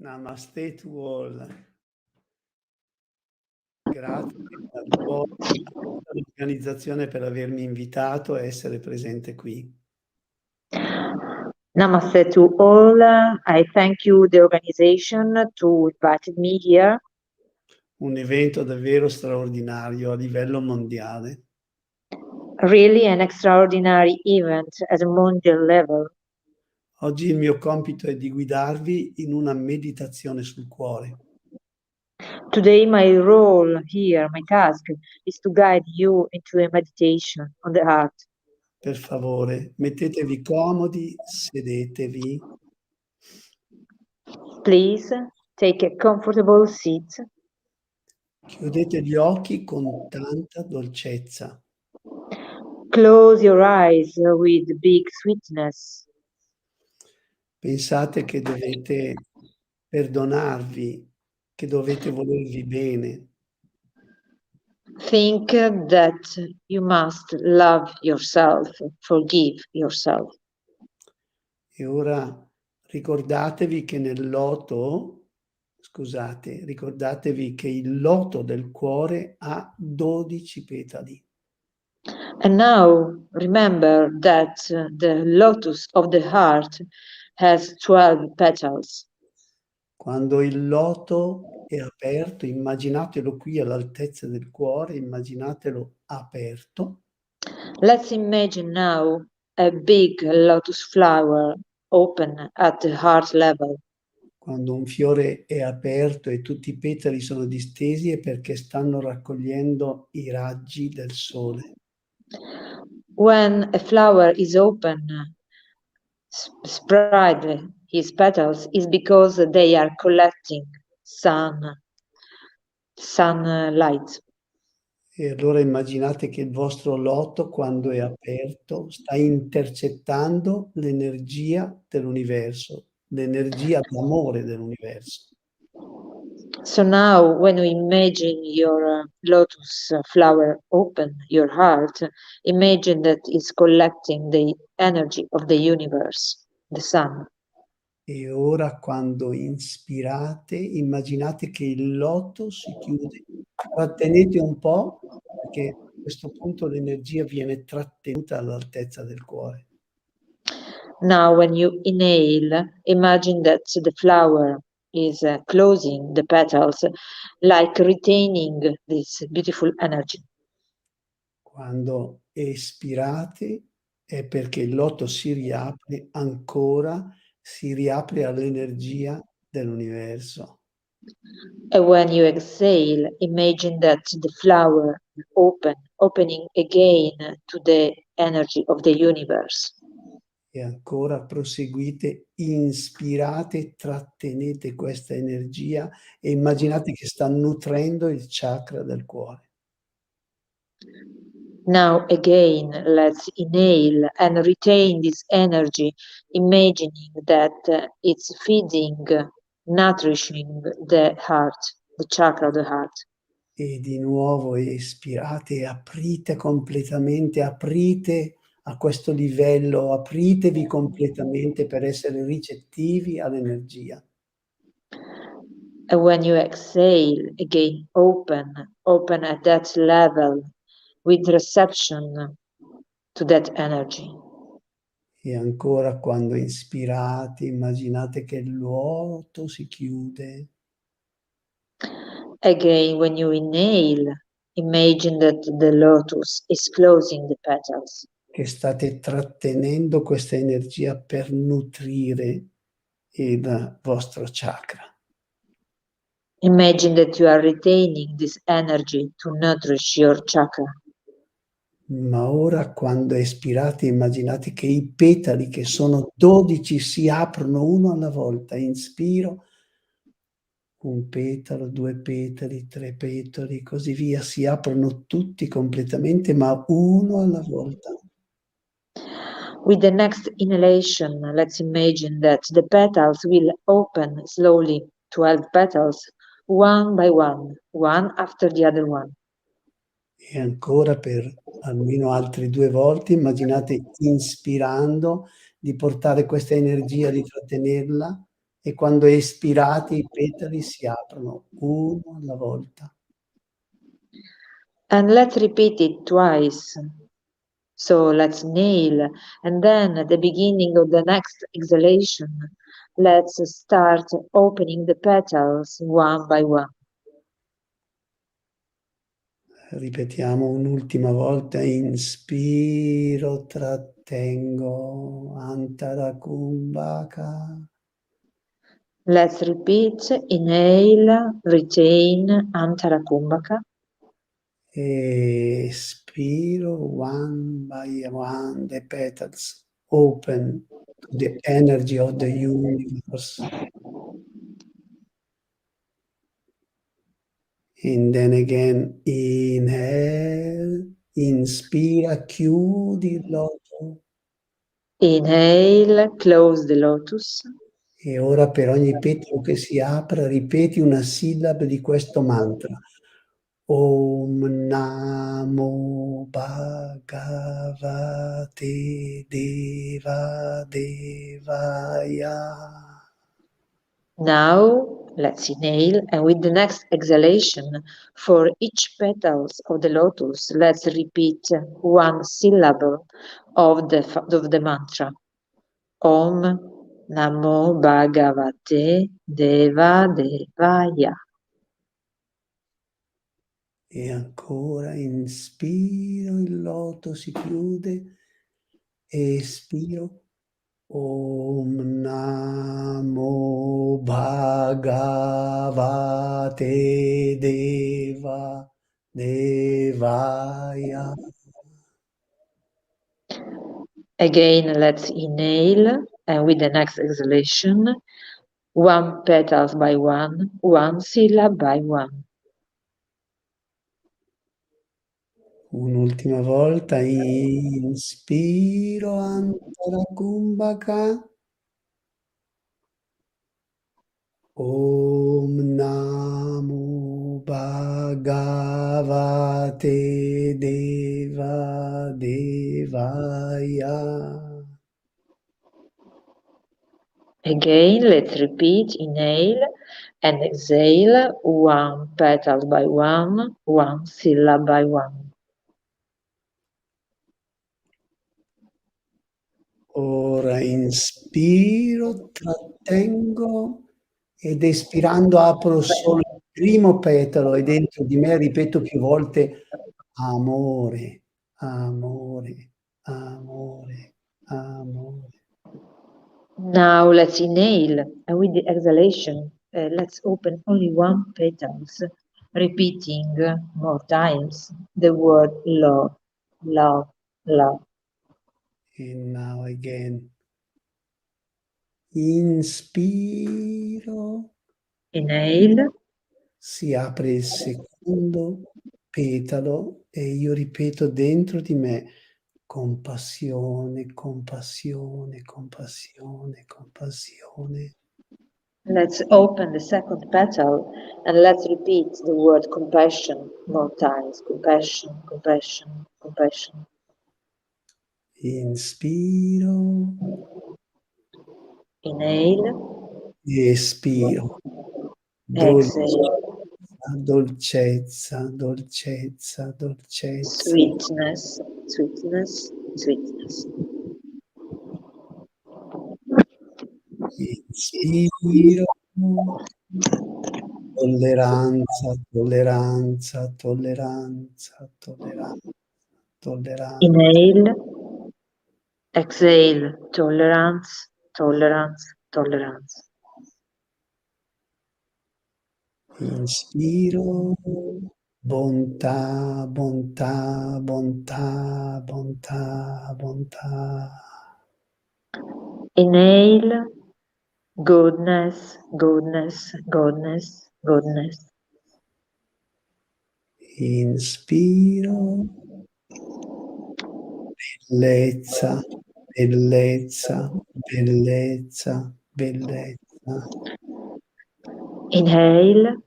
Namaste to all. Grazie all'organizzazione per avermi invitato a essere presente qui. Namaste to all. I thank you, the organization, to invite me here. Un evento davvero straordinario a livello mondiale. Really an extraordinary event at a mondial level. Oggi il mio compito è di guidarvi in una meditazione sul cuore. Today my role here, my task, is to guide you into a meditation on the heart. Per favore, mettetevi comodi, sedetevi. Please take a comfortable seat. Chiudete gli occhi con tanta dolcezza. Close your eyes with big sweetness. Pensate che dovete perdonarvi, che dovete volervi bene. Think that you must love yourself, forgive yourself. E ora ricordatevi che nel loto, scusate, ricordatevi che il loto del cuore ha 12 petali. And now remember that the lotus of the heart has 12 petals. Quando il loto è aperto, immaginatelo qui all'altezza del cuore, immaginatelo aperto. Let's imagine now a big lotus flower open at the heart level. Quando un fiore è aperto e tutti i petali sono distesi è perché stanno raccogliendo i raggi del sole. When a flower is open, spread his petals is because they are collecting sunlight. E allora immaginate che il vostro loto, quando è aperto, sta intercettando l'energia dell'universo, l'energia d'amore dell'universo. So now, when you imagine your lotus flower open, your heart, imagine that it's collecting the energy of the universe, the sun. E ora quando inspirate, immaginate che il loto si chiude. Trattenete un po', perché a questo punto l'energia viene trattenuta all'altezza del cuore. Now, when you inhale, imagine that the flower is closing the petals, like retaining this beautiful energy. Quando espirate è perché il loto si riapre ancora, si riapre all'energia dell'universo. And when you exhale, imagine that the flower opening again to the energy of the universe. E ancora proseguite, inspirate, trattenete questa energia e immaginate che sta nutrendo il chakra del cuore. Now again, let's inhale and retain this energy, imagining that it's feeding, nourishing the heart, the chakra of the heart. E di nuovo espirate e aprite completamente, aprite a questo livello, apritevi completamente per essere ricettivi all'energia. And when you exhale, again, open at that level with reception to that energy. E ancora quando inspirate, immaginate che il vuoto si chiude. Again, when you inhale, imagine that the lotus is closing the petals. Che state trattenendo questa energia per nutrire il vostro chakra. Imagine that you are retaining this energy to nourish your chakra. Ma ora quando espirate immaginate che i petali, che sono 12, si aprono uno alla volta. Inspiro, un petalo, 2 petali, 3 petali, così via. Si aprono tutti completamente, ma uno alla volta. With the next inhalation, let's imagine that the petals will open slowly, 12 petals, one by one after the other one. E ancora per almeno altre 2 volte immaginate, inspirando, di portare questa energia, di trattenerla, e quando espirate i petali si aprono uno alla volta. And let's repeat it twice. So let's inhale, and then at the beginning of the next exhalation, let's start opening the petals one by one. Ripetiamo un'ultima volta, inspiro, trattengo, Antarakumbhaka. Let's repeat, inhale, retain, Antarakumbhaka. Espiro, one by one, the petals open to the energy of the universe. And then again, inhale, inspira, chiudi il loto. Inhale, close the lotus. E ora per ogni petalo che si apra, ripeti una sillaba di questo mantra. Om Namo Bhagavate Deva Devaya. Now, let's inhale, and with the next exhalation, for each petals of the lotus, let's repeat one syllable of the mantra. Om Namo Bhagavate Deva Devaya. E ancora inspiro, il loto si chiude, espiro. Om Namo Bhagavate Devaya. Again, let's inhale, and with the next exhalation, one petals by one syllable by one. Un'ultima volta, inspiro, Antara Kumbhaka. Om Namo Bhagavate Devaya. Again, let's repeat, inhale and exhale, one petal by one syllable by one. Ora inspiro, trattengo ed espirando apro solo il primo petalo e dentro di me ripeto più volte amore, amore, amore, amore. Now let's inhale, and with the exhalation, let's open only one petals, repeating more times the word love, love, love. And now again. Inspiro. Inhale. Si apre il secondo petalo e io ripeto dentro di me compassione, compassione, compassione, compassione. Let's open the second petal and let's repeat the word compassion more times. Compassion, compassion, compassion. Inspiro. Inhale. Espiro. Exhale. Dolcezza, dolcezza, dolcezza. Sweetness, sweetness, sweetness. Inspiro. Tolleranza, tolleranza, tolleranza, tolleranza, tolleranza. Inhale. Exhale. Tolerance, tolerance, tolerance. Inspiro, bontà, bontà, bontà, bontà, bontà. Inhale, goodness, goodness, goodness, goodness. Inspiro, bellezza, bellezza, bellezza, bellezza. Inhale,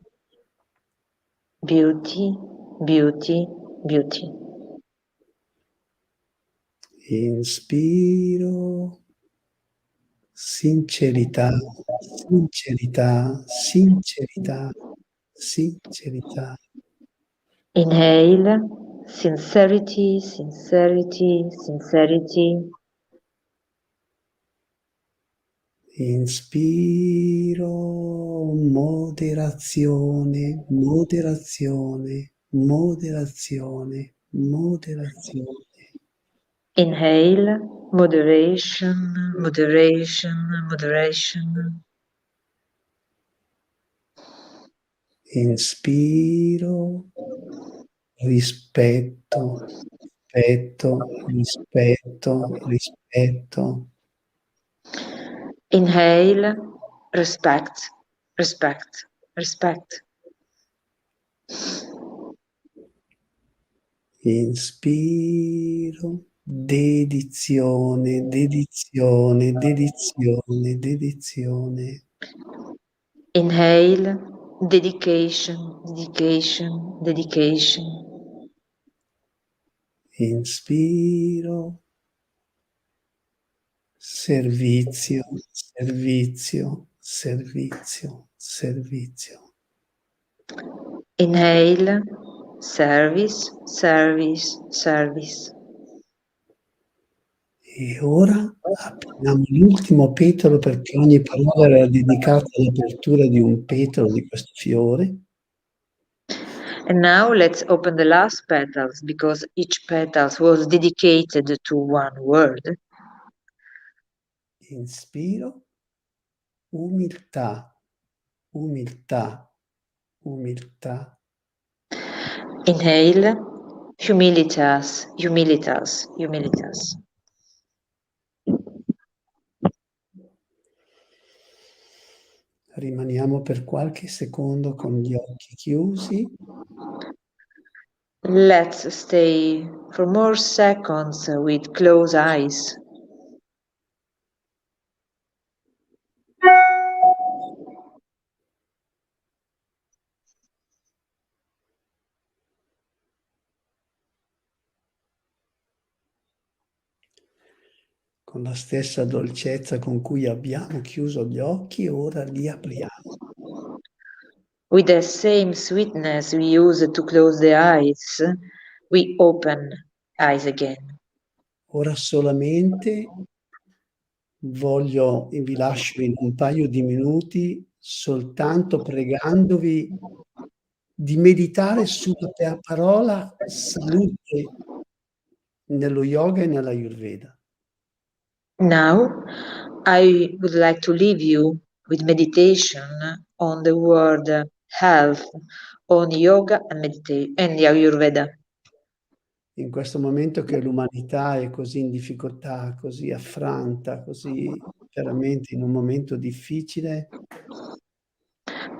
beauty, beauty, beauty. Inspiro, sincerità, sincerità, sincerità, sincerità. Inhale, sincerity, sincerity, sincerity. Inspiro, moderazione, moderazione, moderazione, moderazione. Inhale, moderation, moderation, moderation. Inspiro, rispetto, rispetto, rispetto, rispetto. Inhale, respect, respect, respect. Inspiro, dedizione, dedizione, dedizione, dedizione. Inhale, dedication, dedication, dedication. Inspiro, servizio, servizio, servizio, servizio. Inhale, service, service, service. E ora apriamo l'ultimo petalo perché ogni parola era dedicata all'apertura di un petalo di questo fiore. And now let's open the last petals because each petal was dedicated to one word. Inspiro, umiltà, umiltà, umiltà. Inhale, humilitas, humilitas, humilitas. Rimaniamo per qualche secondo con gli occhi chiusi. Let's stay for more seconds with closed eyes. Con la stessa dolcezza con cui abbiamo chiuso gli occhi, ora li apriamo. With the same sweetness we use to close the eyes, we open eyes again. Ora solamente vi lascio in un paio di minuti soltanto pregandovi di meditare sulla parola salute nello yoga e nella Ayurveda. Now, I would like to leave you with meditation on the word health, on yoga and and the Ayurveda. In questo momento che l'umanità è così in difficoltà, così affranta, così veramente in un momento difficile,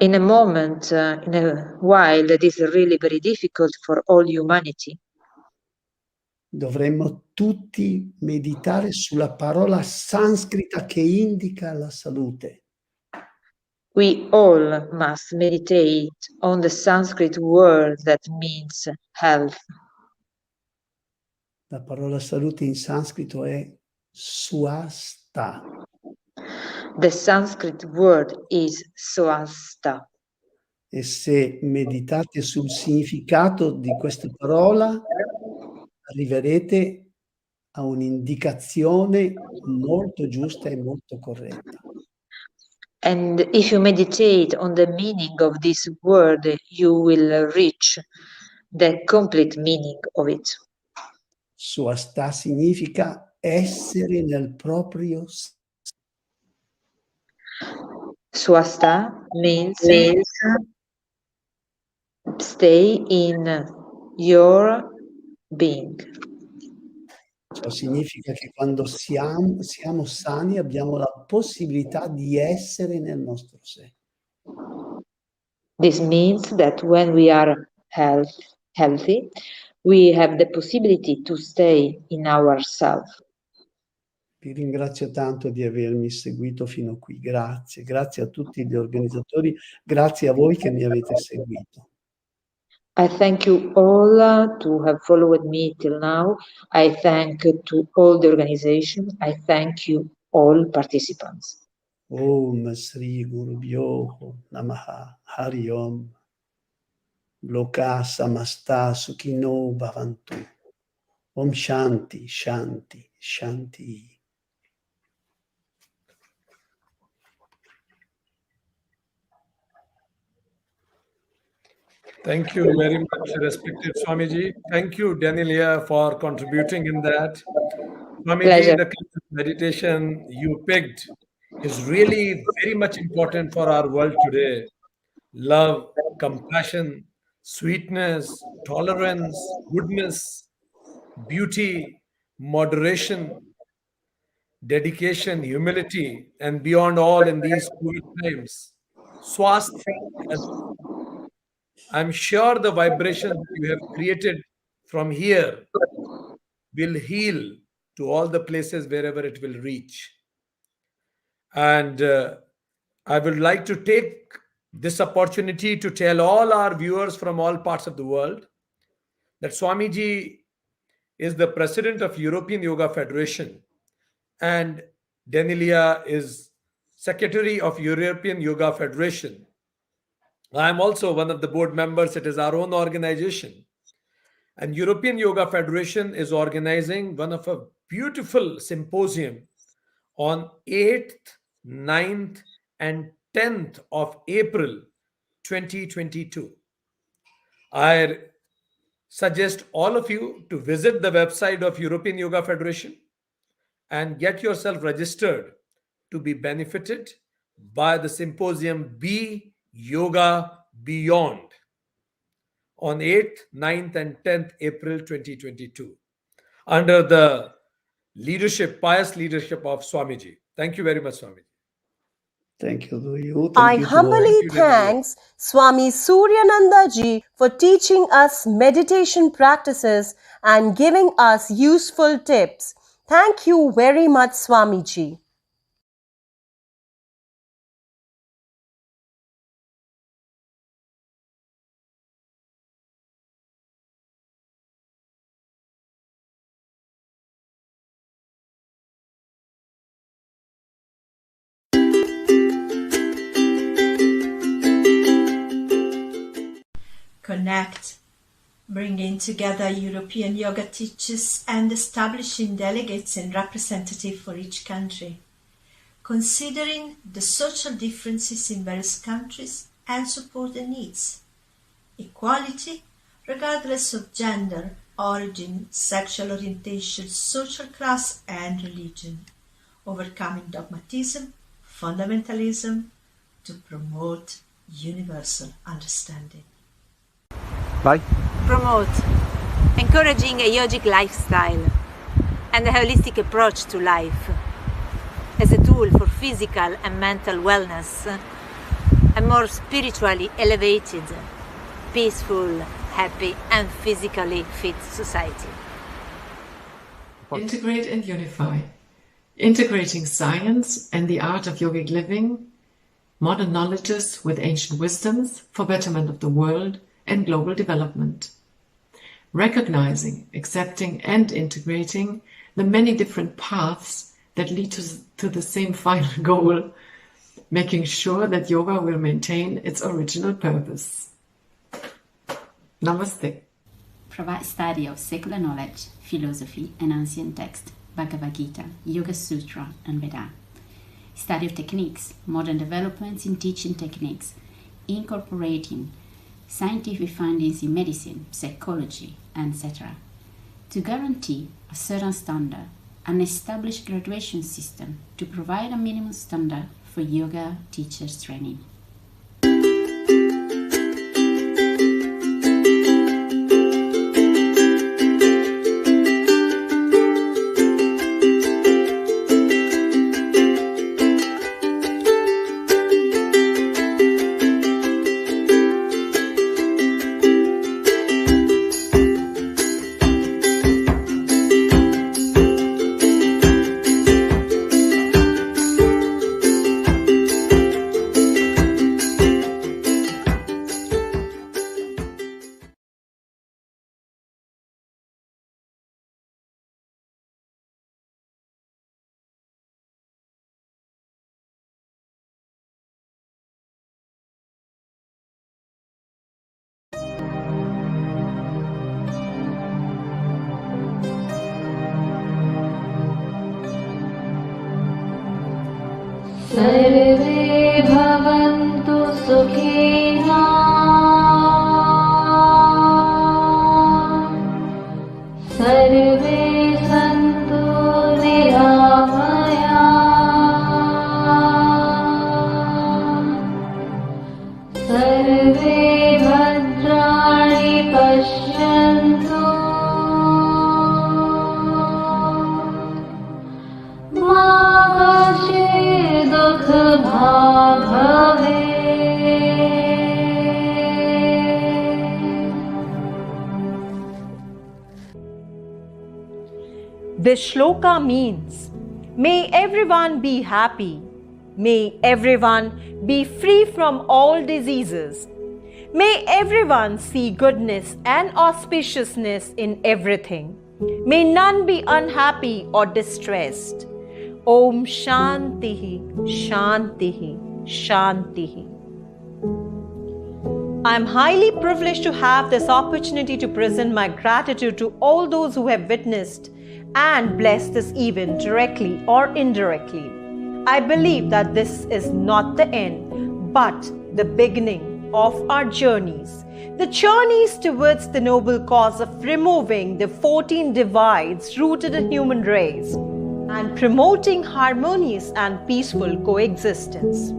In a moment, in a while that is really very difficult for all humanity, dovremmo tutti meditare sulla parola sanscrita che indica la salute. we all must meditate on the Sanskrit word that means health. La parola salute in sanscrito è swasta. The Sanskrit word is swasta. E se meditate sul significato di questa parola, arriverete a un'indicazione molto giusta e molto corretta. And if you meditate on the meaning of this word, you will reach the complete meaning of it. Swasta significa essere nel proprio Swasta means stay in your being. Ciò significa che quando siamo sani abbiamo la possibilità di essere nel nostro sé. This means that when we are healthy, we have the possibility to stay in ourselves. Vi ringrazio tanto di avermi seguito fino a qui. Grazie, grazie a tutti gli organizzatori, grazie a voi che mi avete seguito. I thank you all to have followed me till now. I thank to all the organization. I thank you all participants. Om Sri Gurubhyo Namaha Hari Om. Loka Samasta Sukhino Bhavantu. Om Shanti, Shanti, Shanti. Thank you very much, respected Swamiji. Thank you, Danielia, for contributing in that. Swamiji, Pleasure. the kind of meditation you picked is really very much important for our world today. Love, compassion, sweetness, tolerance, goodness, beauty, moderation, dedication, humility, and beyond all in these COVID times. Swast health. I'm sure the vibration that you have created from here will heal to all the places wherever it will reach. And I would like to take this opportunity to tell all our viewers from all parts of the world that Swamiji is the president of European Yoga Federation and Danilia is secretary of European Yoga Federation. I am also one of the board members. It is our own organization. And European Yoga Federation is organizing one of a beautiful symposium on 8th, 9th, and 10th of April 2022. I suggest all of you to visit the website of European Yoga Federation and get yourself registered to be benefited by the symposium Be Yoga Beyond on 8th, 9th, and 10th April 2022 under the pious leadership of Swamiji. Thank you very much, Swamiji. Thank you to you. I Thank you to humbly thanks Swami Suryananda ji for teaching us meditation practices and giving us useful tips. Thank you very much, Swamiji. Connect, bringing together European yoga teachers and establishing delegates and representatives for each country, considering the social differences in various countries and support the needs, equality regardless of gender, origin, sexual orientation, social class and religion, overcoming dogmatism, fundamentalism to promote universal understanding. Bye. Promote, encouraging a yogic lifestyle and a holistic approach to life as a tool for physical and mental wellness, a more spiritually elevated, peaceful, happy and physically fit society. Integrate and unify, integrating science and the art of yogic living, modern knowledges with ancient wisdoms for betterment of the world and global development. Recognizing, accepting and integrating the many different paths that lead to the same final goal, making sure that yoga will maintain its original purpose. Namaste. Provide study of secular knowledge, philosophy and ancient text, Bhagavad Gita, Yoga Sutra and Veda. Study of techniques, modern developments in teaching techniques, incorporating scientific findings in medicine, psychology, etc. to guarantee a certain standard, an established graduation system to provide a minimum standard for yoga teachers training. सर्वे भवन्तु सुखिनः सर्वे सन्तु निरामयाः सर्वे भद्राणि पश्यन्तु मा कश्चित् दुःखभाग् भवेत्। This shloka means, may everyone be happy, May everyone be free from all diseases. May everyone see goodness and auspiciousness in everything. May none be unhappy or distressed. Om Shantihi, Shantihi, Shantihi. I am highly privileged to have this opportunity to present my gratitude to all those who have witnessed and blessed this event directly or indirectly. I believe that this is not the end, but the beginning of our journeys. The journeys towards the noble cause of removing the 14 divides rooted in human race and promoting harmonious and peaceful coexistence.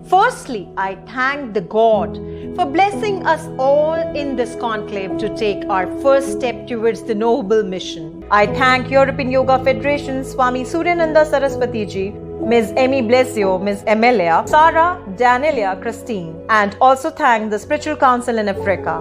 Firstly, I thank the God for blessing us all in this conclave to take our first step towards the noble mission. I thank European Yoga Federation, Swami Suryananda Saraswati Ji, Ms. Amy Blesio, Ms. Emilia, Sarah, Danielia, Christine, and also thank the Spiritual Council in Africa.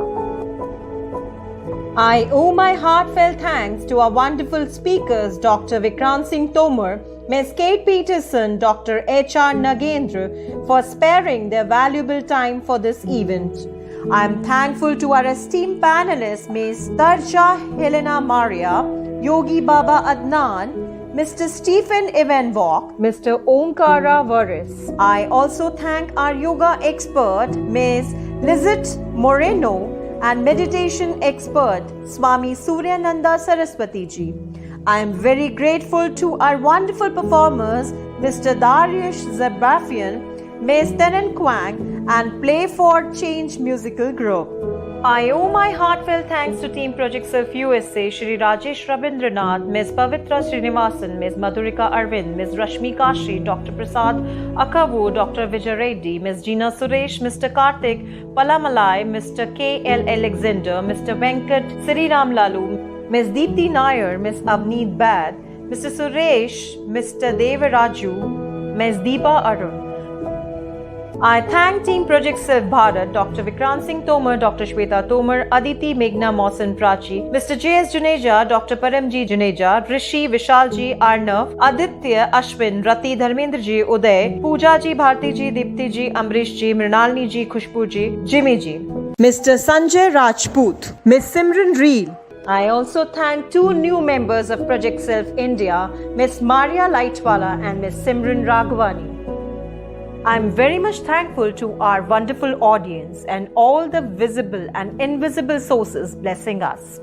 I owe my heartfelt thanks to our wonderful speakers, Dr. Vikrant Singh Tomar, Ms. Kate Peterson, Dr. H.R. Nagendra, for sparing their valuable time for this event. I am thankful to our esteemed panelists, Ms. Tarja Helena Maria, Yogi Baba Adnan, Mr. Stephen Evanvok, Mr. Omkara Varis. I also thank our yoga expert, Ms. Lizette Moreno, and meditation expert, Swami Suryananda Saraswati Ji. I am very grateful to our wonderful performers, Mr. Dariush Zabafian, Ms. Tenen Kwang, and Play for Change musical group. I owe my heartfelt thanks to Team Project Self USA, Shri Rajesh Rabindranath, Ms. Pavitra Srinivasan, Ms. Madhurika Arvind, Ms. Rashmi Kashi, Dr. Prasad Akavu, Dr. Vijay Reddy, Ms. Gina Suresh, Mr. Karthik Palamalai, Mr. K. L. Alexander, Mr. Venkat Sriram Lalu, Ms. Deepthi Nair, Ms. Avneet Bad, Mr. Suresh, Mr. Devaraju, Ms. Deepa Arun. I thank Team Project Self Bharat, Dr. Vikrant Singh Tomar, Dr. Shweta Tomar, Aditi Meghna Mausan Prachi, Mr. J.S. Juneja, Dr. Paramji Juneja, Rishi Vishalji Arnav, Aditya Ashwin, Rati Dharmendra Ji, Uday, Pooja Ji, Bharti Ji, Dipti Ji, Amrish Ji, Mrinalini Ji, Khushbu Ji, Jimmy Ji, Mr. Sanjay Rajput, Ms. Simran Reel. I also thank two new members of Project Self India, Ms. Maria Lightwala and Ms. Simran Raghavani. I am very much thankful to our wonderful audience and all the visible and invisible sources blessing us.